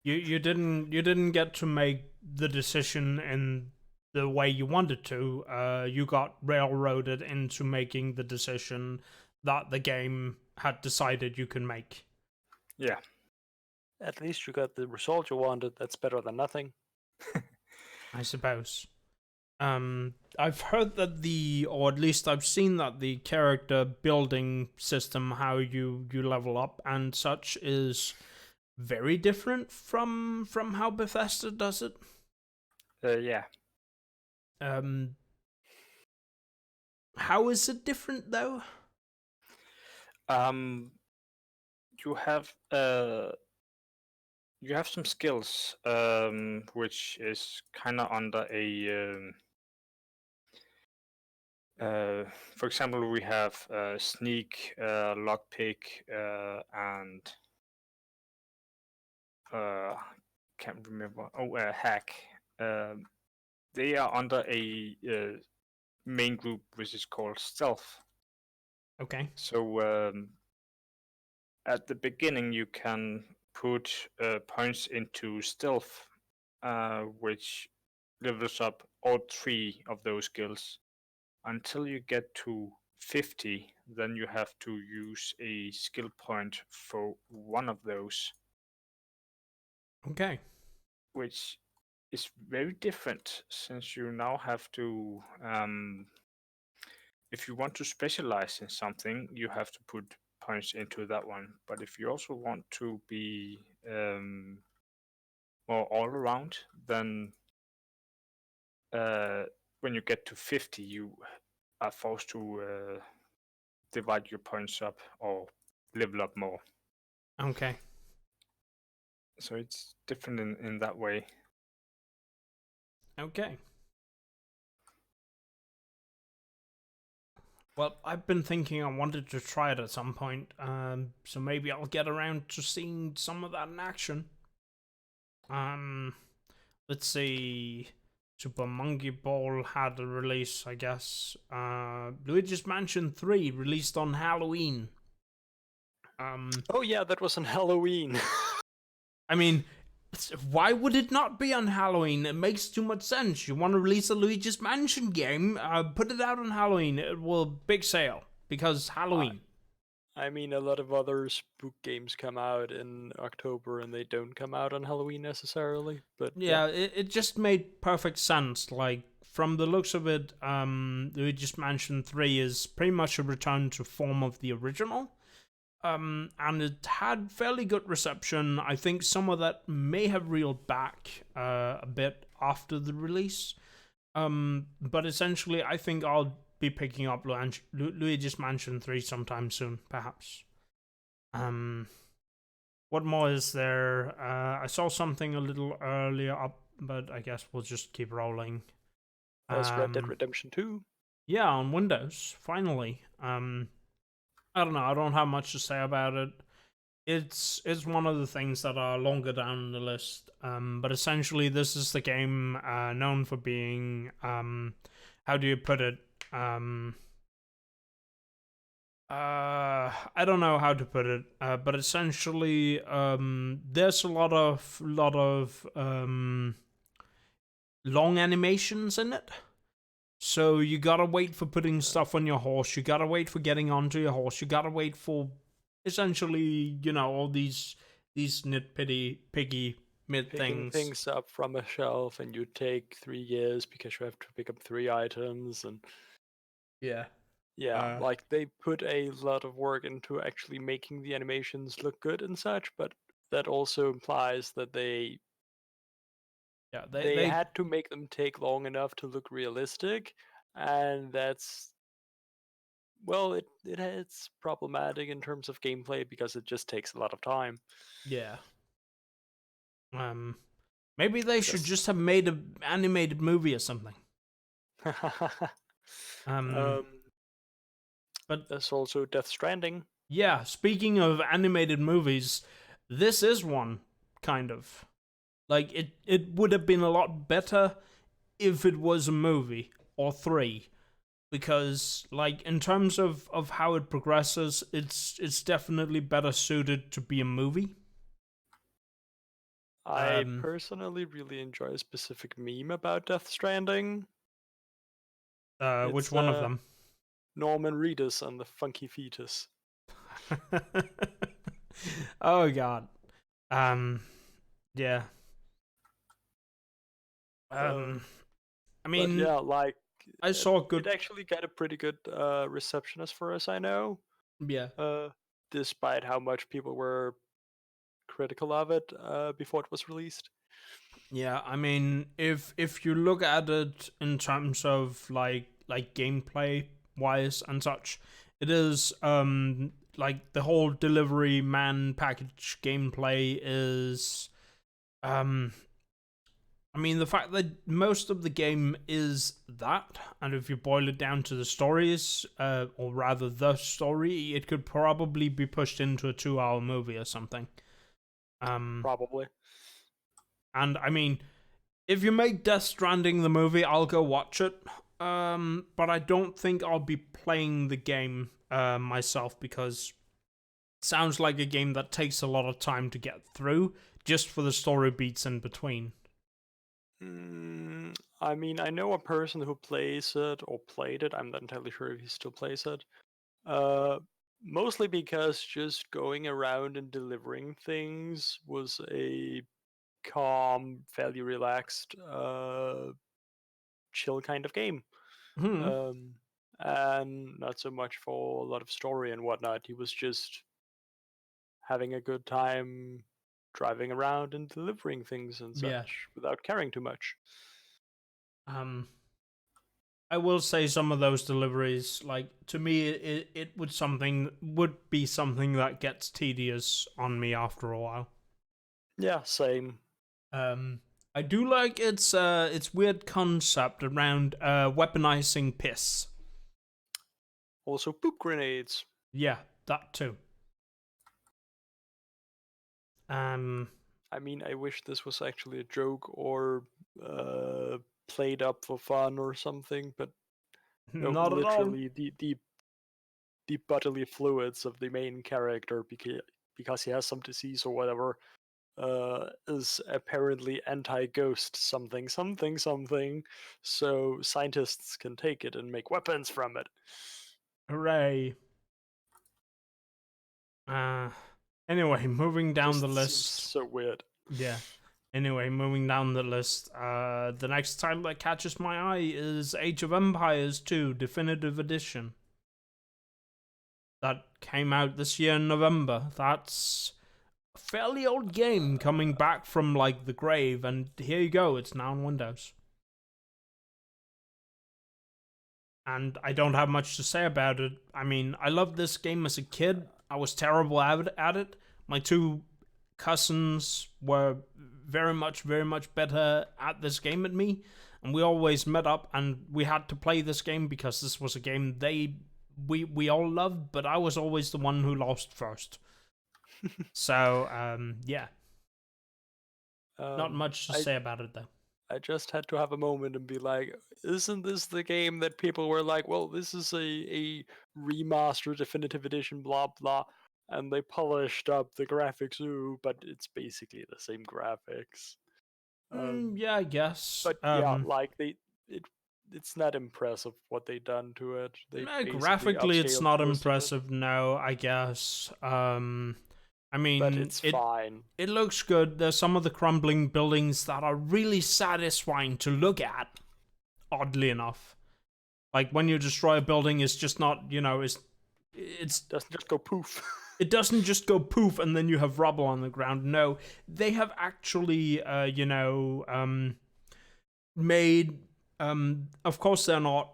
You didn't get to make the decision in the way you wanted to. You got railroaded into making the decision that the game had decided you can make. Yeah. At least you got the result you wanted. That's better than nothing. I suppose. I've heard that or at least I've seen that the character building system, how you level up and such, is very different from how Bethesda does it. Yeah. How is it different though? Um, you have some skills, which is kind of under a for example, we have sneak, lockpick, and can't remember. Oh, hack. Um, they are under a main group which is called stealth. Okay. So at the beginning, you can put points into stealth, which levels up all three of those skills. Until you get to 50, then you have to use a skill point for one of those, Okay. which is very different since you now have to, if you want to specialize in something, you have to put points into that one. But if you also want to be more all around, then when you get to 50, you are forced to divide your points up or level up more. Okay. So it's different in that way. Okay. Well, I've been thinking I wanted to try it at some point, so maybe I'll get around to seeing some of that in action. Let's see. Super Monkey Ball had a release, I guess. Luigi's Mansion 3 released on Halloween. Oh yeah, that was on Halloween. I mean, why would it not be on Halloween? It makes too much sense. You want to release a Luigi's Mansion game? Put it out on Halloween. It will big sale because Halloween. I mean, a lot of other spook games come out in October and they don't come out on Halloween necessarily. But Yeah, it just made perfect sense. Like, from the looks of it, Luigi's Mansion 3 is pretty much a return to form of the original. And it had fairly good reception. I think some of that may have reeled back a bit after the release. But essentially, I think I'll be picking up Luigi's Mansion 3 sometime soon, perhaps. What more is there? I saw something a little earlier up, but I guess we'll just keep rolling. there's Red Dead Redemption 2. Yeah, on Windows, finally. I don't know. I don't have much to say about it. It's one of the things that are longer down the list. But essentially, this is the game known for being how do you put it? I don't know how to put it, but essentially, there's a lot of long animations in it. So you gotta wait for putting stuff on your horse. You gotta wait for getting onto your horse. You gotta wait for, essentially, all these piggy mid Picking things up from a shelf, and you take 3 years because you have to pick up 3 items. And Yeah. like they put a lot of work into actually making the animations look good and such. But that also implies that they Yeah, they had to make them take long enough to look realistic, and that's well, it's problematic in terms of gameplay because it just takes a lot of time. yeah. Maybe they should Just just have made an animated movie or something. Um, um, but there's also Death Stranding. yeah, speaking of animated movies, this is one kind of like it would have been a lot better if it was a movie or three, because like in terms of how it progresses, it's definitely better suited to be a movie. I personally really enjoy a specific meme about Death Stranding. Which It's one of them? Norman Reedus and the funky fetus. Oh god. Um, yeah. Um, I but mean, yeah, like I saw it good. actually got a pretty good reception as far as I know. Yeah, Uh, Despite how much people were critical of it before it was released. yeah. I mean, if you look at it in terms of like gameplay wise and such, it is like the whole delivery man package gameplay is um I mean, the fact that most of the game is that, and if you boil it down to the stories, or rather the story, it could probably be pushed into a 2-hour movie or something. Probably. And I mean, if you make Death Stranding the movie, I'll go watch it. But I don't think I'll be playing the game myself, because it sounds like a game that takes a lot of time to get through just for the story beats in between. I mean, I know a person who plays it or played it. I'm not entirely sure if he still plays it. Uh, Mostly because just going around and delivering things was a calm, fairly relaxed, chill kind of game. Hmm. Um, and not so much for a lot of story and whatnot. He was just having a good time driving around and delivering things and Yeah. such without caring too much. Um. I will say some of those deliveries, like to me, it would be something that gets tedious on me after a while. Yeah, same. Um, I do like its weird concept around weaponizing piss. Also, poop grenades. Yeah, that too. Um, I mean, I wish this was actually a joke or uh, played up for fun or something, but no, not at all. literally the bodily fluids of the main character because he has some disease or whatever is apparently anti-ghost something something something, so scientists can take it and make weapons from it. Hooray! Uh, anyway, moving down the Just seems list. so weird. Yeah. Anyway, moving down the list, the next title that catches my eye is Age of Empires 2 Definitive Edition. That came out this year in November. That's a fairly old game coming back from like the grave, and here you go, it's now on Windows. And I don't have much to say about it. I mean, I loved this game as a kid. I was terrible at it. My two cousins were very much better at this game than me, and we always met up and we had to play this game because this was a game we all loved, but I was always the one who lost first. So yeah, not much to say about it though. I just had to have a moment and be like, isn't this the game that people were like, well, this is a remastered definitive edition, blah blah, and they polished up the graphics, ooh, but it's basically the same graphics. Yeah, I guess. But yeah, like it it's not impressive what they done to it. They basically Graphically, it's upscaled not most of it, impressive. No, I guess. I but mean, it's fine. it looks good. There's some of the crumbling buildings that are really satisfying to look at. Oddly enough, like when you destroy a building, it's just not, it's Doesn't just go poof. It doesn't just go poof and then you have rubble on the ground. No, they have actually, made. Of course, they're not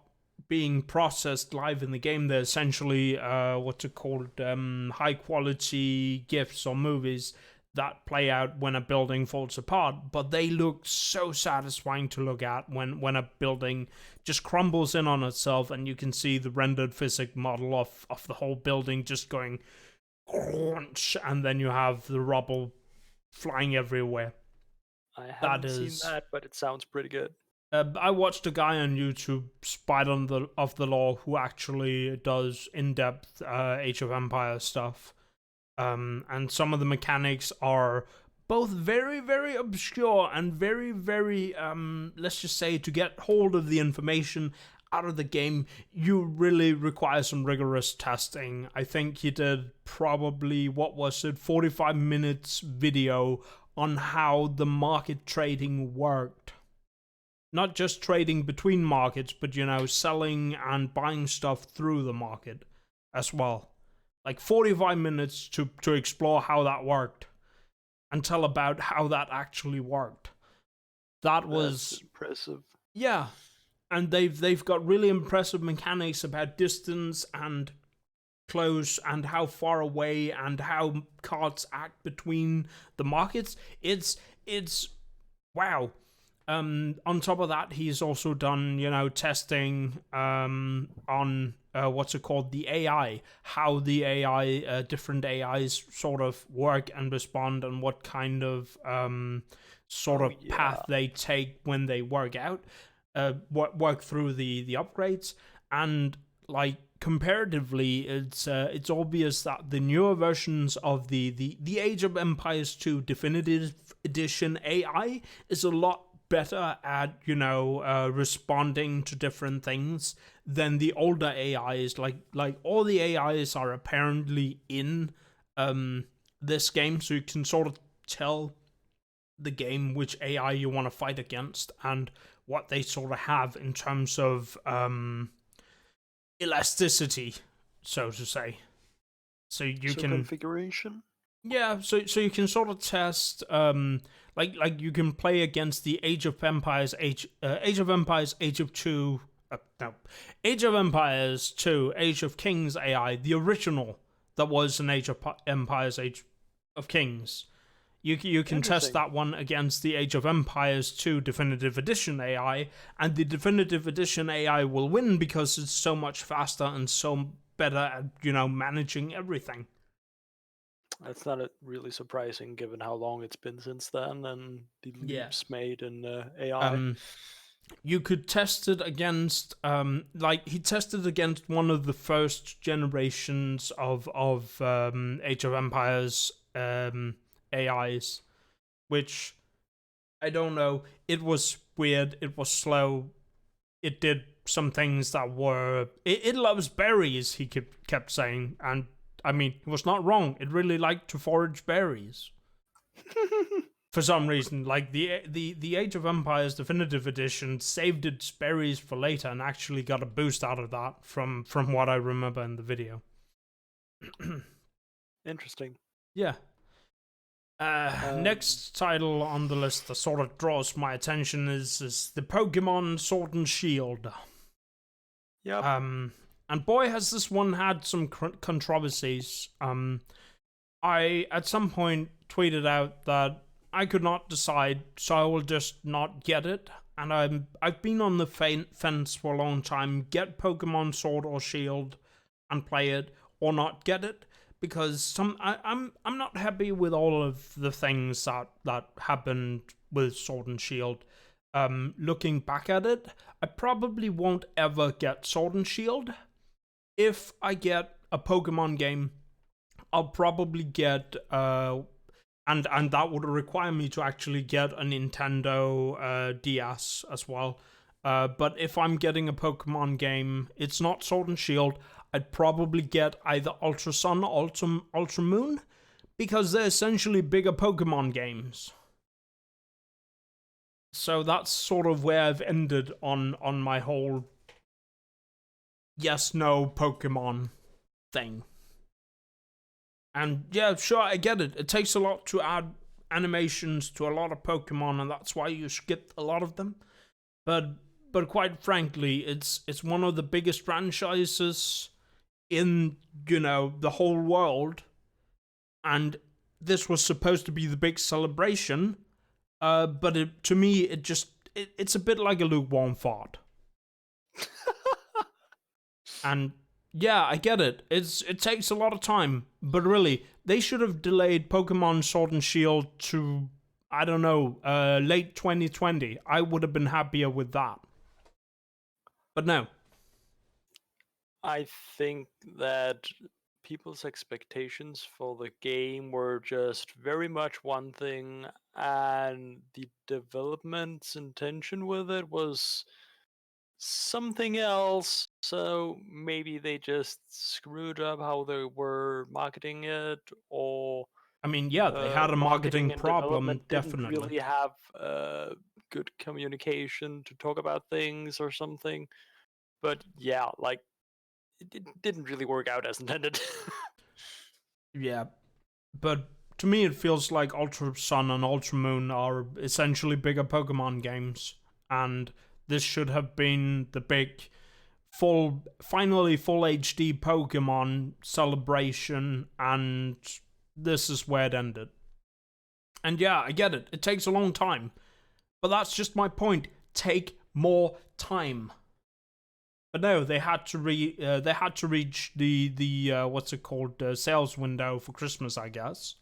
being processed live in the game. They're essentially what's it called, high quality GIFs or movies that play out when a building falls apart. But they look so satisfying to look at when a building just crumbles in on itself, and you can see the rendered physics model of the whole building just going crunch, and then you have the rubble flying everywhere. I haven't is seen that, but it sounds pretty good. I watched a guy on YouTube, Spider of the Law, who actually does in-depth Age of Empires stuff. And some of the mechanics are both very, very obscure and very, very, let's just say, to get hold of the information out of the game, you really require some rigorous testing. I think he did probably, 45 minutes video on how the market trading worked. Not just trading between markets, but, selling and buying stuff through the market as well. Like 45 minutes to explore how that worked and tell about how that actually worked. That's impressive. Yeah. And they've got really impressive mechanics about distance and close and how far away and how cards act between the markets. It's wow. On top of that, he's also done, testing on what's it called, the AI, how the AI, different AIs sort of work and respond, and what kind of path they take when they work through the upgrades. And like comparatively, it's obvious that the newer versions of the Age of Empires 2 Definitive Edition AI is a lot better at, responding to different things than the older AIs. Like all the AIs are apparently in this game, so you can sort of tell the game which AI you want to fight against and what they sort of have in terms of elasticity, so to say. So you can configuration. Yeah, so you can sort of test, like you can play against the Age of Empires, Age of Empires 2, Age of Kings AI, the original that was an Age of Empires, Age of Kings. You can test that one against the Age of Empires 2 Definitive Edition AI, and the Definitive Edition AI will win because it's so much faster and so better at, managing everything. That's not really surprising given how long it's been since then and the leaps made in AI. You could test it against, he tested against one of the first generations of Age of Empires AIs, which, I don't know, it was weird, it was slow, it did some things that were... It loves berries, he kept saying, and I mean, he was not wrong. It really liked to forage berries. For some reason, like the Age of Empires Definitive Edition saved its berries for later and actually got a boost out of that from what I remember in the video. Interesting. Yeah. Next title on the list that sort of draws my attention is the Pokemon Sword and Shield. Yep. And boy, has this one had some controversies. I, at some point, tweeted out that I could not decide, so I will just not get it. And I've been on the fence for a long time. Get Pokemon Sword or Shield and play it, or not get it, because I'm not happy with all of the things that happened with Sword and Shield. Looking back at it, I probably won't ever get Sword and Shield. If I get a Pokemon game, I'll probably get and that would require me to actually get a Nintendo DS as well. But if I'm getting a Pokemon game, it's not Sword and Shield. I'd probably get either Ultra Sun or Ultra Moon, because they're essentially bigger Pokemon games. So that's sort of where I've ended on my whole yes, no Pokemon thing. And yeah, sure, I get it. It takes a lot to add animations to a lot of Pokemon, and that's why you skip a lot of them. But quite frankly, it's one of the biggest franchises in the whole world, and this was supposed to be the big celebration. But to me, it's a bit like a lukewarm fart. And yeah, I get it. It takes a lot of time, but really, they should have delayed Pokemon Sword and Shield to, I don't know, late 2020. I would have been happier with that. But no. I think that people's expectations for the game were just very much one thing, and the development's intention with it was something else. So maybe they just screwed up how they were marketing it, or I mean, yeah, they had a marketing marketing and problem, development didn't definitely. really have good communication to talk about things or something. But yeah, like it didn't really work out as intended. Yeah, but to me, it feels like Ultra Sun and Ultra Moon are essentially bigger Pokemon games, and this should have been the big finally full HD Pokemon celebration, and this is where it ended. And yeah, I get it. It takes a long time. But that's just my point. Take more time. But no, they had to reach the what's it called, sales window for Christmas, I guess.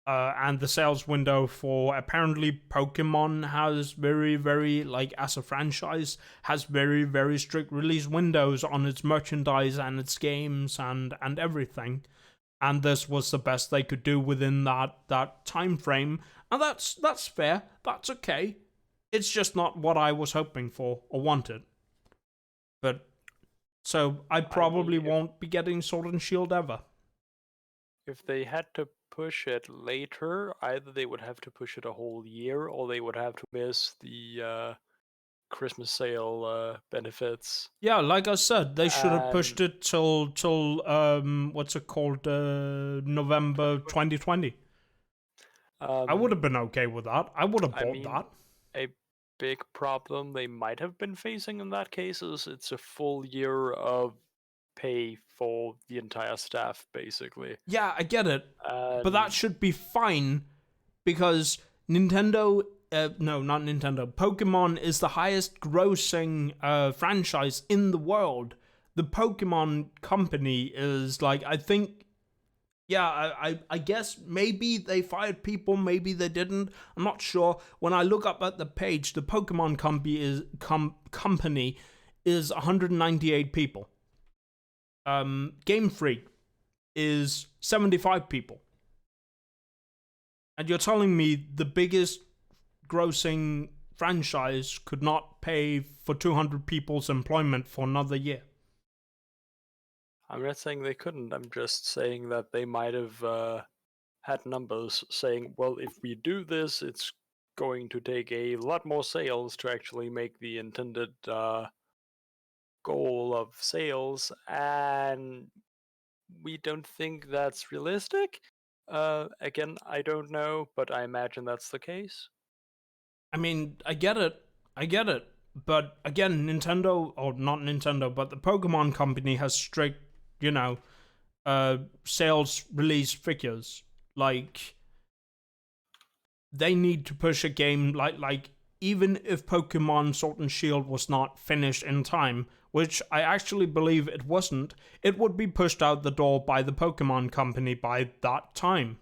And the sales window for apparently Pokemon has very, very, like, as a franchise, has very, very strict release windows on its merchandise and its games and everything. And this was the best they could do within that time frame, and that's fair. That's okay. It's just not what I was hoping for or wanted. But so I I mean, probably won't be getting Sword and Shield ever. if they had to push it later, either they would have to push it a whole year, or they would have to miss the Christmas sale benefits. Yeah, like I said, they should have pushed And it till what's it called, November 2020. I would have been okay with that. I would have I bought mean, that. a big problem they might have been facing in that case is it's a full year of pay for the entire staff, basically. Yeah, I get it, but that And should be fine because Nintendo. No, not Nintendo. Pokemon is the highest grossing franchise in the world. The Pokemon company is like, I think, yeah, I guess maybe they fired people, maybe they didn't. I'm not sure. When I look up at the page, the Pokemon company is 198 people. Game Freak is 75 people. And you're telling me the biggest grossing franchise could not pay for 200 people's employment for another year? I'm not saying they couldn't, I'm just saying that they might have had numbers saying, well, if we do this, it's going to take a lot more sales to actually make the intended goal of sales, and we don't think that's realistic. Again, I don't know, but I imagine that's the case. I mean, I get it. I get it. But again, Nintendo, or not Nintendo, but the Pokemon company has strict, sales release figures. Like, they need to push a game like even if Pokemon Sword and Shield was not finished in time, which I actually believe it wasn't, it would be pushed out the door by the Pokemon company by that time.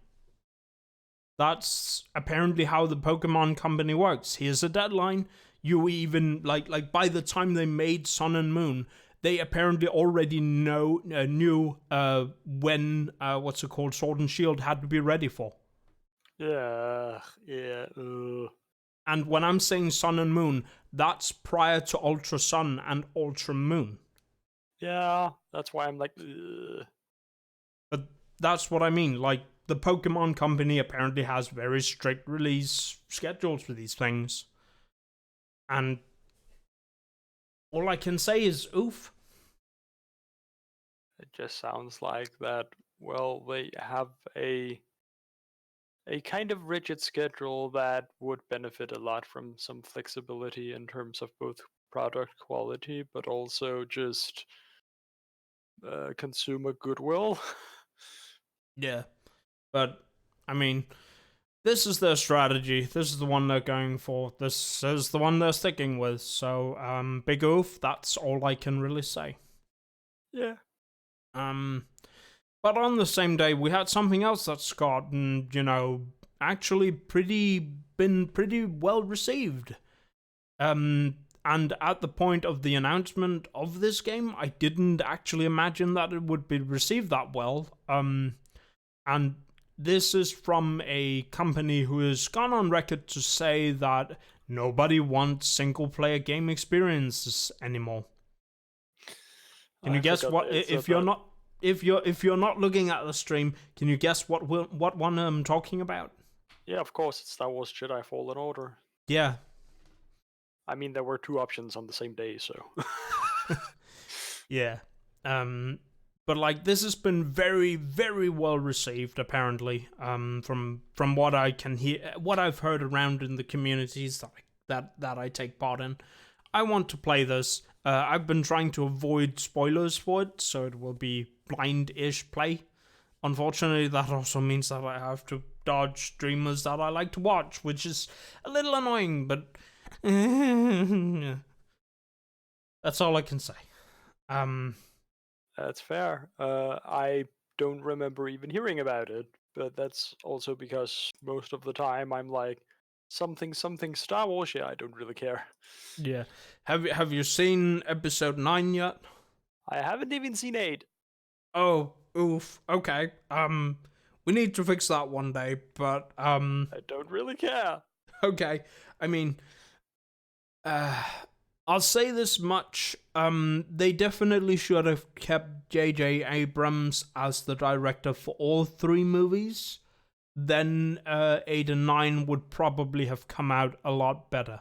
That's apparently how the Pokemon company works. Here's a deadline. You even like by the time they made Sun and Moon, they apparently already knew when what's it called, Sword and Shield had to be ready for. Yeah. And when I'm saying Sun and Moon, that's prior to Ultra Sun and Ultra Moon. Yeah, that's why I'm like, ugh. But that's what I mean. Like, the Pokemon company apparently has very strict release schedules for these things. And all I can say is oof. It just sounds like that well, they have a kind of rigid schedule that would benefit a lot from some flexibility in terms of both product quality, but also just consumer goodwill. Yeah, but I mean, this is their strategy. This is the one they're going for. This is the one they're sticking with. So, big oof. That's all I can really say. Yeah. Um, but on the same day, we had something else that's gotten, actually been pretty well received. And at the point of the announcement of this game, I didn't actually imagine that it would be received that well. And this is from a company who has gone on record to say that nobody wants single-player game experiences anymore. Can you I guess forgot what? they said If you're that. not, if you're not looking at the stream, can you guess what one I'm talking about? Yeah, of course, it's Star Wars Jedi Fallen Order. Yeah. I mean, there were two options on the same day, so. Yeah. But like this has been very, very well received apparently. From what I can hear, what I've heard around in the communities that I take part in. I want to play this. I've been trying to avoid spoilers for it, so it will be blind-ish play. Unfortunately, that also means that I have to dodge streamers that I like to watch, which is a little annoying, but that's all I can say. That's fair. I don't remember even hearing about it, but that's also because most of the time I'm like, something something Star Wars. Yeah, I don't really care. Yeah. Have you seen episode 9 yet? I haven't even seen 8. Oh, oof. Okay. We need to fix that one day, but I don't really care. okay. I mean, I'll say this much. They definitely should have kept J.J. Abrams as the director for all 3 movies. Then 8 and 9 would probably have come out a lot better.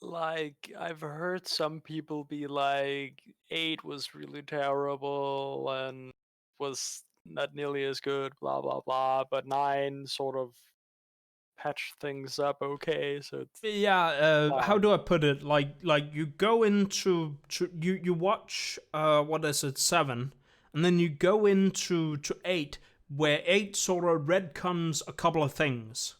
Like, I've heard some people be like, 8 was really terrible and was not nearly as good, blah, blah, blah, but 9 sort of patched things up okay, so it's Yeah, how fine. do I put it? Like you go into you watch what is it, 7, and then you go into to 8, where 8 sort of retcons a couple of things.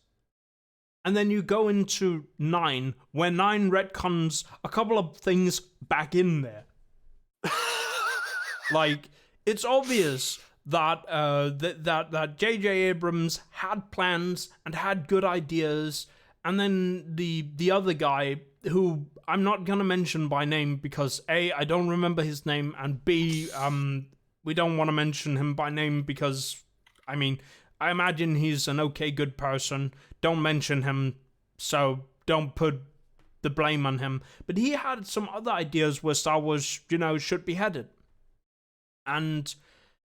And then you go into 9, where 9 retcons a couple of things back in there. Like, it's obvious that that J.J. Abrams had plans and had good ideas, and then the other guy, who I'm not gonna mention by name because A, I don't remember his name, and B, we don't want to mention him by name because, I mean, I imagine he's an okay, good person. Don't mention him, so don't put the blame on him. But he had some other ideas where Star Wars, should be headed. And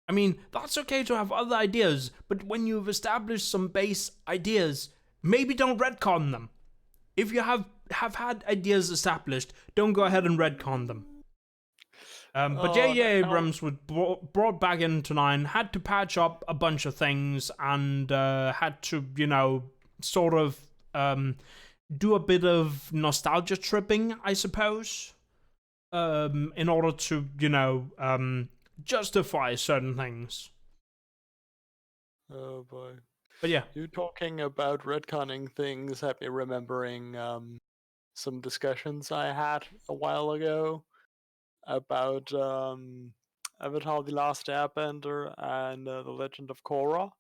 I mean, that's okay to have other ideas, but when you've established some base ideas, maybe don't retcon them. If you have had ideas established, don't go ahead and retcon them. But Oh, J.J. now Abrams was brought back into 9, had to patch up a bunch of things, and had to, sort of do a bit of nostalgia tripping, I suppose, in order to, justify certain things. oh boy. But yeah. You talking about retconning things had me remembering some discussions I had a while ago about Avatar: The Last Airbender and The Legend of Korra,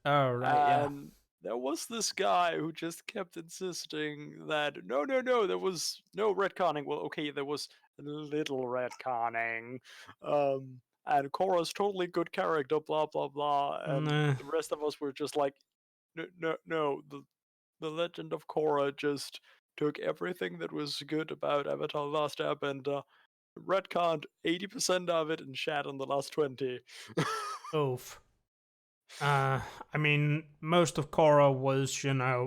Oh, right, yeah. and there was this guy who just kept insisting that no, no, no, there was no retconning. Well, okay, there was a little retconning, and Korra's totally good character, blah blah blah, and Nah. the rest of us were just like, no, no, no, the Legend of Korra just took everything that was good about Avatar: The Last Airbender, retconned 80% of it, and shat on the last 20. Oof. I mean, most of Korra was,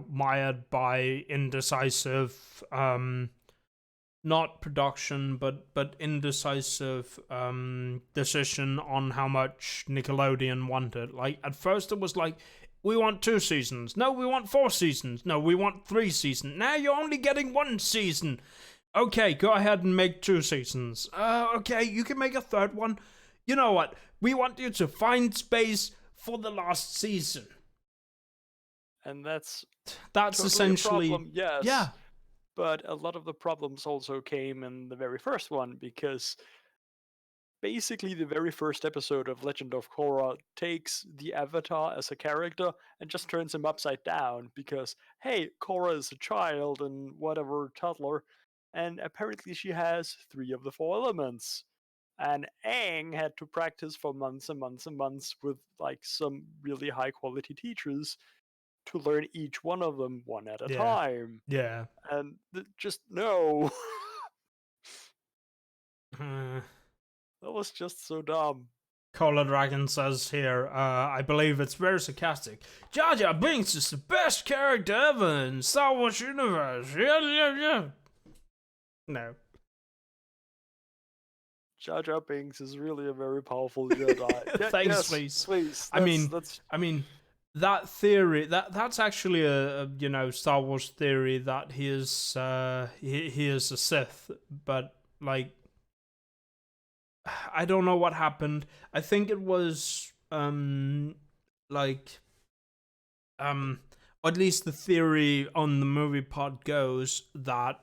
mired by indecisive, not production, but indecisive decision on how much Nickelodeon wanted. Like at first it was like, we want 2 seasons. No, we want 4 seasons. No, we want 3 seasons. Now you're only getting 1 season. Okay, go ahead and make 2 seasons. Okay, you can make a 3rd one. You know what? We want you to find space for the last season. And that's totally essentially a problem, yes. Yeah. But a lot of the problems also came in the very first one, because basically the very first episode of Legend of Korra takes the Avatar as a character and just turns him upside down, because, hey, Korra is a child and whatever, toddler, and apparently she has 3 of the 4 elements. And Aang had to practice for months and months and months with like some really high quality teachers to learn each one of them one at a time. Yeah. And just no. Uh, That was just so dumb. Cola Dragon says here, I believe it's very sarcastic. Jar Jar Binks is the best character ever in Star Wars universe. Yeah. No. Jar Jar Binks is really a very powerful Jedi. Thanks, yes, please. That's I mean, that theory that's actually a Star Wars theory that he is he is a Sith, but like I don't know what happened. I think it was or at least the theory on the movie pod goes that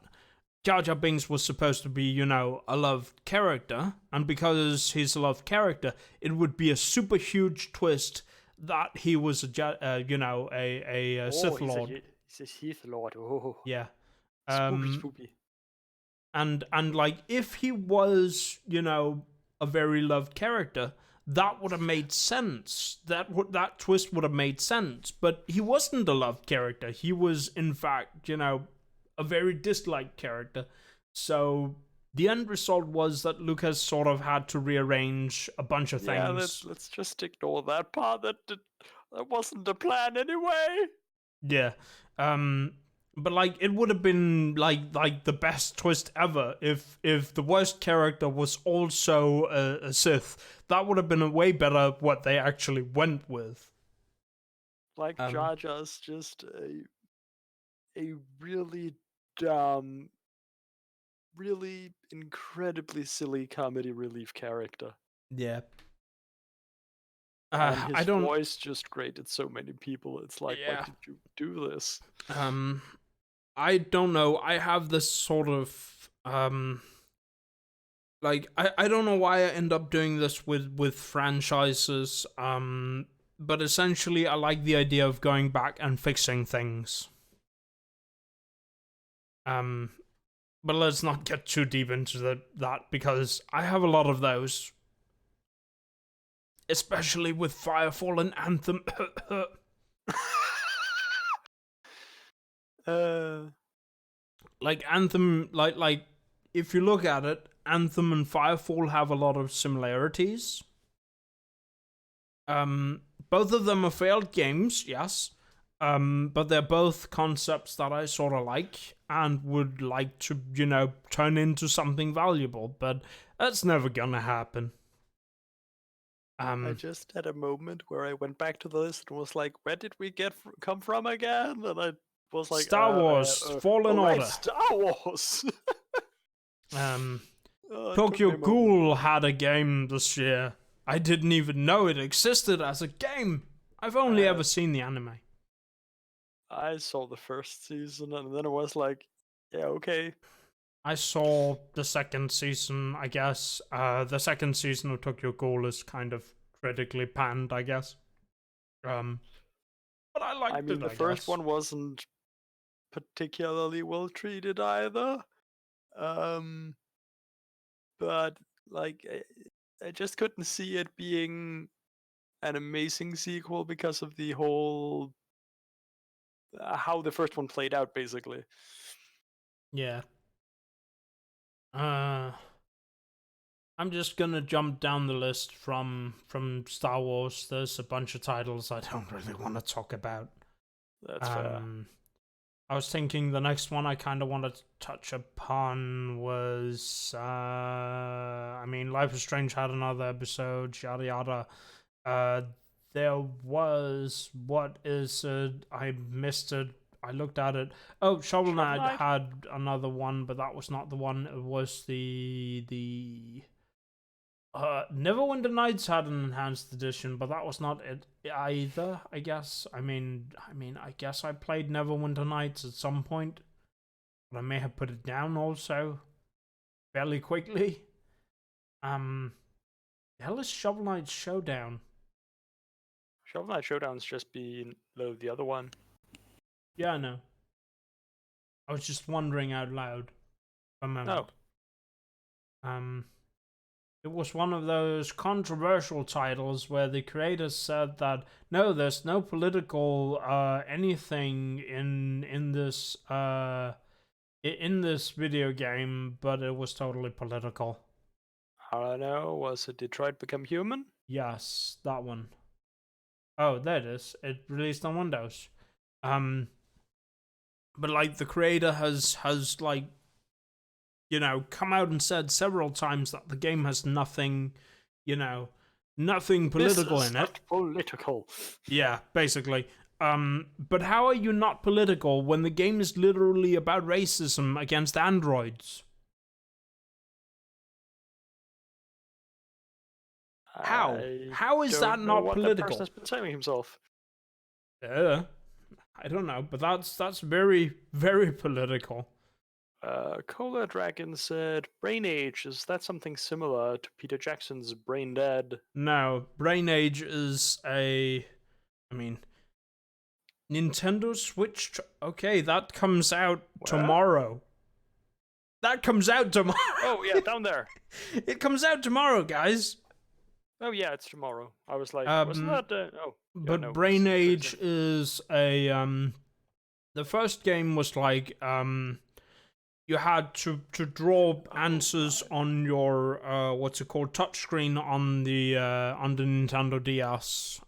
Jar Jar Binks was supposed to be, a loved character, and because he's a loved character, it would be a super huge twist that he was a Sith Lord. He's a Sith Lord. Oh, Yeah. spoopy. And like if he was, a very loved character, that would have made sense. That twist would have made sense. But he wasn't a loved character. He was, in fact, a very disliked character. So the end result was that Lucas sort of had to rearrange a bunch of things. Yeah, let's just ignore that part. That wasn't the plan anyway. Yeah. But like it would have been like the best twist ever if the worst character was also a Sith. That would have been a way better what they actually went with. Like Jar Jar's just a really dumb, really incredibly silly comedy relief character. Yeah. And his voice just grated so many people. It's like, Yeah. why did you do this? I don't know. I have this sort of like I don't know why I end up doing this with franchises. But essentially I like the idea of going back and fixing things. But let's not get too deep into that because I have a lot of those. Especially with Firefall and Anthem. Like Anthem, like if you look at it, Anthem and Firefall have a lot of similarities. Both of them are failed games, yes. But they're both concepts that I sort of like and would like to, turn into something valuable. But that's never gonna happen. I just had a moment where I went back to the list and was like, where did we come from again? And I was like, Star Wars, Fallen Order. Right, Star Wars! Tokyo Ghoul had a game this year. I didn't even know it existed as a game. I've only ever seen the anime. I saw the first season and then it was like, yeah, okay. I saw the second season, I guess. The second season of Tokyo Ghoul is kind of critically panned, I guess. But I liked it, I mean, the first one wasn't particularly well treated either. But like, I just couldn't see it being an amazing sequel because of the whole how the first one played out, basically. Yeah. I'm just gonna jump down the list from Star Wars. There's a bunch of titles I don't really want to talk about. That's fair. I was thinking the next one I kind of wanted to touch upon was, I mean, Life is Strange had another episode, yada yada. There was, what is it? I missed it. I looked at it. Oh, Shovel Shovel Knight Knight? had another one, but that was not the one. It was the Neverwinter Nights had an enhanced edition, but that was not it either. I guess. I mean, I guess I played Neverwinter Nights at some point, but I may have put it down also fairly quickly. The hell is Shovel Knight Showdown? Shovel Knight Showdown's just been the other one. Yeah, I know. I was just wondering out loud for a moment. It was one of those controversial titles where the creators said that no, there's no political anything in this video game, but it was totally political. I don't know. Was it Detroit Become Human? Yes, that one. Oh, there it is. It released on Windows. But like the creator has like, you know, come out and said several times that the game has nothing, you know, nothing political this is in it. Not political. Yeah, basically. But how are you not political when the game is literally about racism against androids? How? How is that not what political? That person has been saying himself. I don't know, but that's very, very political. Cola Dragon said, Brain Age, is that something similar to Peter Jackson's Brain Dead? No, Brain Age is I mean, Nintendo Switch. Okay, that comes out tomorrow. That comes out tomorrow. Oh, yeah, down there. It comes out tomorrow, guys. Oh, yeah, it's tomorrow. I was like, wasn't that... oh. Yeah, But no, Brain Age is a, the first game was like, you had to draw answers on your what's it called, touchscreen on the Nintendo DS,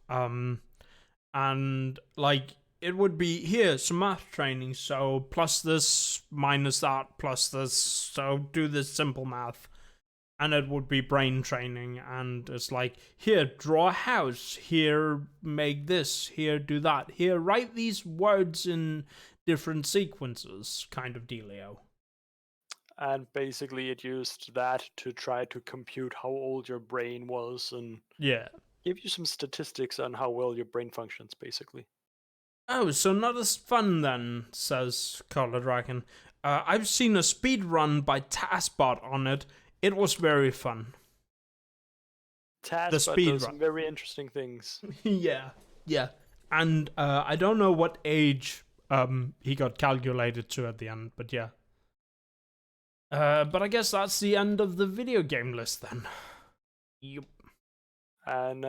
and like it would be here some math training, so plus this minus that plus this, so do this simple math, and it would be brain training, and it's like here draw a house, here make this, here do that, here write these words in different sequences, kind of dealio. And basically it used that to try to compute how old your brain was and give you some statistics on how well your brain functions, basically. Oh, so not as fun then, says Color Dragon. I've seen a speed run by Taskbot on it. It was very fun. Taskbot does some very interesting things. Yeah. And I don't know what age he got calculated to at the end, but yeah. But I guess that's the end of the video game list then. Yup. And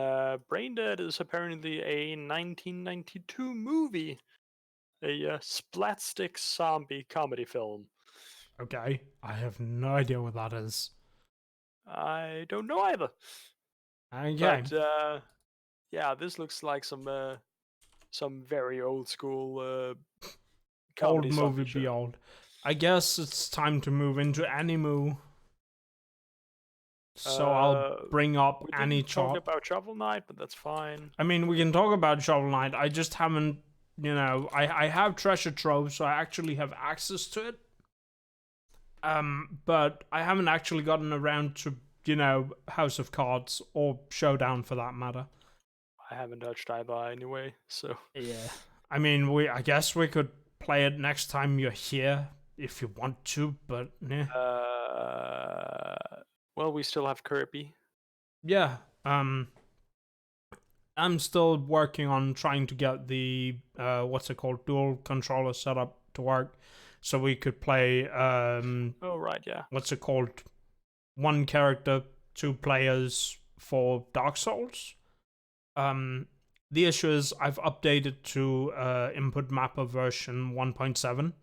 Brain Dead is apparently a 1992 movie. A splatstick zombie comedy film. Okay, I have no idea what that is. I don't know either. Okay. But yeah, this looks like some very old school comedy old movie be old. I guess it's time to move into Animu. So I'll bring up Annie Chop. We didn't talk about Shovel Knight, but that's fine. I mean, we can talk about Shovel Knight. I just haven't, you know, I have Treasure Trove, so I actually have access to it. But I haven't actually gotten around to, you know, House of Cards or Showdown for that matter. I haven't touched either anyway, so yeah. I mean, I guess we could play it next time you're here if you want to, but yeah. Well, we still have Kirby. Yeah. I'm still working on trying to get the what's it called, dual controller set up to work, so we could play. Oh right, yeah. What's it called? One character, 2 players for Dark Souls. The issue is I've updated to input mapper version 1.7,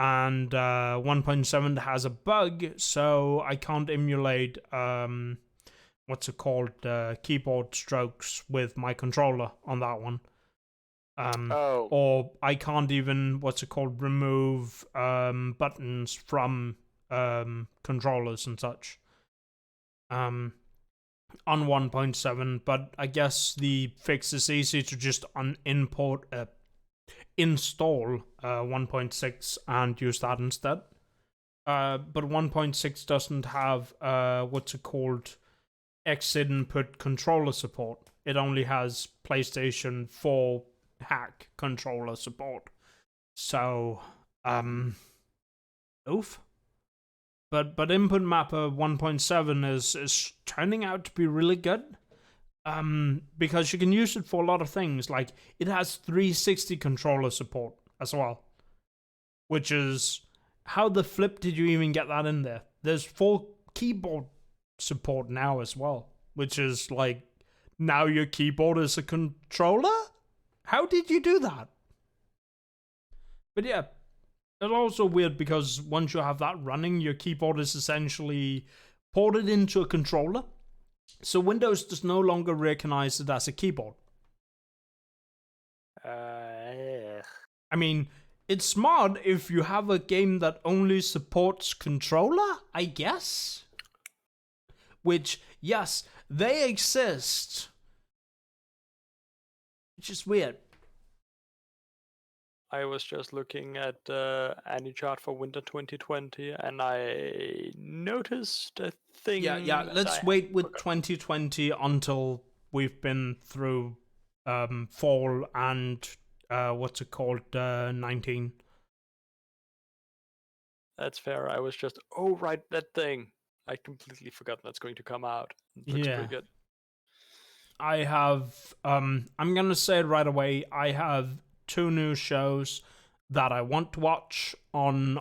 and 1.7 has a bug, so I can't emulate what's it called, keyboard strokes with my controller on that one. Oh, Or I can't even remove buttons from controllers and such. On 1.7, but I guess the fix is easy to just install 1.6 and use that instead. But 1.6 doesn't have exit input controller support. It only has PlayStation 4 hack controller support. So, oof. But Input Mapper 1.7 is turning out to be really good. Because you can use it for a lot of things. Like, it has 360 controller support as well. Which is, how the flip did you even get that in there? There's full keyboard support now as well. Which is like, now your keyboard is a controller? How did you do that? But yeah, it's also weird because once you have that running, your keyboard is essentially ported into a controller. So Windows does no longer recognize it as a keyboard. I mean, it's smart if you have a game that only supports controller, I guess. Which, yes, they exist. Which is weird. I was just looking at AnyChart for winter 2020, and I noticed a thing. Yeah. Let's wait with 2020 until we've been through fall and 19. That's fair. I was just, oh right, that thing. I completely forgot that's going to come out. It looks pretty good. I have I'm gonna say it right away. I have 2 new shows that I want to watch on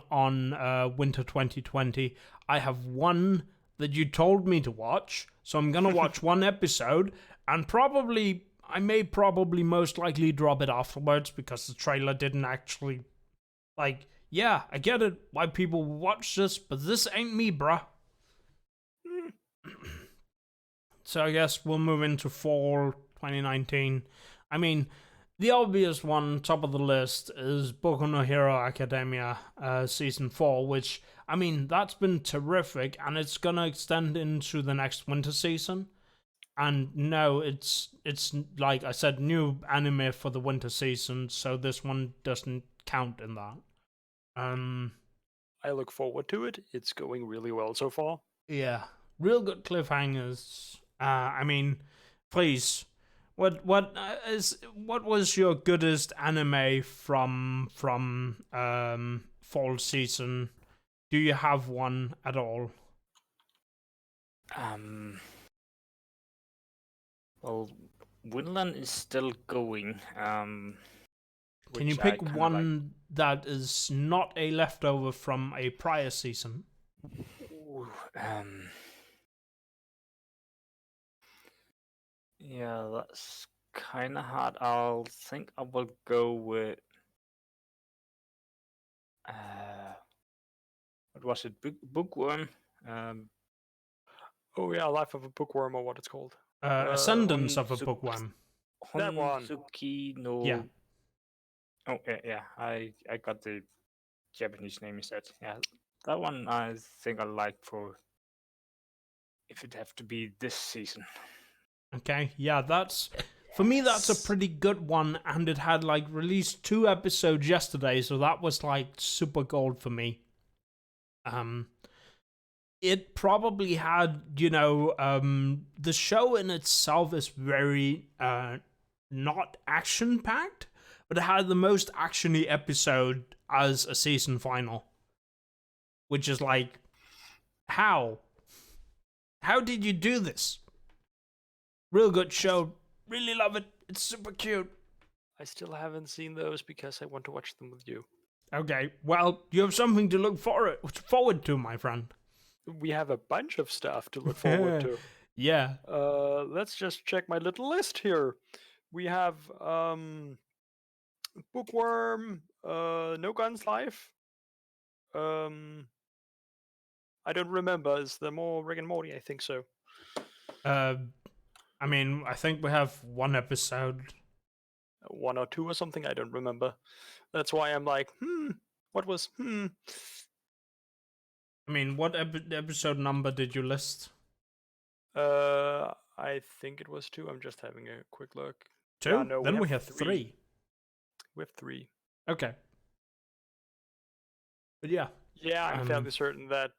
winter 2020. I have one that you told me to watch, so I'm gonna watch one episode, and I may probably most likely drop it afterwards because the trailer didn't actually, like, yeah, I get it why people watch this, but this ain't me, bruh. So I guess we'll move into fall 2019. I mean, the obvious one, top of the list, is Boku no Hero Academia Season 4, which, I mean, that's been terrific, and it's gonna extend into the next winter season. And no, it's like I said, new anime for the winter season, so this one doesn't count in that. I look forward to it. It's going really well so far. Yeah, real good cliffhangers. I mean, please, what was your goodest anime from fall season? Do you have one at all? Well, Winland is still going. Can you pick one that is not a leftover from a prior season? Yeah, that's kind of hard. I'll think I will go with. What was it? Bookworm. Oh yeah, Life of a Bookworm, or what it's called. Ascendance of a Bookworm. That one. Honsuki no. Yeah. Oh yeah. I got the Japanese name instead. Yeah, that one I think I like for. If it have to be this season. Okay, yeah, for me that's a pretty good one, and it had like released 2 episodes yesterday, so that was like super gold for me. It probably had, the show in itself is very not action packed, but it had the most actiony episode as a season final, which is like, how did you do this? Real good show. Really love it. It's super cute. I still haven't seen those because I want to watch them with you. Okay, well, you have something to look forward to, my friend. We have a bunch of stuff to look forward to. Yeah. Let's just check my little list here. We have Bookworm, No Guns Life. I don't remember. Is there more Rick and Morty? I think so. I mean, I think we have 1 episode. 1 or 2 or something. I don't remember. That's why I'm like, what was I mean, what episode number did you list? I think it was 2. I'm just having a quick look. Yeah, 2? no, we Then have we have 3. 3. We have 3. Okay. But yeah. Yeah, I'm fairly certain that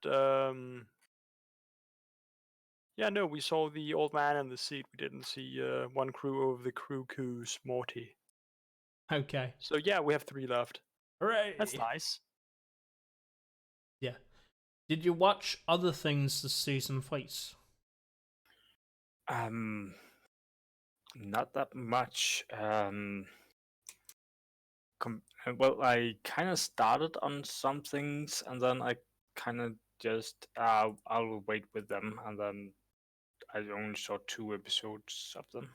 yeah, no, we saw the old man in the seat. We didn't see one crew of the Cuckoo's Morty. Okay. So yeah, we have 3 left. Hooray! That's nice. Yeah. Did you watch other things this season, please? Not that much. Well, I kind of started on some things, and then I kind of just I'll wait with them, and then I only saw 2 episodes of them.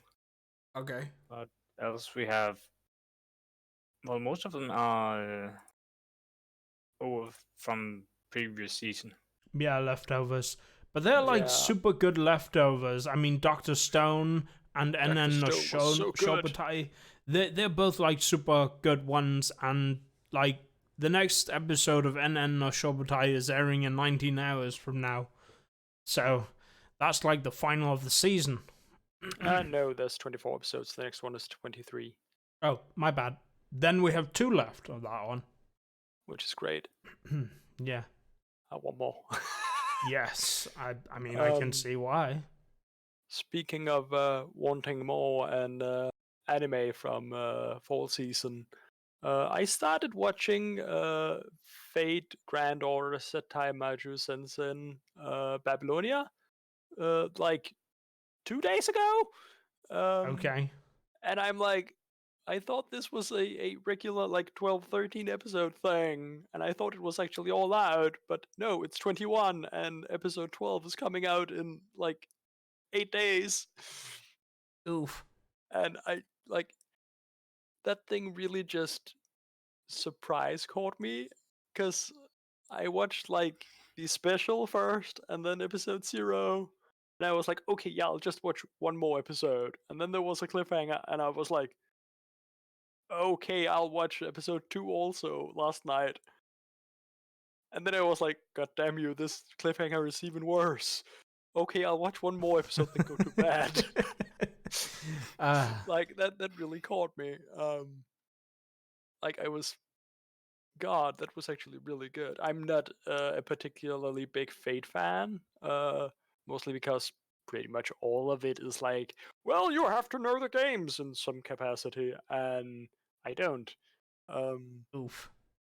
Okay. But else we have, well, most of them are from previous season. Yeah, leftovers. But they're like Yeah, super good leftovers. I mean, Dr. Stone and Dr. NN no Stone was so good. Shobutai, they're both like super good ones. And like the next episode of NN no Shobutai is airing in 19 hours from now. So that's like the final of the season. No, there's 24 episodes. The next one is 23, Oh, my bad. Then we have 2 left of that one. which is great. Yeah. I want more. Yes. I mean, I can see why. Speaking of wanting more and anime from fall season, I started watching Fate Grand Order Setai Maju Sensen Babylonia like 2 days ago. Okay. And I'm like, I thought this was a regular like 12, 13 episode thing, and I thought it was actually all out, but no, it's 21, and episode 12 is coming out in like 8 days. Oof. And I like that thing really just surprise caught me because I watched like the special first and then episode 0. And I was like, okay, yeah, I'll just watch one more episode. And then there was a cliffhanger, and I was like, okay, I'll watch episode 2 also last night. And then I was like, God damn you, this cliffhanger is even worse. Okay, I'll watch one more episode, then go to bed. Like that really caught me. Like I was, God, that was actually really good. I'm not a particularly big Fate fan, mostly because pretty much all of it is like, well, you have to know the games in some capacity, and I don't. Um, Oof.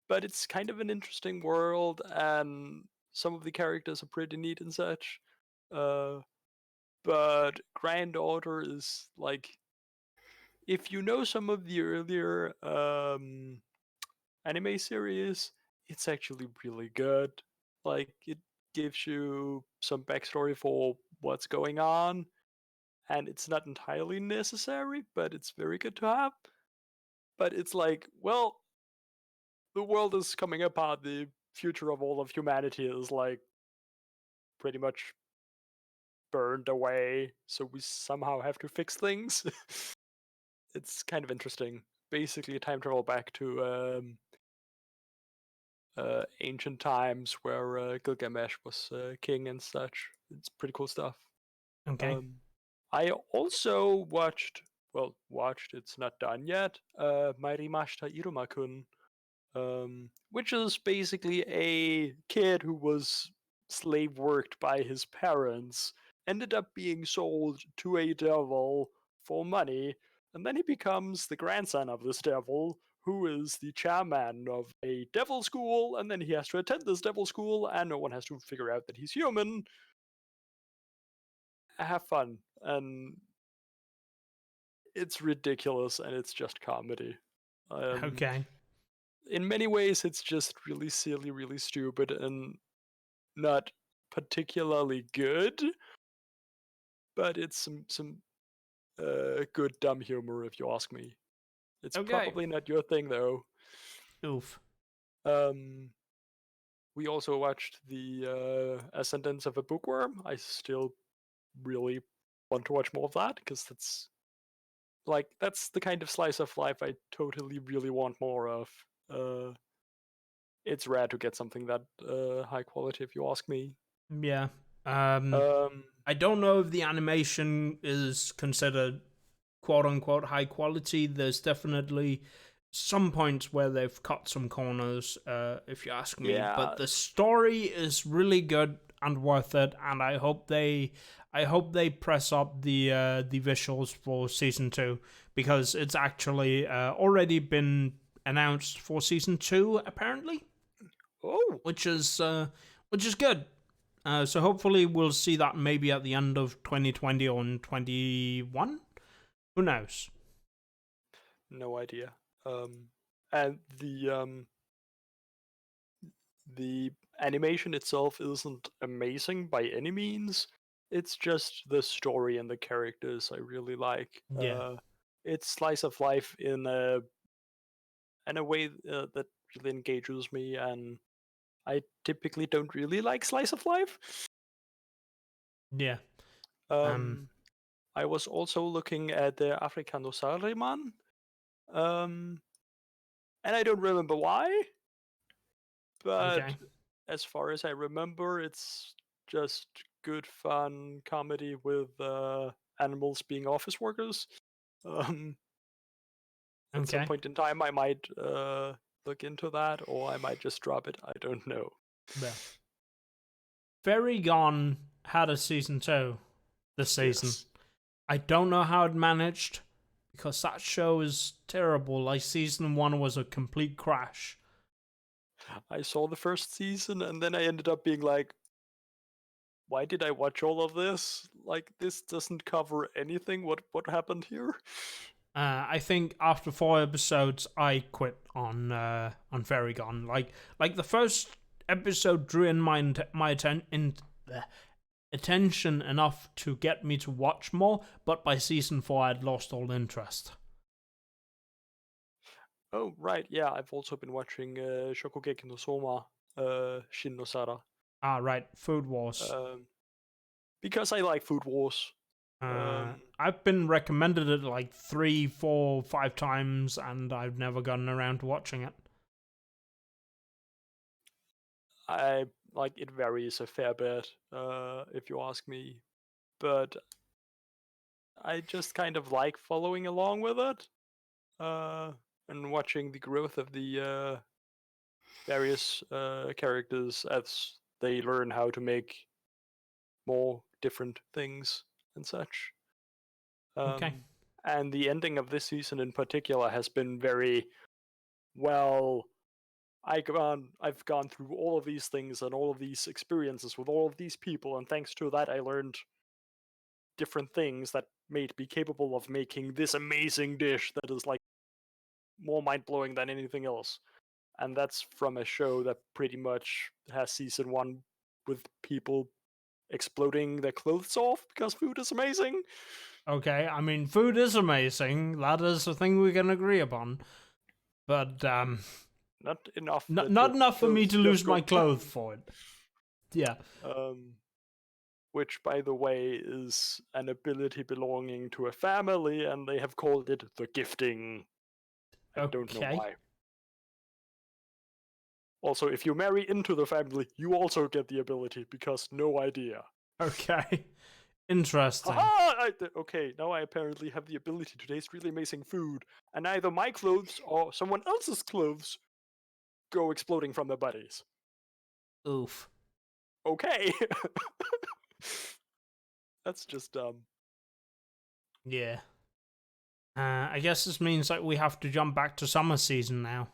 but it's kind of an interesting world, and some of the characters are pretty neat and such. Uh, but Grand Order is like, if you know some of the earlier anime series, it's actually really good. Like it gives you some backstory for what's going on, and it's not entirely necessary, but it's very good to have. But it's like, well, the world is coming apart. The future of all of humanity is like pretty much burned away, so we somehow have to fix things. It's kind of interesting. Basically, time travel back to ancient times where Gilgamesh was king and such. It's pretty cool stuff. Okay. I also watched, it's not done yet, Mairimashita Iruma-kun, which is basically a kid who was slave worked by his parents, ended up being sold to a devil for money, and then he becomes the grandson of this devil, who is the chairman of a devil school, and then he has to attend this devil school, and no one has to figure out that he's human. Have fun, and it's ridiculous, and it's just comedy. Okay. In many ways, it's just really silly, really stupid, and not particularly good, but it's some good dumb humor if you ask me. It's Okay. probably not your thing though. Oof. Um, we also watched the Ascendance of a Bookworm. I still really want to watch more of that because that's like that's the kind of slice of life I totally really want more of. Uh, it's rare to get something that high quality, if you ask me. Yeah. Um, I don't know if the animation is considered quote unquote high quality. There's definitely some points where they've cut some corners, if you ask me. yeah, But the story is really good and worth it, and I hope they press up the visuals for season 2, because it's actually already been announced for season 2 apparently, oh, which is good. So hopefully we'll see that maybe at the end of 2020 or in 21. Who knows? no idea. And the animation itself isn't amazing by any means. It's just the story and the characters I really like. Yeah, It's slice of life in a way that really engages me, and I typically don't really like slice of life. yeah. Um, Um, I was also looking at the Africano Salaryman, um, and I don't remember why, but okay, as far as I remember, it's just good fun comedy with animals being office workers. Um, at some okay. point in time, I might look into that, or I might just drop it. I don't know. Yeah. Fairy Gone had a season 2 this season. Yes, I don't know how it managed, because that show is terrible. Like, season 1 was a complete crash. I saw the first season, and then I ended up being like, why did I watch all of this? Like, this doesn't cover anything. What happened here? I think after 4 episodes, I quit on Fairy Gone. Like the first episode drew in attention enough to get me to watch more, but by season 4, I'd lost all interest. Oh, right, yeah, I've also been watching Shokugeki no Soma, Shin no Sara, Ah, right, Food Wars. um, because I like Food Wars. Um, I've been recommended it like 3, 4, 5 times, and I've never gotten around to watching it. I like it varies a fair bit, if you ask me, but I just kind of like following along with it, uh, and watching the growth of the various characters as they learn how to make more different things and such. Okay. Um, and the ending of this season in particular has been very well. I've gone through all of these things and all of these experiences with all of these people, and thanks to that, I learned different things that made me capable of making this amazing dish that is like more mind blowing than anything else. And that's from a show that pretty much has season one with people exploding their clothes off because food is amazing. Okay, I mean, food is amazing. That is a thing we can agree upon. But, Not enough that not your enough for me clothes to just lose my go clothes boom. for it. Yeah. Which, by the way, is an ability belonging to a family, and they have called it the gifting. I don't know Okay. why. Also, if you marry into the family, you also get the ability, because no idea. Okay. Interesting. Haha! Okay, now I apparently have the ability to taste really amazing food, and either my clothes or someone else's clothes go exploding from their bodies. Oof. Okay. That's just dumb. Yeah. I guess this means that we have to jump back to summer season now.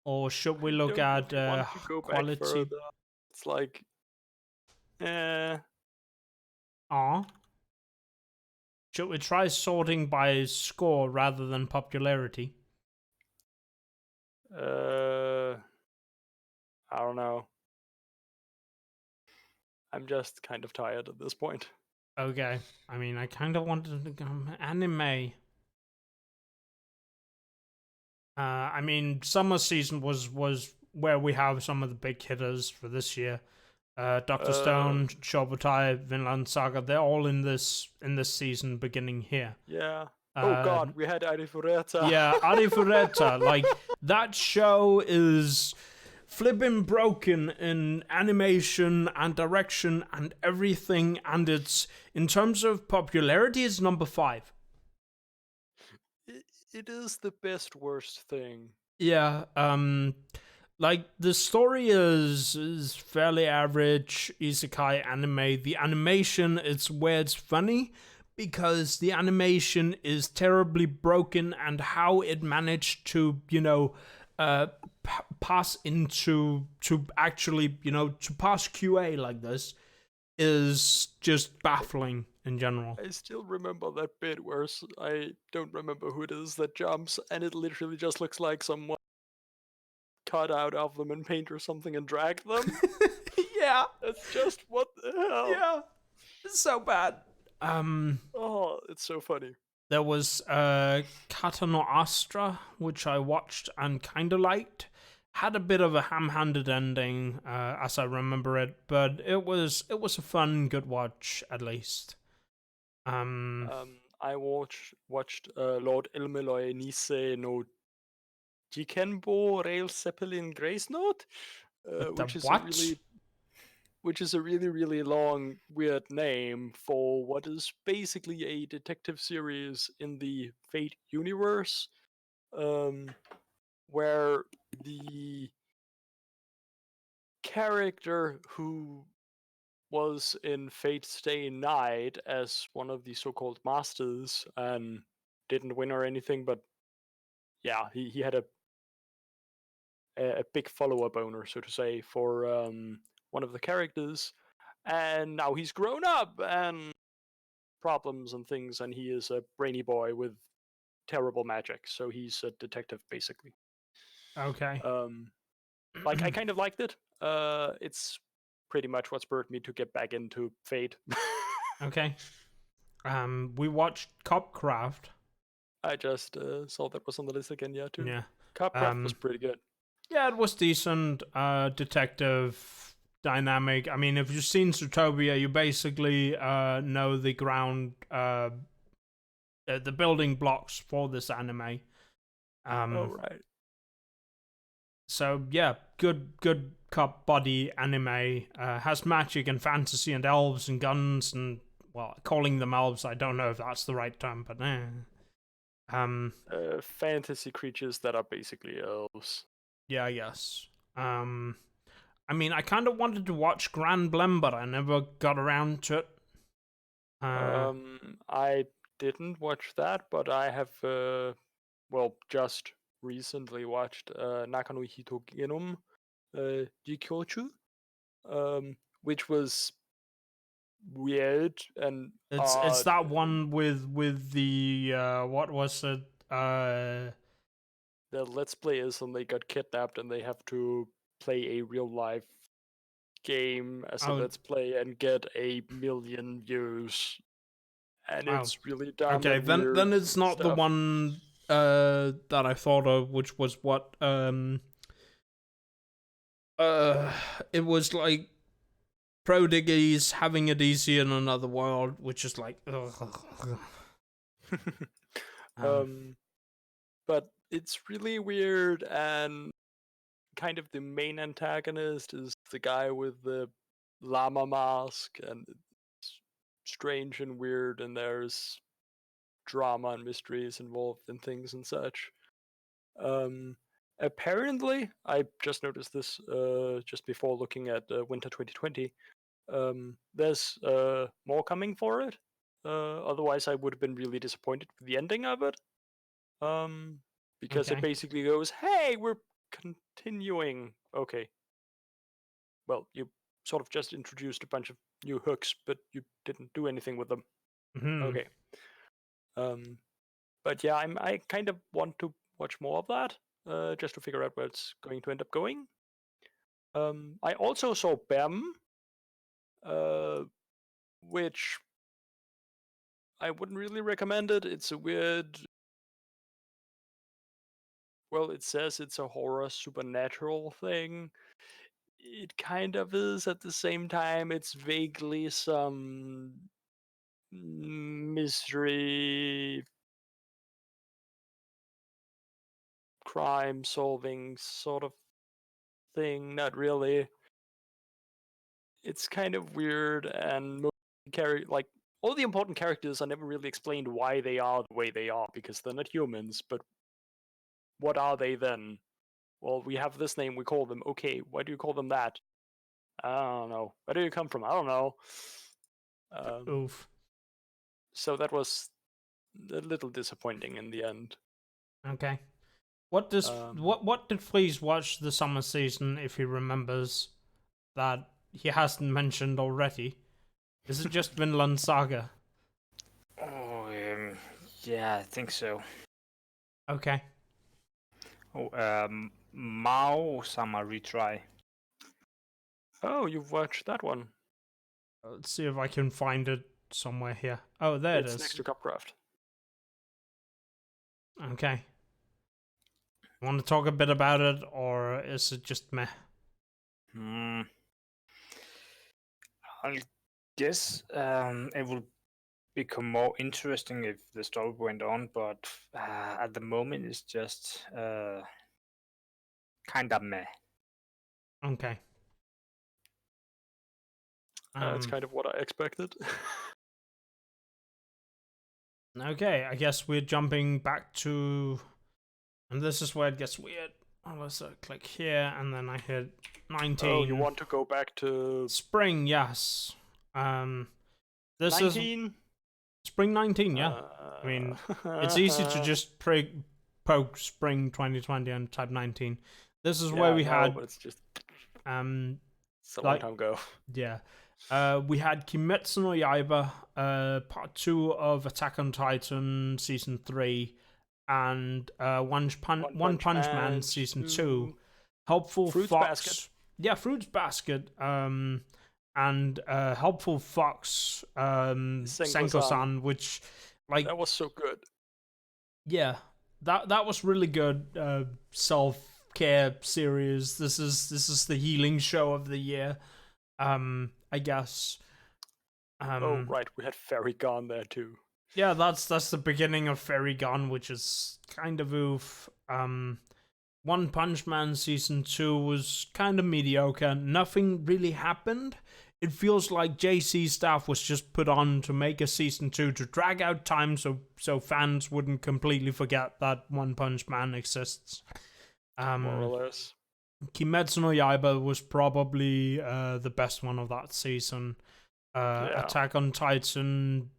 Or should we I look don't at really want to go back quality? further. It's like, eh. Ah. Should we try sorting by score rather than popularity? I don't know. I'm just kind of tired at this point. Okay. I mean, I kind of wanted to go anime. I mean, summer season was where we have some of the big hitters for this year. Doctor Stone, Shobutai, Vinland Saga, they're all in this season beginning here. Yeah. Oh god, we had Arifureta. Yeah, Arifureta, like that show is flipping broken in animation and direction and everything, and it's in terms of popularity, it's number 5. It is the best worst thing. Yeah, like the story is fairly average isekai anime. The animation is where it's funny because the animation is terribly broken, and how it managed to pass into to actually to pass QA like this is just baffling in general. I still remember that bit where I don't remember who it is that jumps, and it literally just looks like someone cut out of them in paint or something and drag them. Yeah, It's just what the hell. yeah, it's so bad. Oh, it's so funny. There was Kata no Astra, which I watched and kind of liked. Had a bit of a ham-handed ending, as I remember it, but it was a fun, good watch at least. I watched Lord Ilmeloy Nisei no Jikenbo Rail Zeppelin Grace Note, which is what? a really really long weird name for what is basically a detective series in the Fate universe, where the character who was in Fate Stay Night as one of the so-called masters and didn't win or anything, but yeah, he had a big follower boner, so to say, for one of the characters, and now he's grown up and problems and things, and he is a brainy boy with terrible magic, so he's a detective basically. Okay. Like I kind of liked it. It's pretty much what spurred me to get back into Fate. Okay. We watched Copcraft. I just saw that was on the list again, yeah, too. Yeah. Copcraft was pretty good. Yeah, it was decent. Detective dynamic. I mean, if you've seen Zootopia, you basically know the ground, the building blocks for this anime. Oh right. So yeah, good cop body anime. Has magic and fantasy and elves and guns and, well, calling them elves, I don't know if that's the right term, but Fantasy creatures that are basically elves. yeah, I guess. I mean, I kind of wanted to watch Grand Blem, but I never got around to it. I didn't watch that, but I have just recently watched Nakano Hito Genom Jikyochu, which was weird and It's odd. that one with the what was it? The Let's Players, and they got kidnapped and they have to play a real life game as a Let's Play and get 1,000,000 views. And wow. it's really dumb Okay, and then weird it's not the stuff. one that I thought of, which was what it was like prodigies having a DC in another world, which is like But it's really weird, and kind of the main antagonist is the guy with the llama mask, and it's strange and weird, and there's drama and mysteries involved in things and such. Apparently, I just noticed this just before looking at Winter 2020. There's more coming for it. Otherwise, I would have been really disappointed with the ending of it. Because it Okay. basically goes, "Hey, we're continuing." Okay. Well, you sort of just introduced a bunch of new hooks, but you didn't do anything with them. Okay. But yeah, I kind of want to watch more of that, just to figure out where it's going to end up going. I also saw Bem, which I wouldn't really recommend it. It's a weird. Well, it says it's a horror supernatural thing. it kind of is at the same time. It's vaguely some mystery, crime solving sort of thing. Not really. It's kind of weird, and like all the important characters are never really explained why they are the way they are, because they're not humans. But what are they then? Well, we have this name, we call them. Okay, why do you call them that? I don't know. Where do you come from? I don't know. Oof. So that was a little disappointing in the end. Okay. What does Um, what did Freeze watch the summer season if he remembers that he hasn't mentioned already? Is it just Vinland Saga? Oh, yeah, I think so. Okay. Oh, Mao Sama retry. oh, you've watched that one. Let's see if I can find it somewhere here. Oh, there it It's next is. to Cupcraft. Okay. Want to talk a bit about it, or is it just meh? Hmm. I guess it will become more interesting if the story went on, but at the moment it's just kind of meh. Okay. It's kind of what I expected. Okay, I guess we're jumping back to, and this is where it gets weird. Let's click here, and then I hit 19. Oh, you want to go back to Spring? Yes. This is 19? spring 19. Yeah. I mean, it's easy to just poke spring 2020 and type 19. This is where yeah, we no, had but it's just it's a long time ago. Yeah. We had Kimetsu no Yaiba, part 2 of Attack on Titan season 3, and One Punch Man season 2. Helpful Fruits Fox. Basket. Yeah, Fruits Basket. And Helpful Fox, Senko-san, which, like, that was so good. yeah, that was really good. Self care series. This is the healing show of the year. I guess. Oh, right, we had Fairy Gone there too. Yeah, that's the beginning of Fairy Gone, which is kind of oof. One Punch Man season 2 was kind of mediocre. Nothing really happened. It feels like JC staff was just put on to make a season 2 to drag out time so fans wouldn't completely forget that One Punch Man exists. More or less. Kimetsu no Yaiba was probably the best one of that season. Yeah. Attack on Titan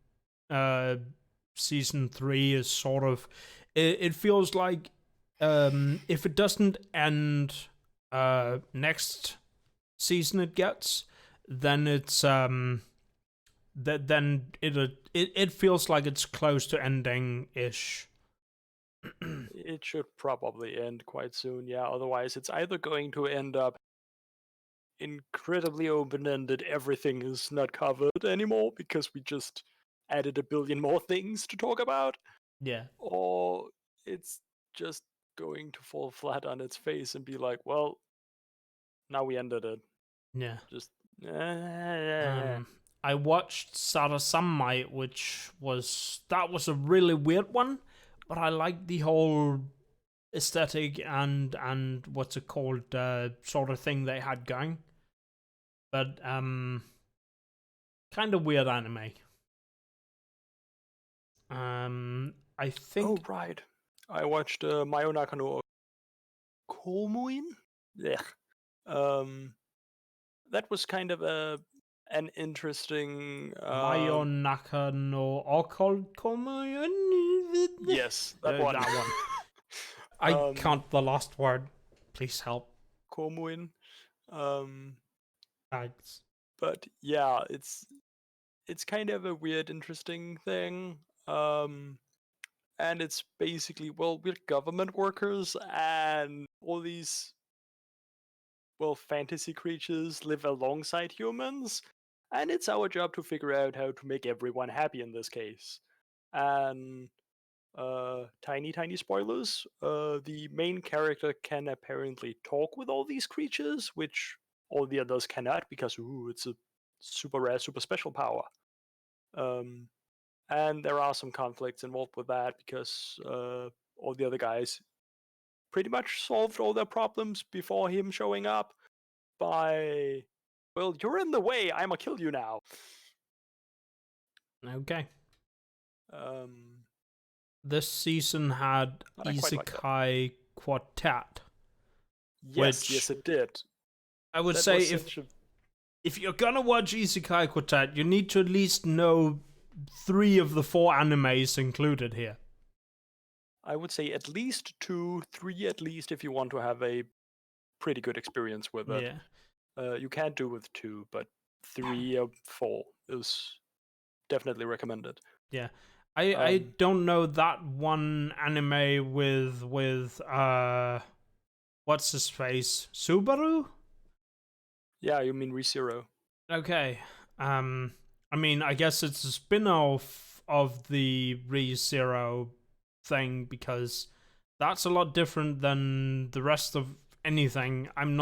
season 3 is sort of it feels like if it doesn't end next season it gets, then it's then it feels like it's close to ending ish. It should probably end quite soon, yeah. Otherwise, it's either going to end up incredibly open-ended, everything is not covered anymore because we just added a billion more things to talk about, Yeah. or it's just going to fall flat on its face and be like, well, now we ended it. Yeah. Just I watched Sarasamai, which was a really weird one, but I liked the whole aesthetic and what's it called sort of thing they had going. But kind of weird anime. I think. Oh right, I watched Mayonaka no Komuin. Yeah. That was kind of an interesting. Mayonaka no Occult Komoyon? Yes, that one. That one. I can't the last word. Please help. Komuin. Thanks. But yeah, it's kind of a weird, interesting thing. And it's basically, well, we're government workers, and all these, well, fantasy creatures live alongside humans, and it's our job to figure out how to make everyone happy in this case. And tiny spoilers, the main character can apparently talk with all these creatures, which all the others cannot because it's a super rare, super special power. And there are some conflicts involved with that because all the other guys pretty much solved all their problems before him showing up by, well, you're in the way, I'ma kill you now. Okay. Um, This season had but I quite like that. Isekai Quartet. Yes, Which it did. I would That say was such a if you're gonna watch Isekai Quartet, you need to at least know 3 of the 4 animes included here. I would say at least 2, 3 at least if you want to have a pretty good experience with it. Yeah. You can do with 2, but 3 or 4 is definitely recommended. Yeah. I don't know that one anime with what's his face? Subaru? Yeah, you mean ReZero. Okay. I mean, I guess it's a spin-off of the ReZero thing because that's a lot different than the rest of anything. I'm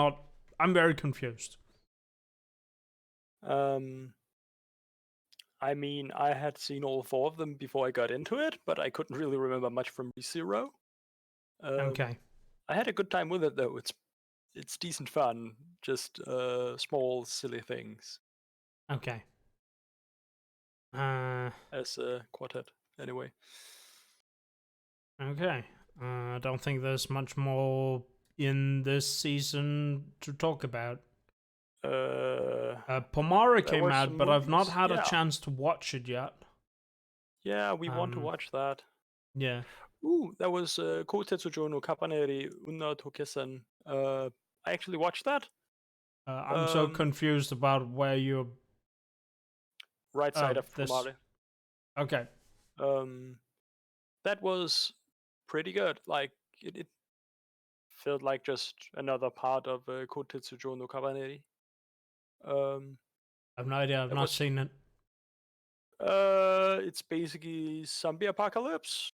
very confused. I mean, I had seen all 4 of them before I got into it, but I couldn't really remember much from ReZero. Okay. I had a good time with it though. It's decent fun, just small silly things. Okay. As a quartet, anyway. Okay. I don't think there's much more in this season to talk about. Pomare came out, but I've not had a chance to watch it yet. Yeah, we want to watch that. Yeah. Ooh, that was Kotetsujo no Kapaneri Unna Tokesen. I actually watched that. I'm so confused about where you're... Right side of Pomare. Okay. That was pretty good. Like, it felt like just another part of Kotetsujo no Kapaneri. I have no idea. I've not seen it. It's basically zombie apocalypse,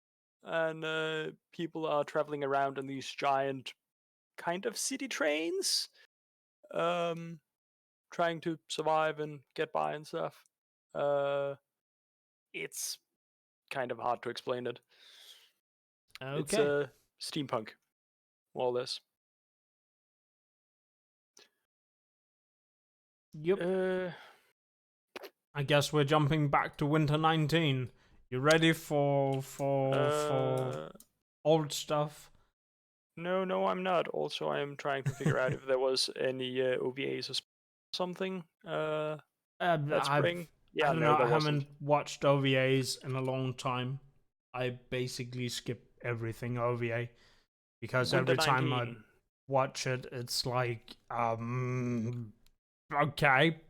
and people are traveling around in these giant kind of city trains, trying to survive and get by and stuff. It's kind of hard to explain it. Okay. It's steampunk, more or less. Yep. I guess we're jumping back to Winter 19. You ready for old stuff? No, I'm not. Also, I'm trying to figure out if there was any OVAs or something that spring. Yeah, I don't know. I haven't watched OVAs in a long time. I basically skip everything OVA because Winter every time 19. I watch it, it's like okay.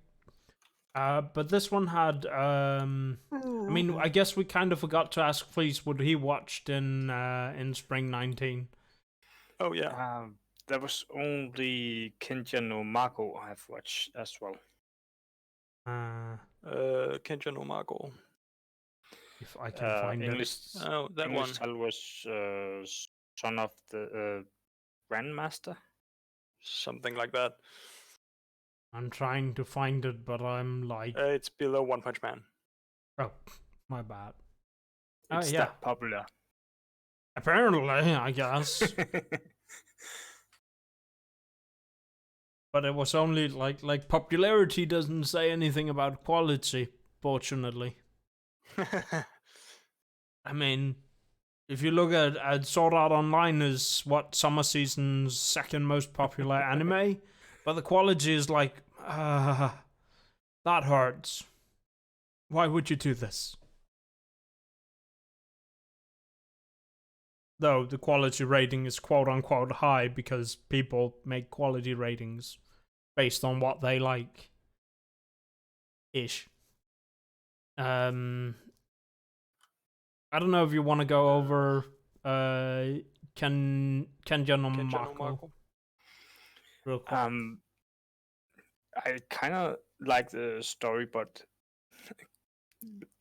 But this one had I mean, I guess we kind of forgot to ask Fleece what he watched in spring 19. Oh yeah. There was only Kenja no Mako I've watched as well. Kenja no Mako. If I can find English, it. Oh, that English one. title was Son of the Grandmaster. Something like that. I'm trying to find it, but I'm like... it's below One Punch Man. Oh, my bad. It's that popular. Apparently, I guess. But it was only like popularity doesn't say anything about quality, fortunately. I mean, if you look at Sword Art Online is what summer season's second most popular anime, but the quality is like, that hurts. Why would you do this? Though the quality rating is quote unquote high because people make quality ratings based on what they like. Ish. I don't know if you want to go over Kenja no Mako real quick. I kind of like the story, but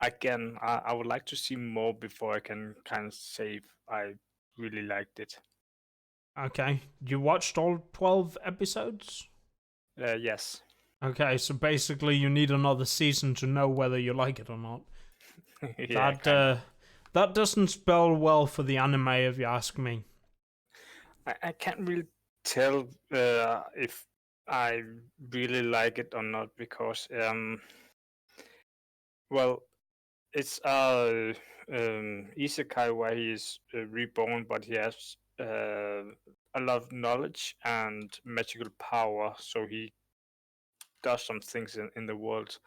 again, I would like to see more before I can kind of say if I really liked it. Okay, you watched all 12 episodes? Yes. Okay, so basically you need another season to know whether you like it or not. Yeah, kind of. That doesn't spell well for the anime, if you ask me. I can't really tell if I really like it or not because well, it's isekai where he is reborn, but he has a lot of knowledge and magical power, so he does some things in the world.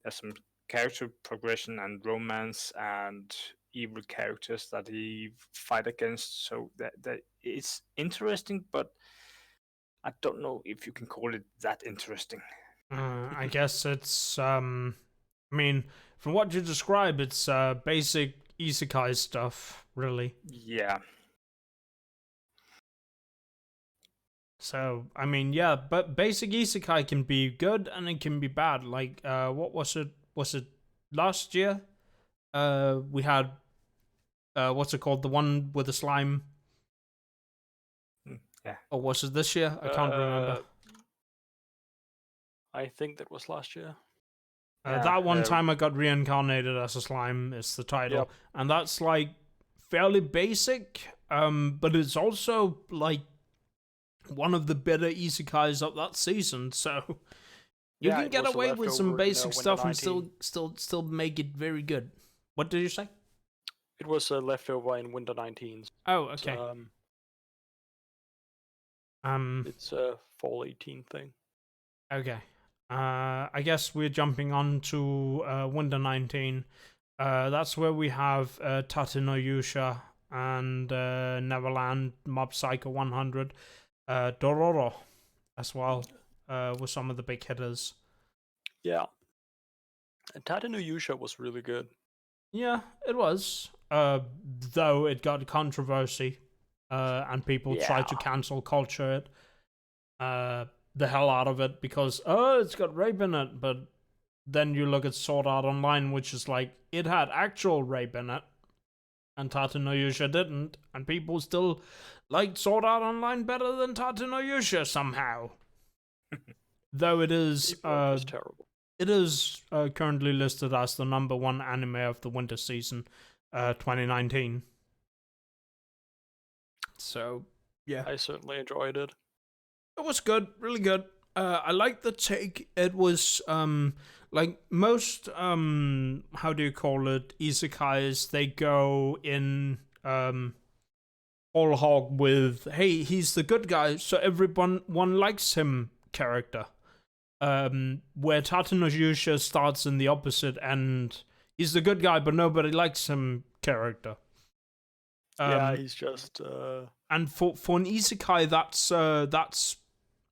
There's some character progression and romance and evil characters that he fight against. So that it's interesting, but I don't know if you can call it that interesting. I guess it's I mean, from what you describe, it's basic isekai stuff, really. Yeah. So, I mean, yeah, but basic isekai can be good and it can be bad. Like, what was it? Was it last year? We had what's it called? The one with the slime, Yeah. or was it this year? I can't remember. I think that was last year. That one time I got reincarnated as a slime is the title, Yep. and that's like fairly basic. But it's also like one of the better isekais of that season. So you can it get was a away with some leftover in, basic Winter stuff and 19. still make it very good. What did you say? It was a leftover in Winter 19. Oh, okay. It's a fall 18 thing. Okay. I guess we're jumping on to Winter 19. That's where we have Tate no Yusha and Neverland, Mob Psycho 100, Dororo as well, with some of the big hitters. Yeah. And Tate no Yusha was really good. Yeah, it was. Though it got controversy, and people tried to cancel culture it. The hell out of it because it's got rape in it, but then you look at Sword Art Online, which is like it had actual rape in it, and Tate no Yusha didn't, and people still liked Sword Art Online better than Tate no Yusha somehow. Though it is just terrible. It is currently listed as the #1 anime of the winter season, 2019. So yeah, I certainly enjoyed it. it was good, really good. I liked the take. It was like most how do you call it, isekais, they go in all hog with, hey, he's the good guy, so everyone likes him character. Where Tate no Yusha starts in the opposite end. He's the good guy, but nobody likes him character. Yeah, he's just And for an isekai, that's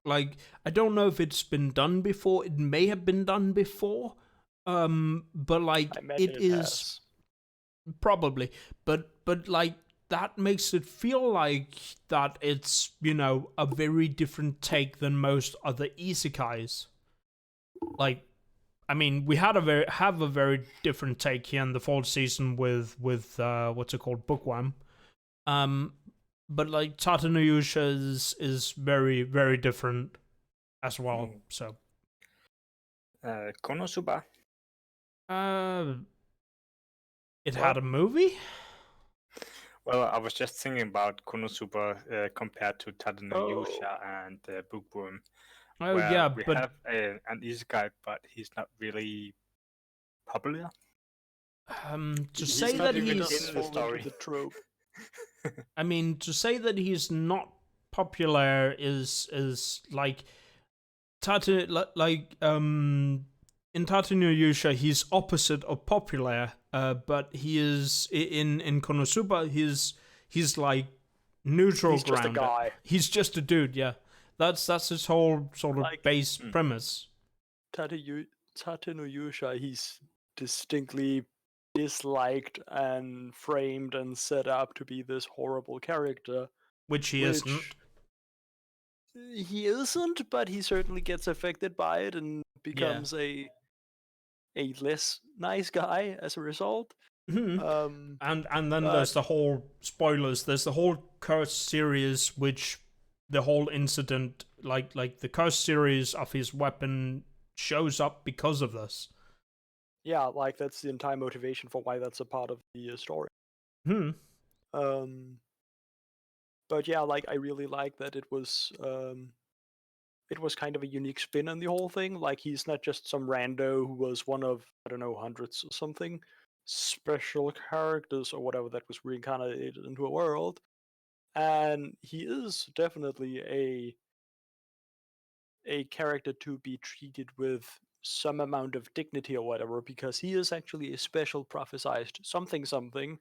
like, I don't know if it's been done before. It may have been done before. But like it is has. probably, but like that makes it feel like that it's, you know, a very different take than most other isekais. Like, I mean, we had have a very different take here in the fall season with what's it called, Bookworm. But like Tate no Yusha is very, very different as well. So Konosuba. It had a movie. Well, I was just thinking about Konosuba compared to Tate no Yusha and Bookworm. Oh yeah, we but have an isekai, but he's not really popular. To say that he's in the story. The trope. I mean, to say that he's not popular is like Tate, like in Tate no Yusha, he's opposite of popular. But he is in Konosuba. He's like neutral he's ground. Just a guy. He's just a dude. Yeah, that's his whole sort of like, base premise. Tate no Yusha, he's distinctly disliked and framed and set up to be this horrible character, which he isn't. He isn't, but he certainly gets affected by it and becomes a less nice guy as a result. Mm-hmm. And then there's the whole spoilers. There's the whole Curse series, which the whole incident, like the curse series of his weapon, shows up because of this. Yeah, like that's the entire motivation for why that's a part of the story. Hmm. Um, but yeah, like I really like that it was kind of a unique spin on the whole thing. Like he's not just some rando who was one of, I don't know, hundreds or something special characters or whatever that was reincarnated into a world. And he is definitely a character to be treated with some amount of dignity or whatever, because he is actually a special prophesized something,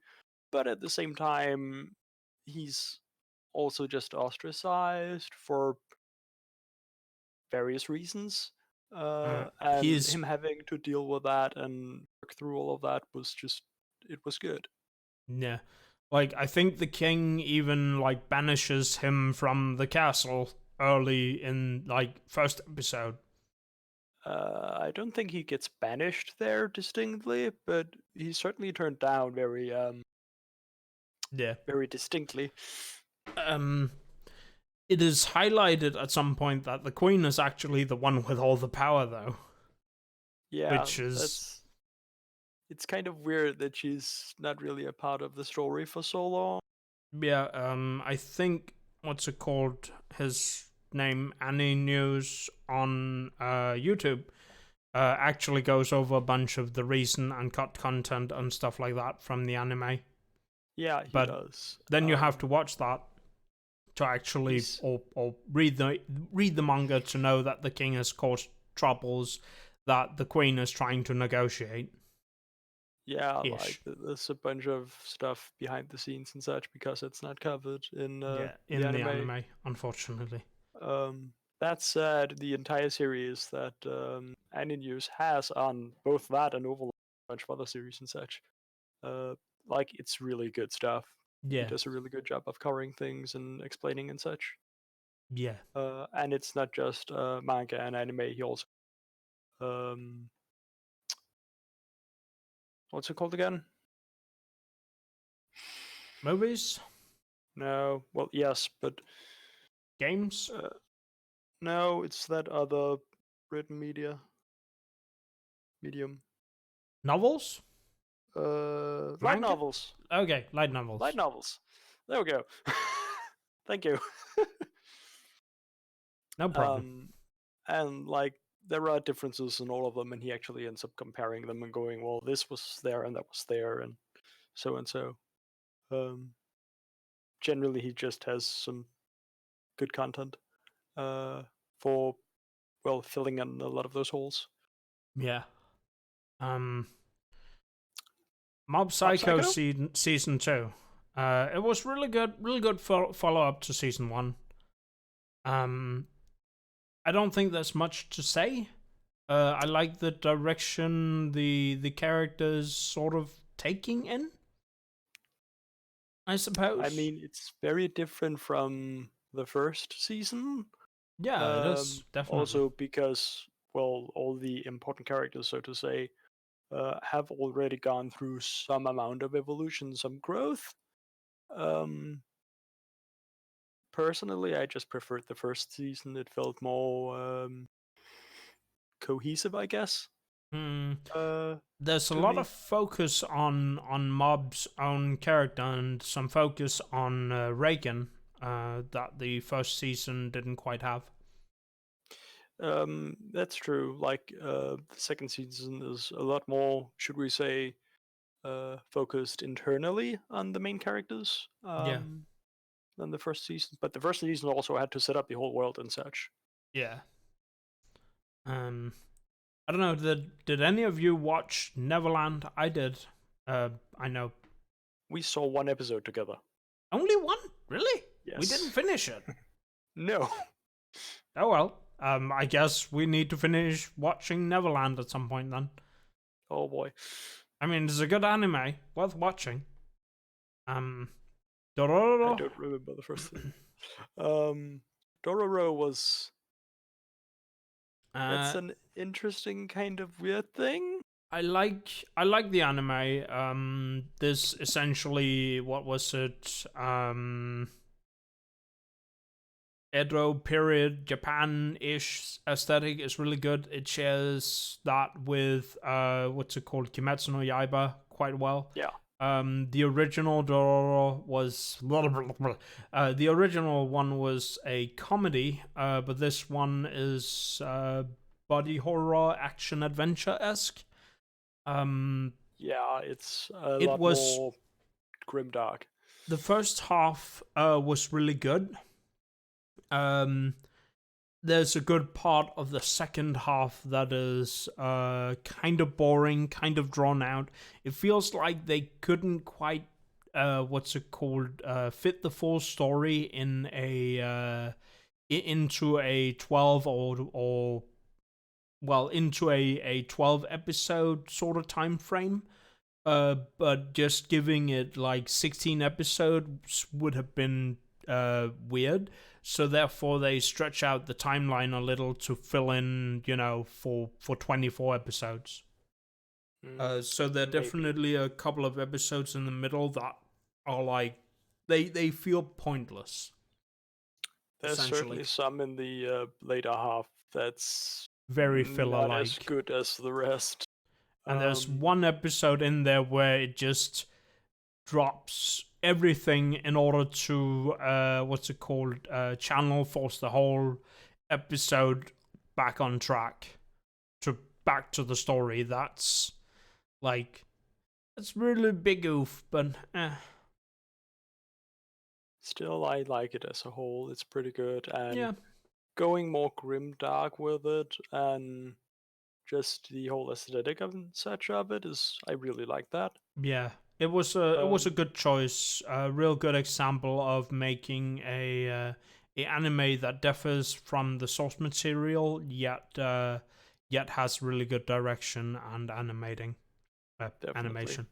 but at the same time he's also just ostracized for various reasons. And He's him having to deal with that and work through all of that was just, it was good. Yeah. Like, I think the king even, like, banishes him from the castle early in, like, first episode. I don't think he gets banished there distinctly, but he's certainly turned down Yeah. very distinctly. Um, it is highlighted at some point that the queen is actually the one with all the power, though. Yeah, Which is... it's kind of weird that she's not really a part of the story for so long. Yeah, I think, what's it called? His name, Annie News on YouTube, actually goes over a bunch of the recent and cut content and stuff like that from the anime. Yeah, he But does. then you have to watch that to actually, He's or read the manga to know that the king has caused troubles that the queen is trying to negotiate. Yeah, like Ish. there's a bunch of stuff behind the scenes and such because it's not covered in Yeah, the in the anime. anime, unfortunately. That said, the entire series that Anime News has on both that and Overlord, a bunch of other series and such, uh, like it's really good stuff. He Yeah, does a really good job of covering things and explaining and such. yeah. And it's not just manga and anime. He also um, what's it called again? Movies, No, well, yes, but games, uh, no, it's that other written medium. novels, Light manga. novels. Okay, light Light novels. novels. There we go. Thank you. No problem. And like there are differences in all of them, and he actually ends up comparing them and going, "Well, this was there and that was there, and so and so." Um, Generally, he just has some good content uh, for filling in a lot of those holes. Yeah. Um, Mob Mob Psycho Psycho? season 2. It was really good follow up to season 1. Um, I don't think there's much to say. I like the direction the characters sort of taking in, I I suppose. mean, it's very different from the first season. Yeah, it is definitely. Also because, well, all the important characters, so to say, have already gone through some amount of evolution, some growth. Um, Personally, I just preferred the first season. It felt more cohesive, I guess. Hmm. Uh, There's a to lot of me, focus on Mob's own character and some focus on Reagan that the first season didn't quite have. that's true. Like the second season is a lot more, should we say, focused internally on the main characters Yeah, than the first season. But the first season also had to set up the whole world and such. yeah. Um, I don't know. Did any of you watch Neverland? I did. I know. We saw one episode together. Only one? Really? We didn't Yes. finish it. No. Oh well. I guess we need to finish watching Neverland at some point then. Oh boy. I mean, it's a good anime, worth watching. Um, I Dororo. don't remember the first thing. Dororo was. That's Uh, an interesting kind of weird thing. I like the anime. This essentially, what was it? Edo period Japan-ish aesthetic is really good. It shares that with what's it called, Kimetsu no Yaiba quite well. Yeah. The original Dororo was the original one was a comedy, but this one is body horror action adventure esque. Yeah, it's a It lot was more grimdark. the first half was really good. There's a good part of the second half that is kind of boring, kind of drawn out. It feels like they couldn't quite what's it called, fit the full story in a into a 12 or well, into a 12 episode sort of time frame. But just giving it like 16 episodes would have been weird. So therefore, they stretch out the timeline a little to fill in, for 24 episodes. So there are Maybe. definitely a couple of episodes in the middle that are like they feel pointless. There's Essentially, certainly some in the later half that's very filler not as like. good as the rest. And there's Um, one episode in there where it just drops everything in order to what's it called, channel force the whole episode back on track, to back to the story. That's like, it's really big oof, but Still, I like it as a whole. It's pretty good, and yeah. going more grim dark with it, and just the whole aesthetic and such of it is, I really like that. Yeah, it was a Um, good choice. A real good example of making a anime that differs from the source material, yet has really good direction and Definitely. animation.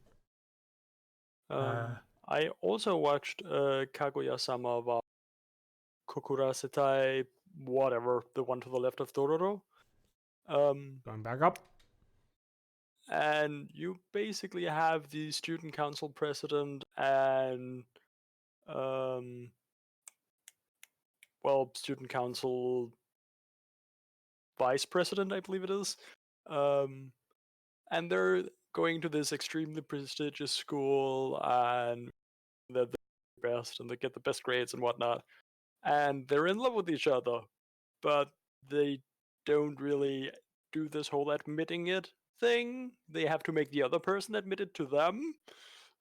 Uh, I also watched Kaguya-sama wa Kokura Setai, whatever, the one to the left of Dororo. Going back up. And you basically have the student council president and um, student council vice president, I believe it is. Um, and they're going to this extremely prestigious school, and they're the best, and they get the best grades and whatnot. And they're in love with each other, but they don't really do this whole admitting it thing. They have to make the other person admit it to them.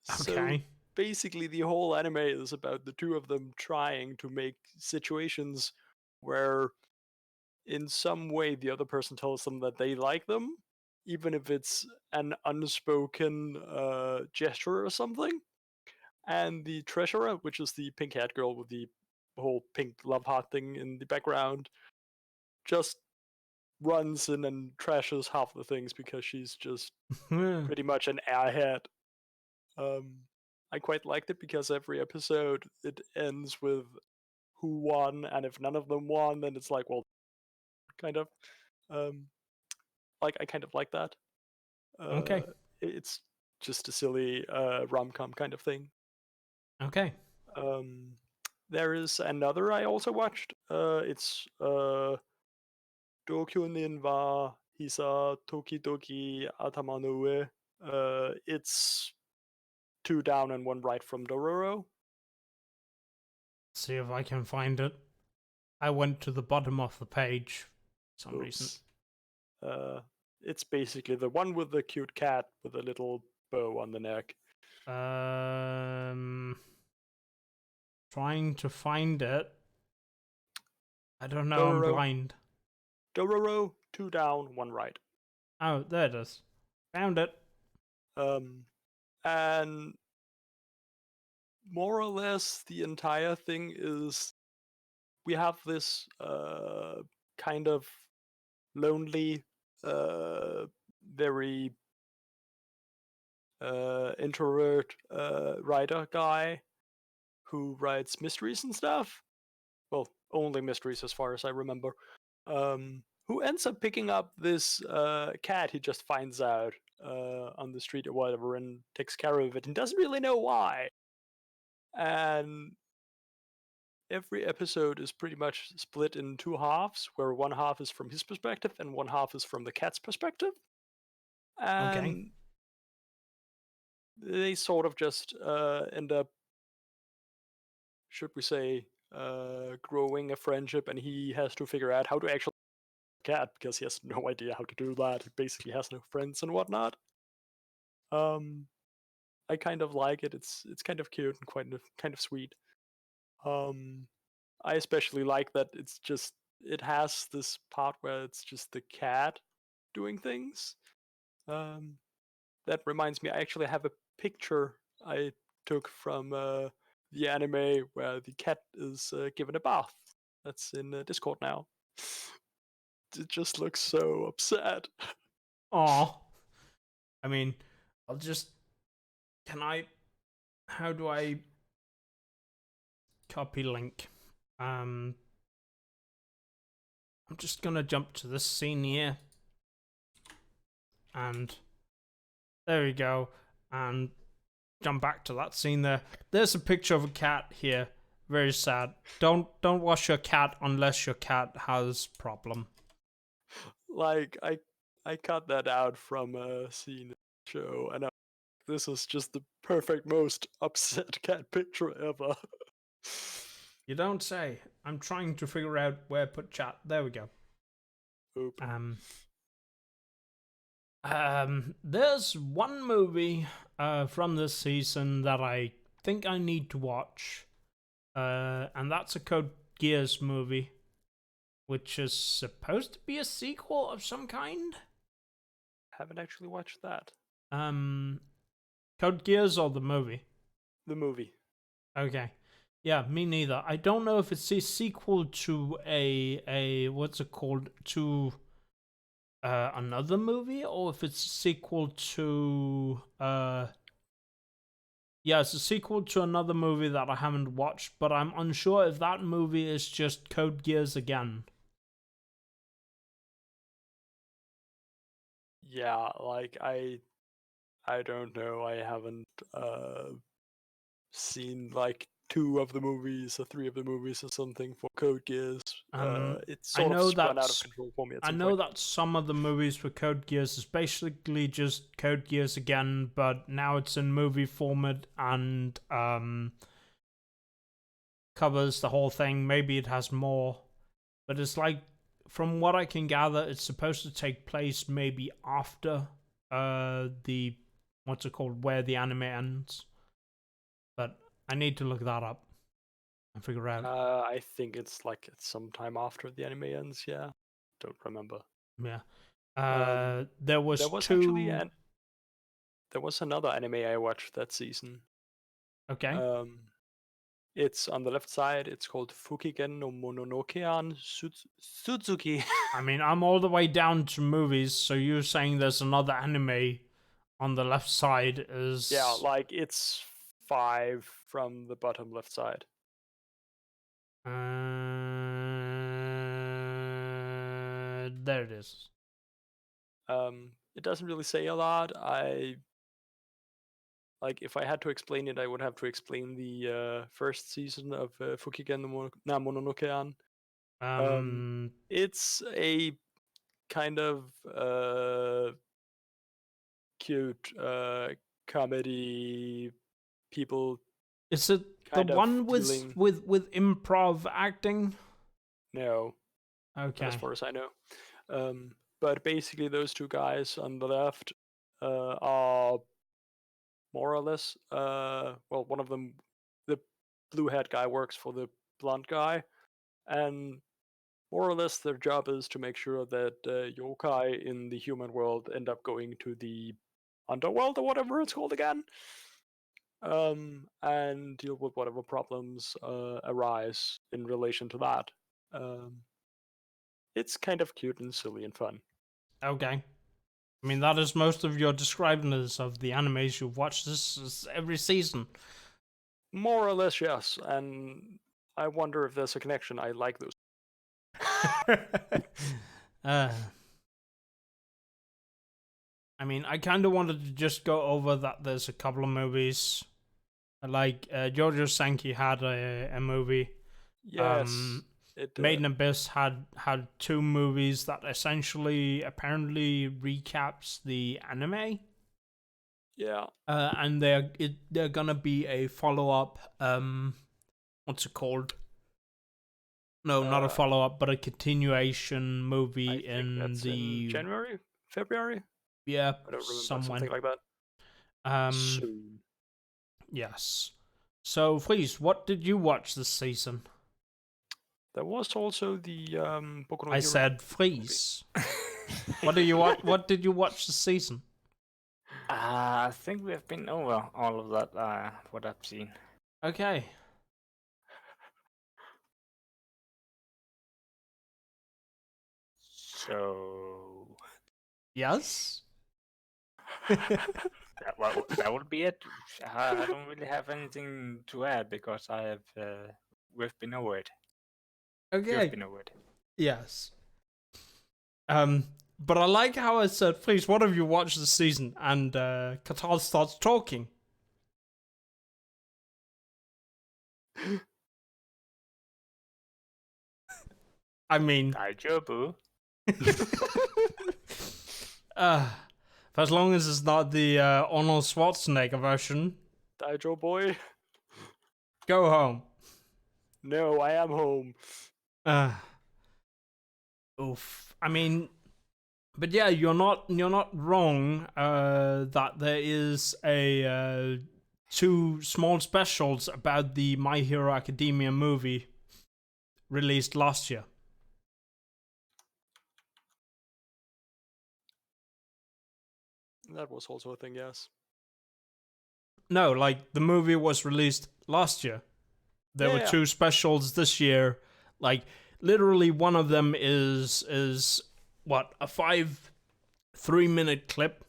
So Okay. basically, the whole anime is about the two of them trying to make situations where, in some way, the other person tells them that they like them, even if it's an unspoken gesture or something. And the treasurer, which is the pink haired girl with the whole pink love heart thing in the background, just runs in and trashes half the things because she's just pretty much an airhead. Um, I quite liked it because every episode it ends with who won, and if none of them won, then it's like, well, kind of. Um, like I kind of like that. Okay. It's just a silly rom com kind of thing. Okay. Um, there is another I also watched. It's Dokyunin wa Hisa Tokidoki Atama no Ue. It's two down and one right from Dororo. See if I can find it. I went to the bottom of the page for some reason. Oops. It's basically the one with the cute cat with a little bow on the neck. Trying to find it. I don't know, I'm Dororo. blind. Dororo, two down, one right. Oh, there it is. Found it. And more or less the entire thing is we have this kind of lonely, very introvert writer guy who writes mysteries and stuff. Well, only mysteries as far as I remember. Who ends up picking up this cat he just finds out on the street or whatever and takes care of it and doesn't really know why. And every episode is pretty much split in two halves, where one half is from his perspective and one half is from the cat's perspective. Okay. And they sort of just end up, should we say, growing a friendship, and he has to figure out how to actually cat because he has no idea how to do that. He basically has no friends and whatnot. Um, I kind of like it. It's kind of cute and quite kind of sweet. Um, I especially like that it has this part where it's just the cat doing things. Um, that reminds me, I actually have a picture I took from the anime where the cat is given a bath. That's in Discord now. It just looks so upset. Aw. I mean, I'll just. Can I. How do I. Copy link? I'm just gonna jump to this scene here. And. There we go. And jump back to that scene there. There's a picture of a cat here. Very sad. Don't wash your cat unless your cat has problem. Like I cut that out from a scene in the show, and this is just the perfect, most upset cat picture ever. You don't say. I'm trying to figure out where to put chat. There we go. Oop. There's one movie from this season that I think I need to watch. And that's a Code Geass movie, which is supposed to be a sequel of some kind. Haven't actually watched that. Code Geass or the movie? The movie. Okay. Yeah, me neither. I don't know if it's a sequel to a what's it called, to another movie, or if it's a sequel to yeah, it's a sequel to another movie that I haven't watched, but I'm unsure if that movie is just Code Geass again. Yeah, like I don't know. I haven't seen like two of the movies or three of the movies or something for Code Geass. It's I sort of know spun out that of control for me at I some know point. that some of the movies for Code Geass is basically just Code Geass again, but now it's in movie format and covers the whole thing. Maybe it has more, but it's like, from what I can gather, it's supposed to take place maybe after the what's it called, where the anime ends. But I need to look that up and figure out. I think it's like sometime after the anime ends. Yeah, don't remember. Yeah. There was actually two. there was another anime I watched that season. Okay. It's on the left side. It's called Fukigen no Mononokean Suzuki. I mean, I'm all the way down to movies, so you're saying there's another anime on the left side is... Yeah, like it's 5 from the bottom left side. There it is. It doesn't really say a lot. If I had to explain it, I would have to explain the first season of Fukigen no Mononokean. It's a kind of cute comedy. People. Is it the one with improv acting? No. Okay. As far as I know. But basically, those two guys on the left are more or less. Well, one of them, the blue-haired guy, works for the blonde guy, and more or less their job is to make sure that yokai in the human world end up going to the underworld or whatever it's called again, and deal with whatever problems arise in relation to that. It's kind of cute and silly and fun. Okay. I mean, that is most of your describedness of the animes you've watched this every season. More or less, yes. And I wonder if there's a connection. I like those. I mean, I kind of wanted to just go over that there's a couple of movies. Like, Giorgio Sankey had a movie Yes. It. Made in Abyss had two movies that essentially apparently recaps the anime. Yeah. And they're gonna be a follow up. What's it called? No, not a Uh, follow up, but a continuation movie I think in that's in the January, February. yeah I don't remember, someone. something like that. Soon. Yes. So, please, what did you watch this season? There was also the Boku no I Hero said, movie. please. What do you watch? What did you watch this season? I think we have been over all of that. What I've seen. Okay. So Yes. that would be it. I don't really have anything to add because I have we've been over it. You've Okay. been over it. Yes. But I like how I said, please, what have you watched this season? And Qatar starts talking. I mean, Daijobu. for as long as it's not the Arnold Schwarzenegger version, Daijo boy. go home. No, I am home. Oof. I mean, but yeah, you're not wrong. That there is a two small specials about the My Hero Academia movie released last year. That was also a thing, yes. No, like the movie was released last year. There were Yeah. two specials this year. Like literally, one of them is what a 3-minute clip,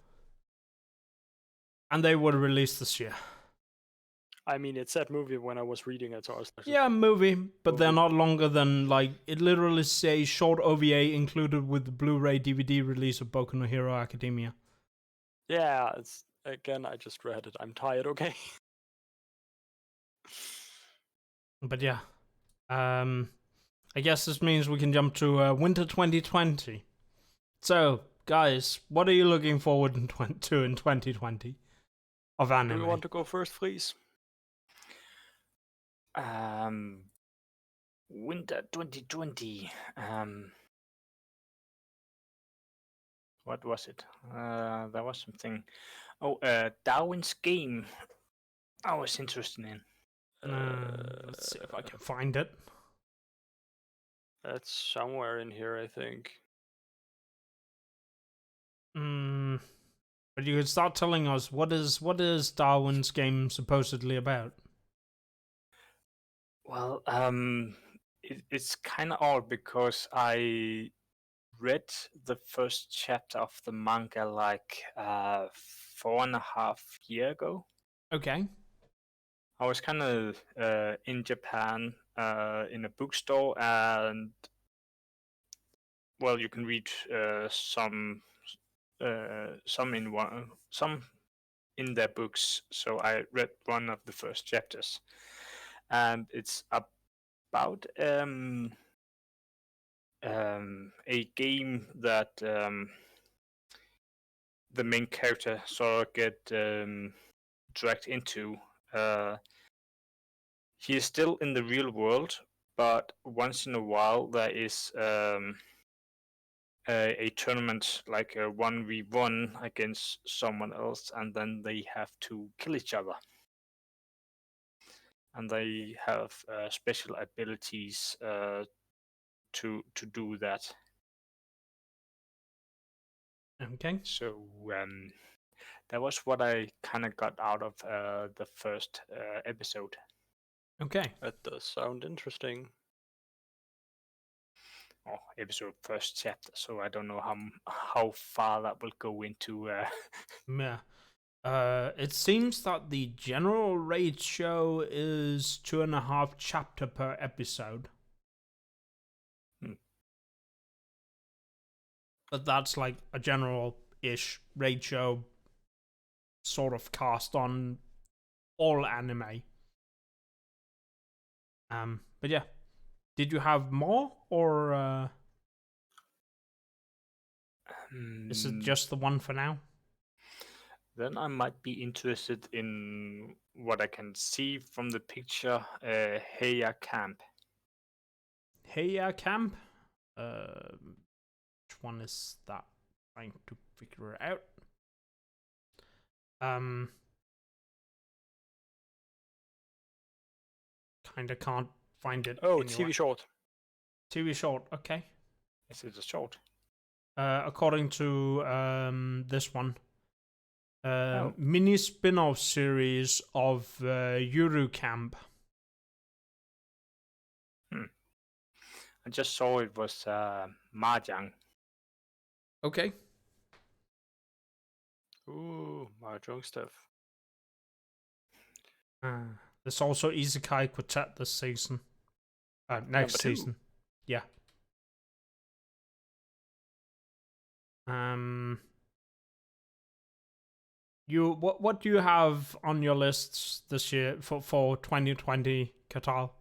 and they were released this year. I mean, it said movie when I was reading it, so I was like, Yeah, movie, but they're Movie. not longer than like it literally says short OVA included with the Blu-ray DVD release of Boku no Hero Academia. yeah, it's again, I just read it. I'm tired, okay? But yeah, I guess this means we can jump to winter 2020. So, guys, what are you looking forward to in 2020 of Do anime? we want to go first, please? Winter 2020. What was it? There was something. Oh, Darwin's Game. I was interested in. Let's see if I can find it. That's somewhere in here, I think. But you could start telling us what is Darwin's Game supposedly about? Well, it's kind of odd because I read the first chapter of the manga like 4.5 years ago. Okay. I was kind of in Japan in a bookstore, and well, you can read some in their books. So I read one of the first chapters, and it's about a game that the main character sort of get dragged into. He is still in the real world, but once in a while there is a tournament, like a 1v1 against someone else, and then they have to kill each other. And they have special abilities to do that. Okay. So that was what I kind of got out of the first episode. Okay. That does sound interesting. Oh, episode first chapter. So I don't know how far that will go into. Yeah. It seems that the general rate show is 2.5 chapter per episode. But that's like a general-ish rate show sort of cast on all anime. But yeah. Did you have more, or is it Hmm, just the one for now? Then I might be interested in what I can see from the picture. Heya Camp. Heya Camp. Which one is that? Trying to figure it out. Kinda can't find it Oh, anywhere. TV short. TV short. Okay. Is it a short? According to this one, Oh. mini spin-off series of Yuru Camp. I just saw it was Mahjong. Okay. Ooh, mahjong stuff. There's also Isekai Quartet this season. Next Number 2. season. Yeah. What do you have on your lists this year for 2020, Katal?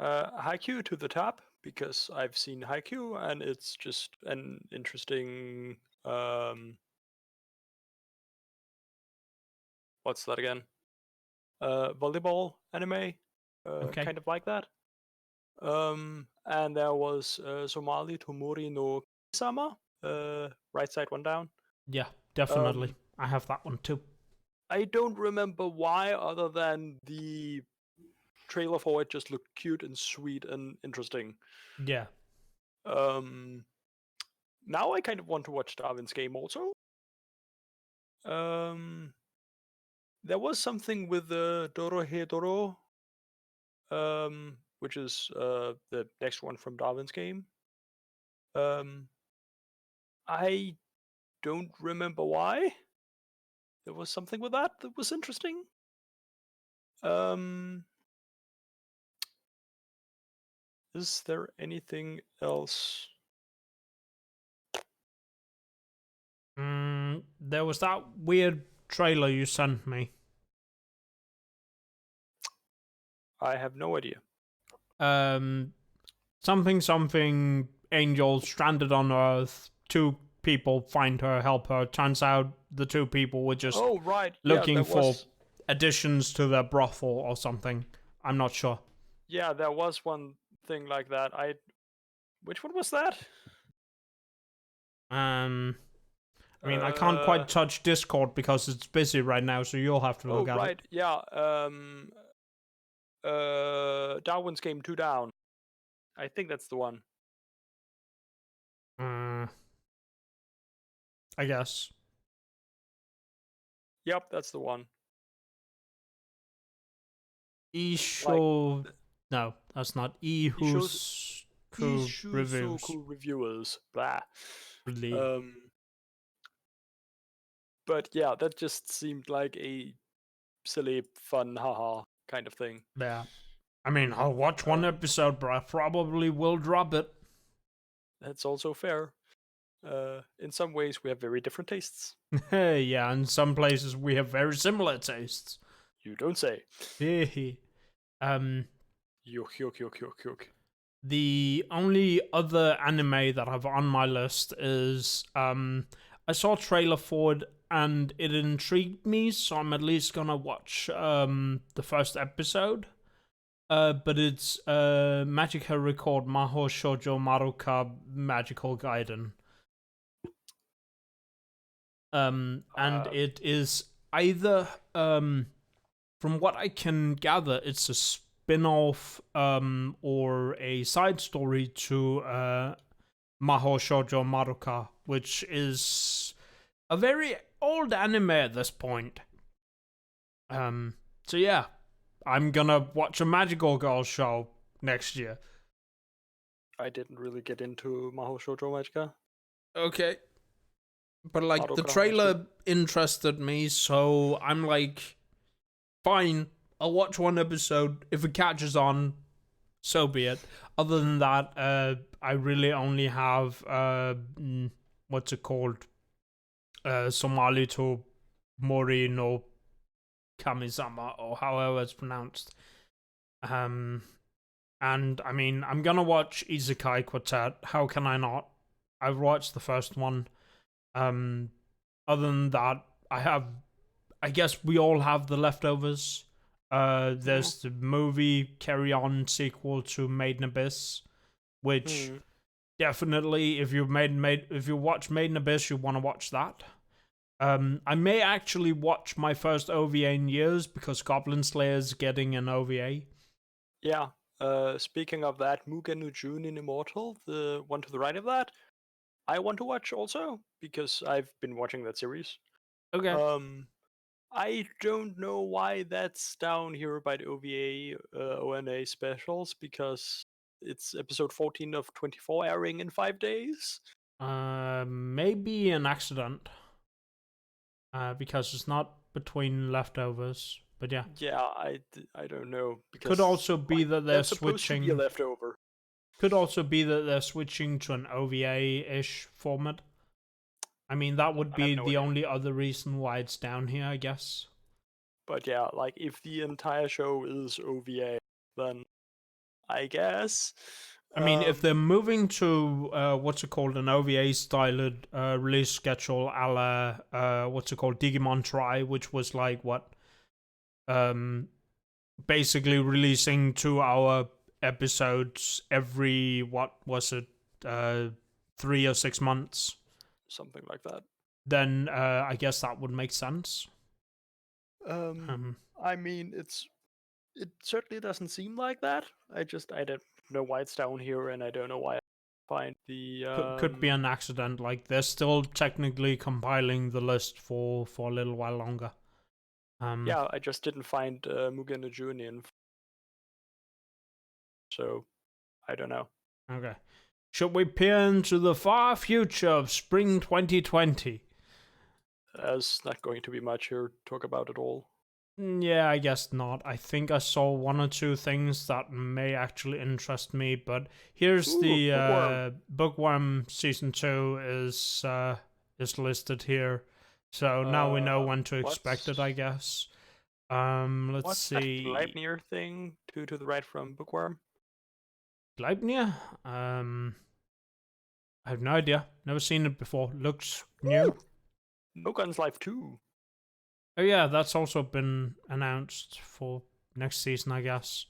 Haikyuu to the top because I've seen Haikyuu and it's just an interesting. What's that again? Volleyball anime, Okay. kind of like that. And there was Somali Tomori no Sama, right side one down. Yeah, definitely. I have that one too. I don't remember why, other than the trailer for it just looked cute and sweet and interesting. Yeah. Now I kind of want to watch Darwin's Game also. There was something with the Dorohedoro, which is the next one from Darwin's Game. I don't remember why. There was something with that was interesting. Is there anything else? There was that weird trailer you sent me. I have no idea. Something angel stranded on Earth. 2 people find her, help her. Turns out the 2 people were just Oh right, looking yeah, for additions to their brothel or something. I'm not sure. Yeah, there was one thing like that. Which one was that? I mean, I can't quite touch Discord because it's busy right now, so you'll have to look at right, yeah. Darwin's Game 2 Down. I think that's the one. it. I guess. Yep, that's the one. Isho. No, that's not Ihu's reviews. Ishuzoku reviewers. Blah. Really. But yeah, that just seemed like a silly, fun, haha kind of thing. Yeah. I mean, I'll watch one episode, but I probably will drop it. That's also fair. In some ways, we have very different tastes. Yeah, in some places we have very similar tastes. You don't say. Yuck, yuck, yuck, yuck, yuck. The only other anime that I have on my list is I saw a trailer for it and it intrigued me, so I'm at least gonna watch the first episode. But it's Magica Record Maho Shoujo Maruka Magical Gaiden. And it is either from what I can gather, it's a spin-off or a side story to Maho Shoujo Maruka, which is a very old anime at this point. So yeah, I'm gonna watch a magical girl show next year. I didn't really get into Maho Shoujo Magica. Okay. But like Maruka the trailer interested me, so I'm like, fine, I'll watch one episode. If it catches on, so be it. Other than that, I really only have what's it called? Somali to Mori no Kamisama, or however it's pronounced. And I mean, I'm gonna watch Isekai Quartet. How can I not? I've watched the first one. Um, Other than that, I guess we all have the leftovers. Mm. There's the movie Carry On sequel to Made in Abyss, which Mm. definitely, if if you watch Made in Abyss, you want to watch that. I may actually watch my first OVA in years because Goblin Slayer's getting an OVA. Yeah. Speaking of that, Mugen no Junin Immortal, the one to the right of that, I want to watch also because I've been watching that series. Okay. I don't know why that's down here by the OVA ONA specials because it's episode 14 of 24 airing in 5 days. Maybe an accident. Because it's not between leftovers. But yeah, Yeah, I don't know could because also be like that they're that's supposed to be a switching. leftover. Could also be that they're switching to an OVA-ish format. I mean, that would I have be no the idea. only other reason why it's down here, I guess. But yeah, like if the entire show is OVA, then I guess. I mean, if they're moving to what's it called, an OVA-styled release schedule, a la what's it called, Digimon Try, which was like what, um, basically releasing 2 hour episodes every, what was it, 3 or 6 months, Something like that. then I guess that would make sense. Um, Um, I mean, it certainly doesn't seem like that. I don't know why it's down here, and I don't know why I find the could be an accident. Like they're still technically compiling the list for a little while longer. yeah, I just didn't find Mugen no Junin, so I don't know. Okay. Should we peer into the far future of spring 2020? There's not going to be much here to talk about at all. Yeah, I guess not. I think I saw 1 or 2 things that may actually interest me, but here's Ooh, the bookworm. Bookworm season 2 is listed here. So now we know when to expect it, I What's guess. Let's what's that see. Gleipnir thing to the right from bookworm? Gleipnir? I have no idea. Never seen it before. Looks new. Ooh, No Guns Life 2. Oh yeah, that's also been announced for next season, I guess,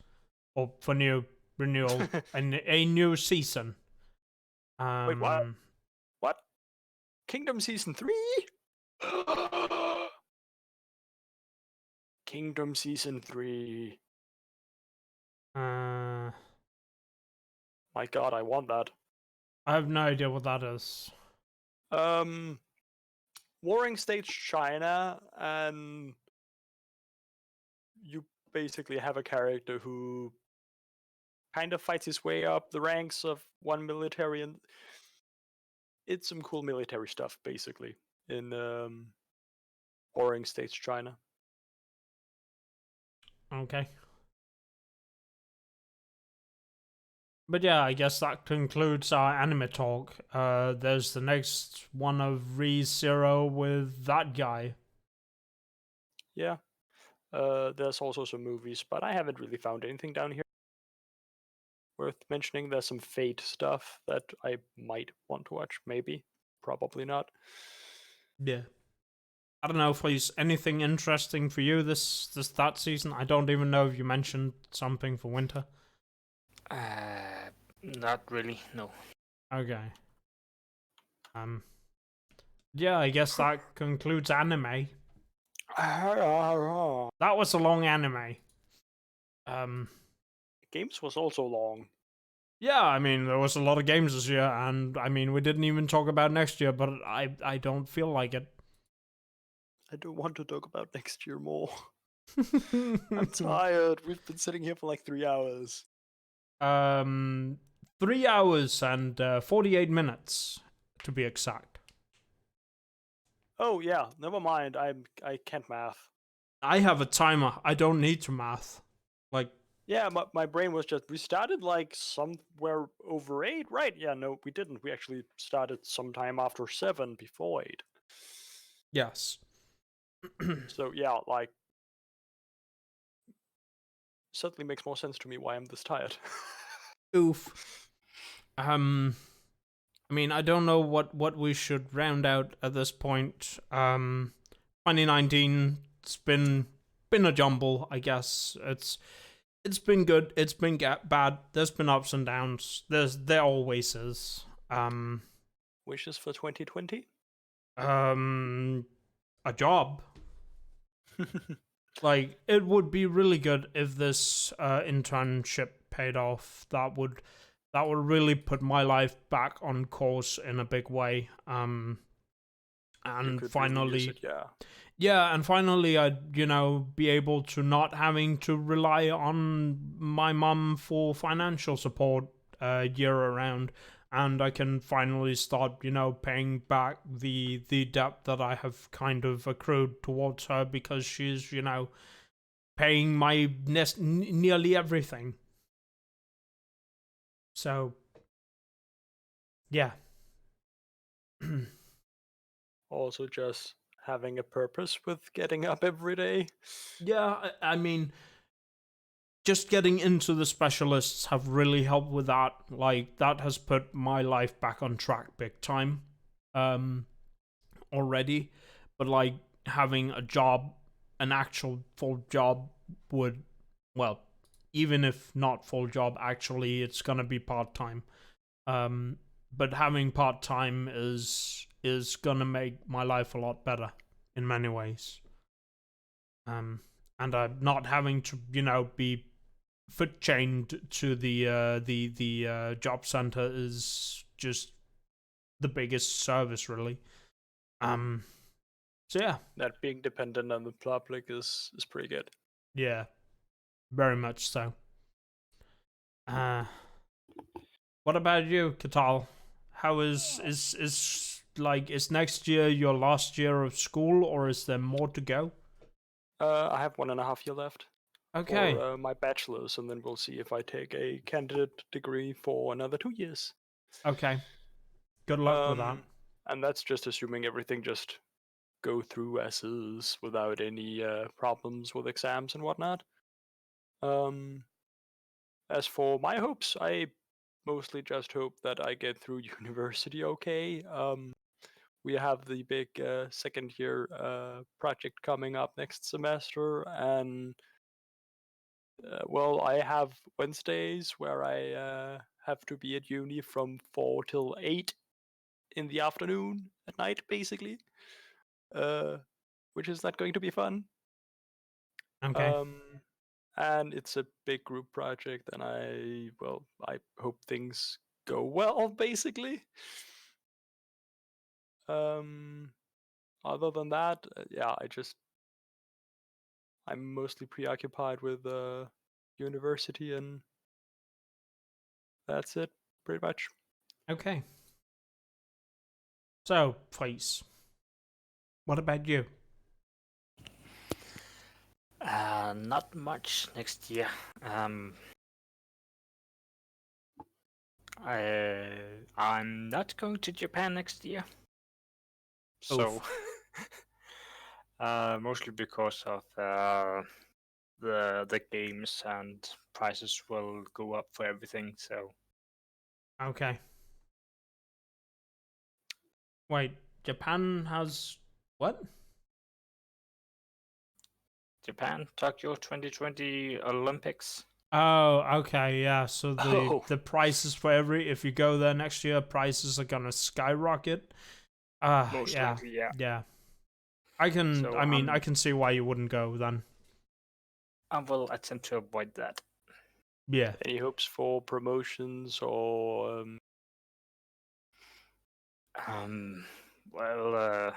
or for new renewal and a new season. Wait, what? Kingdom Season 3? Kingdom Season 3. Uh, My god, I want that. I have no idea what that is. Um, Warring States China, and you basically have a character who kind of fights his way up the ranks of one military, and it's some cool military stuff, basically, in Warring States China. Okay. But yeah, I guess that concludes our anime talk. There's the next one of ReZero with that guy. Yeah. There's also some movies, but I haven't really found anything down here worth mentioning. There's some Fate stuff that I might want to watch, maybe. Probably not. Yeah. I don't know if there's anything interesting for you that season. I don't even know if you mentioned something for winter. Not really. No. Okay. Yeah, I guess that concludes anime. That was a long anime. Games was also long. Yeah, I mean, there was a lot of games this year, and I mean, we didn't even talk about next year, but I don't feel like it. I don't want to talk about next year more. I'm tired. We've been sitting here for like 3 hours. 3 hours and 48 minutes, to be exact. Oh yeah, never mind. I can't math. I have a timer. I don't need to math. Like, Yeah, my brain was just we started like somewhere over 8, right? Yeah, no, we didn't. We actually started sometime after 7, before 8. yes. So yeah, like suddenly makes more sense to me why I'm this tired. Oof. I mean, I don't know what we should round out at this point. 2019, it's been a jumble, I guess. It's been good. It's been bad. There's been ups and downs. There always is. Wishes for 2020? A job. Like, it would be really good if this internship paid off. That would really put my life back on course in a big way. You And could really use finally, it, yeah. yeah, and finally, I'd be able to not having to rely on my mum for financial support year around, and I can finally start paying back the debt that I have kind of accrued towards her because she's paying my nearly everything. So, yeah. Also, just having a purpose with getting up every day. Yeah, I mean, just getting into the specialists have really helped with that. Like, that has put my life back on track big time already. But, like, having a job, an actual full job would, well, even if not full job, actually, it's gonna be part time. But having part time is gonna make my life a lot better in many ways. And not having to be foot chained to the job center is just the biggest service, really. So yeah, That being dependent on the public is pretty good. yeah, very much so. What about you, Katal? How is next year your last year of school, or is there more to go? I have 1.5 year left Okay, for my bachelor's, and then we'll see if I take a candidate degree for another 2 years. okay. Good luck with that. And that's just assuming everything just go through as is without any problems with exams and whatnot. Um, as for my hopes, I mostly just hope that I get through university okay. We have the big second year project coming up next semester, and well, I have Wednesdays where I have to be at uni from 4 till 8 in the afternoon at night, basically, uh, which is not going to be fun. Okay, Um, and it's a big group project, and I hope things go well, basically. Um, other than that, yeah, I'm mostly preoccupied with university, and that's it, pretty much. okay. So, please, what about you? Not much next year. I'm not going to Japan next year. So, mostly because of the games and prices will go up for everything. So, Okay. Wait, Japan has what? Japan, Tokyo 2020 Olympics. Oh, okay, yeah. So Oh, the prices for if you go there next year, prices are gonna skyrocket. Most Yeah, likely, yeah. yeah. So I can see why you wouldn't go then. I will attempt to avoid that. Yeah. any hopes for promotions or Um, well,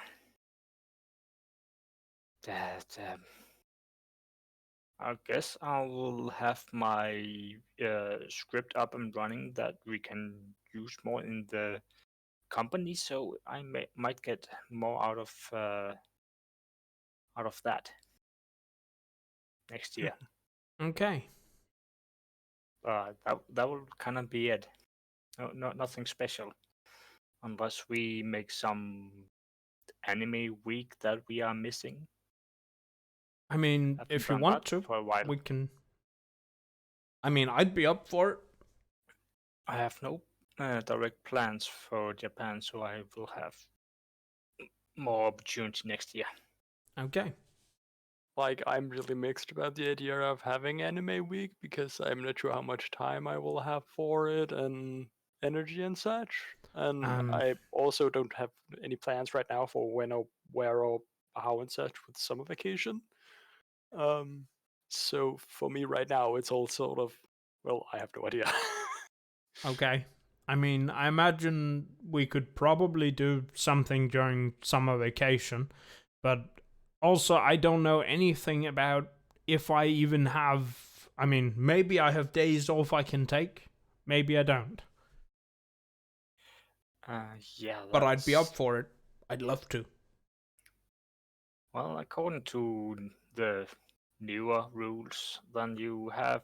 that I guess I will have my script up and running that we can use more in the company, so I might get more out of that next year. Okay. That will kind of be it. Nothing special, unless we make some anime week that we are missing. I mean, Haven't if you done want that to, for a while. we can. I mean, I'd be up for it. I have no direct plans for Japan, so I will have more opportunity next year. Okay. Like, I'm really mixed about the idea of having Anime Week because I'm not sure how much time I will have for it and energy and such. And Um, I also don't have any plans right now for when or where or how and such with summer vacation. Um, so for me right now, it's all sort of, well, I have no idea. okay. I mean, I imagine we could probably do something during summer vacation, but also I don't know anything about if I even have. I mean, maybe I have days off I can take, maybe I don't. Yeah, But I'd be that's up for it. I'd love to. well, according to the newer rules, then you have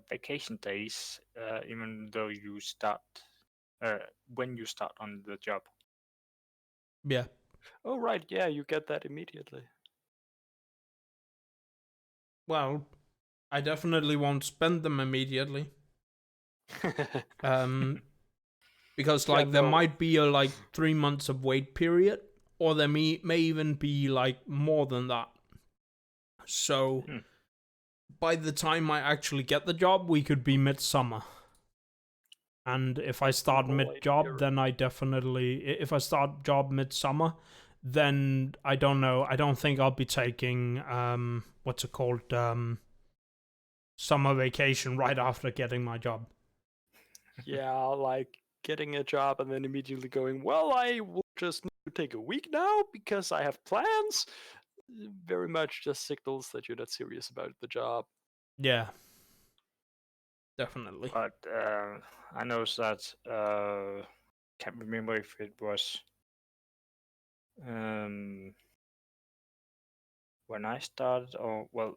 vacation days, even though you start uh, when you start on the job. Yeah. Oh, right, yeah, you get that immediately. Well, I definitely won't spend them immediately. Um, because Yeah, like there no, might be a like 3 months of wait period, or there may even be like more than that. So Hmm. by the time I actually get the job, we could be midsummer. And if I start simple mid job, idea. then I definitely, if I start job midsummer, then I don't know. I don't think I'll be taking what's it called, summer vacation right after getting my job. Yeah, like getting a job and then immediately going, well, I will just need to take a week now because I have plans. Very much just signals that you're not serious about the job. Yeah, definitely. But I know that can't remember if it was um, when I started or well,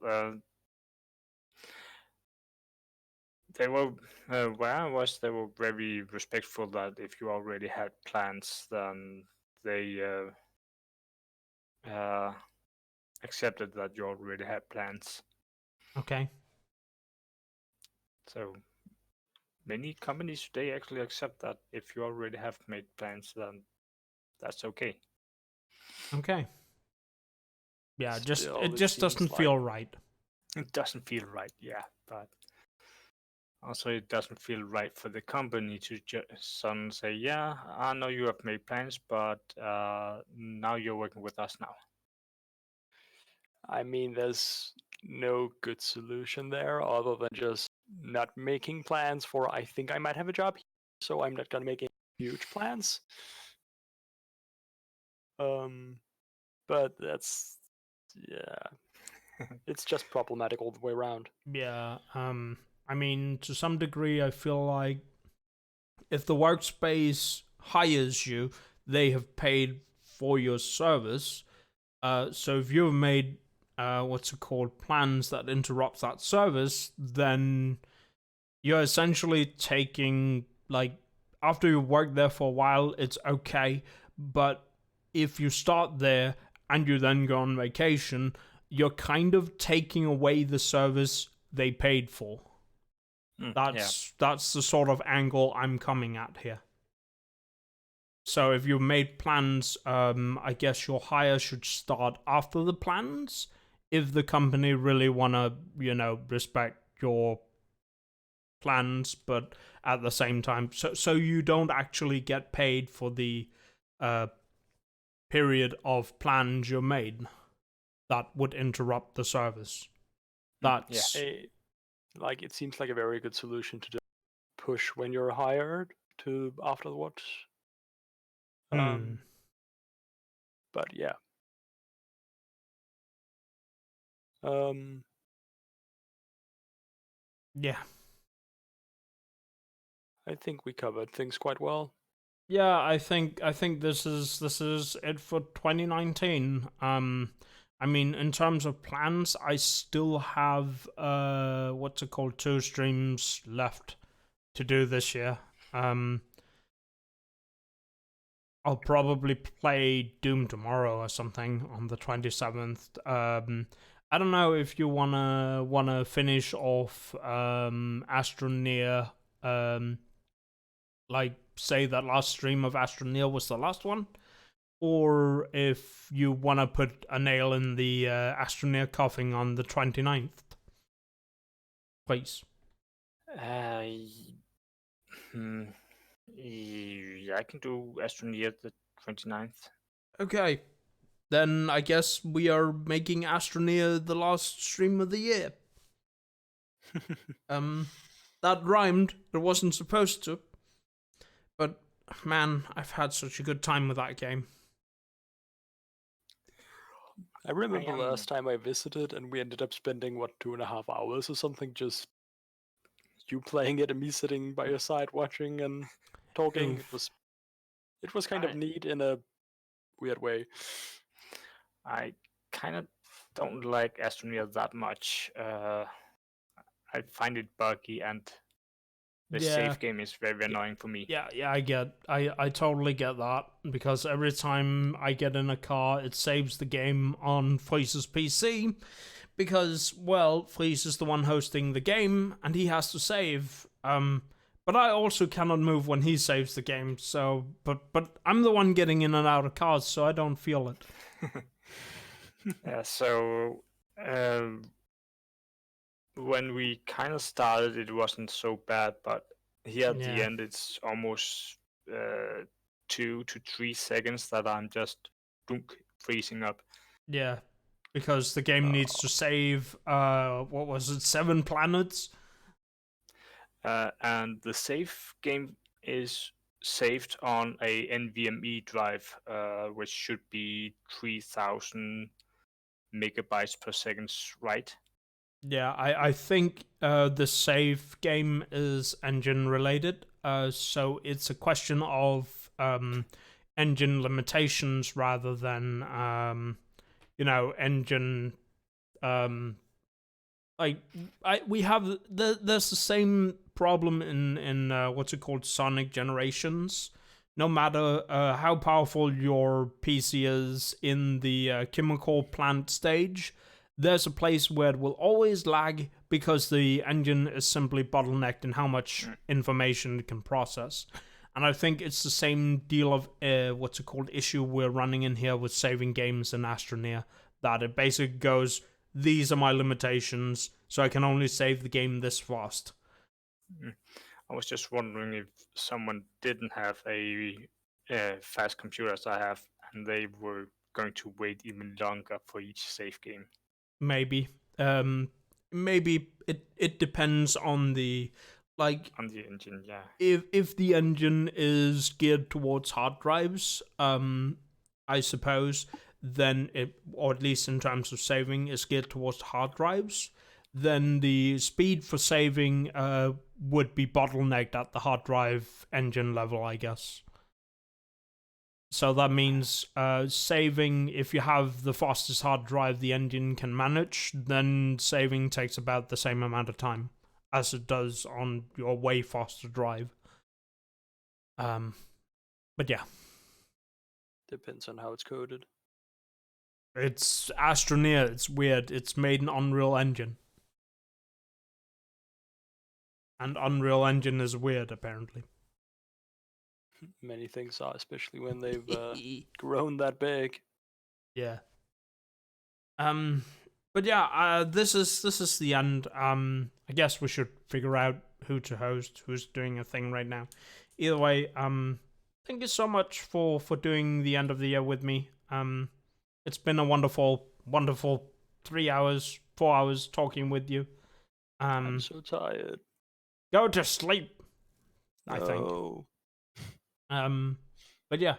they were where I was. They were very respectful that if you already had plans, then they uh, accepted that you already had plans. Okay. So many companies today actually accept that if you already have made plans, then that's okay. Okay. Yeah, just Still, it it just doesn't seems like feel right. It doesn't feel right, yeah, but also it doesn't feel right for the company to just say, "Yeah, I know you have made plans, but now you're working with us now." I mean, there's no good solution there other than just not making plans for I think I might have a job here, so I'm not gonna make any huge plans. Um, but that's yeah, it's just problematic all the way around. Yeah. I mean, to some degree, I feel like if the workspace hires you, they have paid for your service. So if you've made what's it called plans that interrupt that service, then you're essentially taking like after you work there for a while, it's okay. But if you start there and you then go on vacation, you're kind of taking away the service they paid for. Yeah. That's the sort of angle I'm coming at here. So if you made plans, I guess your hire should start after the plans. If the company really wanna, respect your plans, but at the same time, so you don't actually get paid for the uh, period of plans you made that would interrupt the service. Yeah. That's Like it seems like a very good solution to just push when you're hired to afterwards. hmm, But yeah. Um, yeah. I think we covered things quite well. Yeah, I think this is it for 2019. I mean, in terms of plans, I still have what's it called, 2 streams left to do this year. Um, I'll probably play Doom tomorrow or something on the 27th. I don't know if you wanna finish off Astroneer, like say that last stream of Astroneer was the last one, or if you wanna put a nail in the Astroneer coffin on the 29th, please. Yeah, I can do Astroneer the 29th. Okay, then I guess we are making Astroneer the last stream of the year. That rhymed. It wasn't supposed to. But man, I've had such a good time with that game. I remember last time I visited, and we ended up spending what 2.5 hours or something, just you playing it and me sitting by your side watching and talking. Oof. It was kind of neat in a weird way. I kind of don't like Astroneer that much. I find it buggy, and the save game is very annoying for me. Yeah, I totally get that, because every time I get in a car, it saves the game on Freeze's PC, because, well, Freeze is the one hosting the game, and he has to save. But I also cannot move when he saves the game, so, but I'm the one getting in and out of cars, so I don't feel it. Yeah, so when we kind of started, it wasn't so bad, but here at the end, it's almost 2 to 3 seconds that I'm just freezing up. Yeah, because the game needs to save, what was it, 7 planets? And the save game is saved on a NVMe drive, which should be 3,000 megabytes per second, right? Yeah, I think the save game is engine related, so it's a question of engine limitations rather than engine like we have there's the same problem in what's it called, Sonic Generations. No matter how powerful your PC is in the chemical plant stage, there's a place where it will always lag because the engine is simply bottlenecked in how much information it can process. And I think it's the same deal of what's it called, issue we're running in here with saving games in Astroneer, that it basically goes, these are my limitations, so I can only save the game this fast. I was just wondering if someone didn't have a fast computer as I have, and they were going to wait even longer for each save game. Maybe. Maybe it depends on the, like, on the engine, yeah. If the engine is geared towards hard drives, I suppose, then it, or at least in terms of saving, is geared towards hard drives, then the speed for saving would be bottlenecked at the hard drive engine level, I guess. So that means saving, if you have the fastest hard drive the engine can manage, then saving takes about the same amount of time as it does on your way faster drive. But yeah. Depends on how it's coded. It's Astroneer, it's weird. It's made in Unreal Engine. And Unreal Engine is weird, apparently. Many things are, especially when they've grown that big. Yeah. But yeah, this is the end. I guess we should figure out who to host, who's doing a thing right now. Either way, thank you so much for doing the end of the year with me. It's been a wonderful 3 hours, 4 hours talking with you. I'm so tired. Go to sleep, I think. But yeah,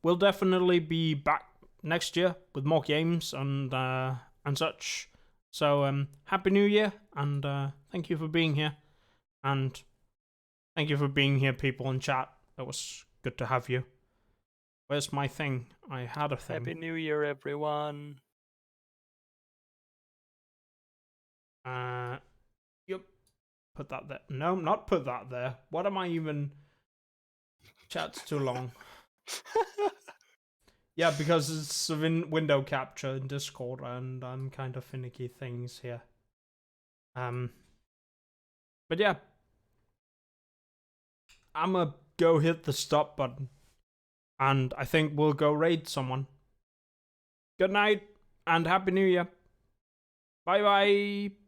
we'll definitely be back next year with more games and such. So Happy New Year, and thank you for being here. And thank you for being here, people in chat. It was good to have you. Where's my thing? I had a thing. Happy New Year, everyone. Yep. Put that there. No, not put that there. What am I even... Chat's too long. Yeah, because it's a window capture in Discord, and I'm kind of finicky things here. But yeah, I'ma go hit the stop button, and I think we'll go raid someone. Good night, and Happy New Year. Bye bye.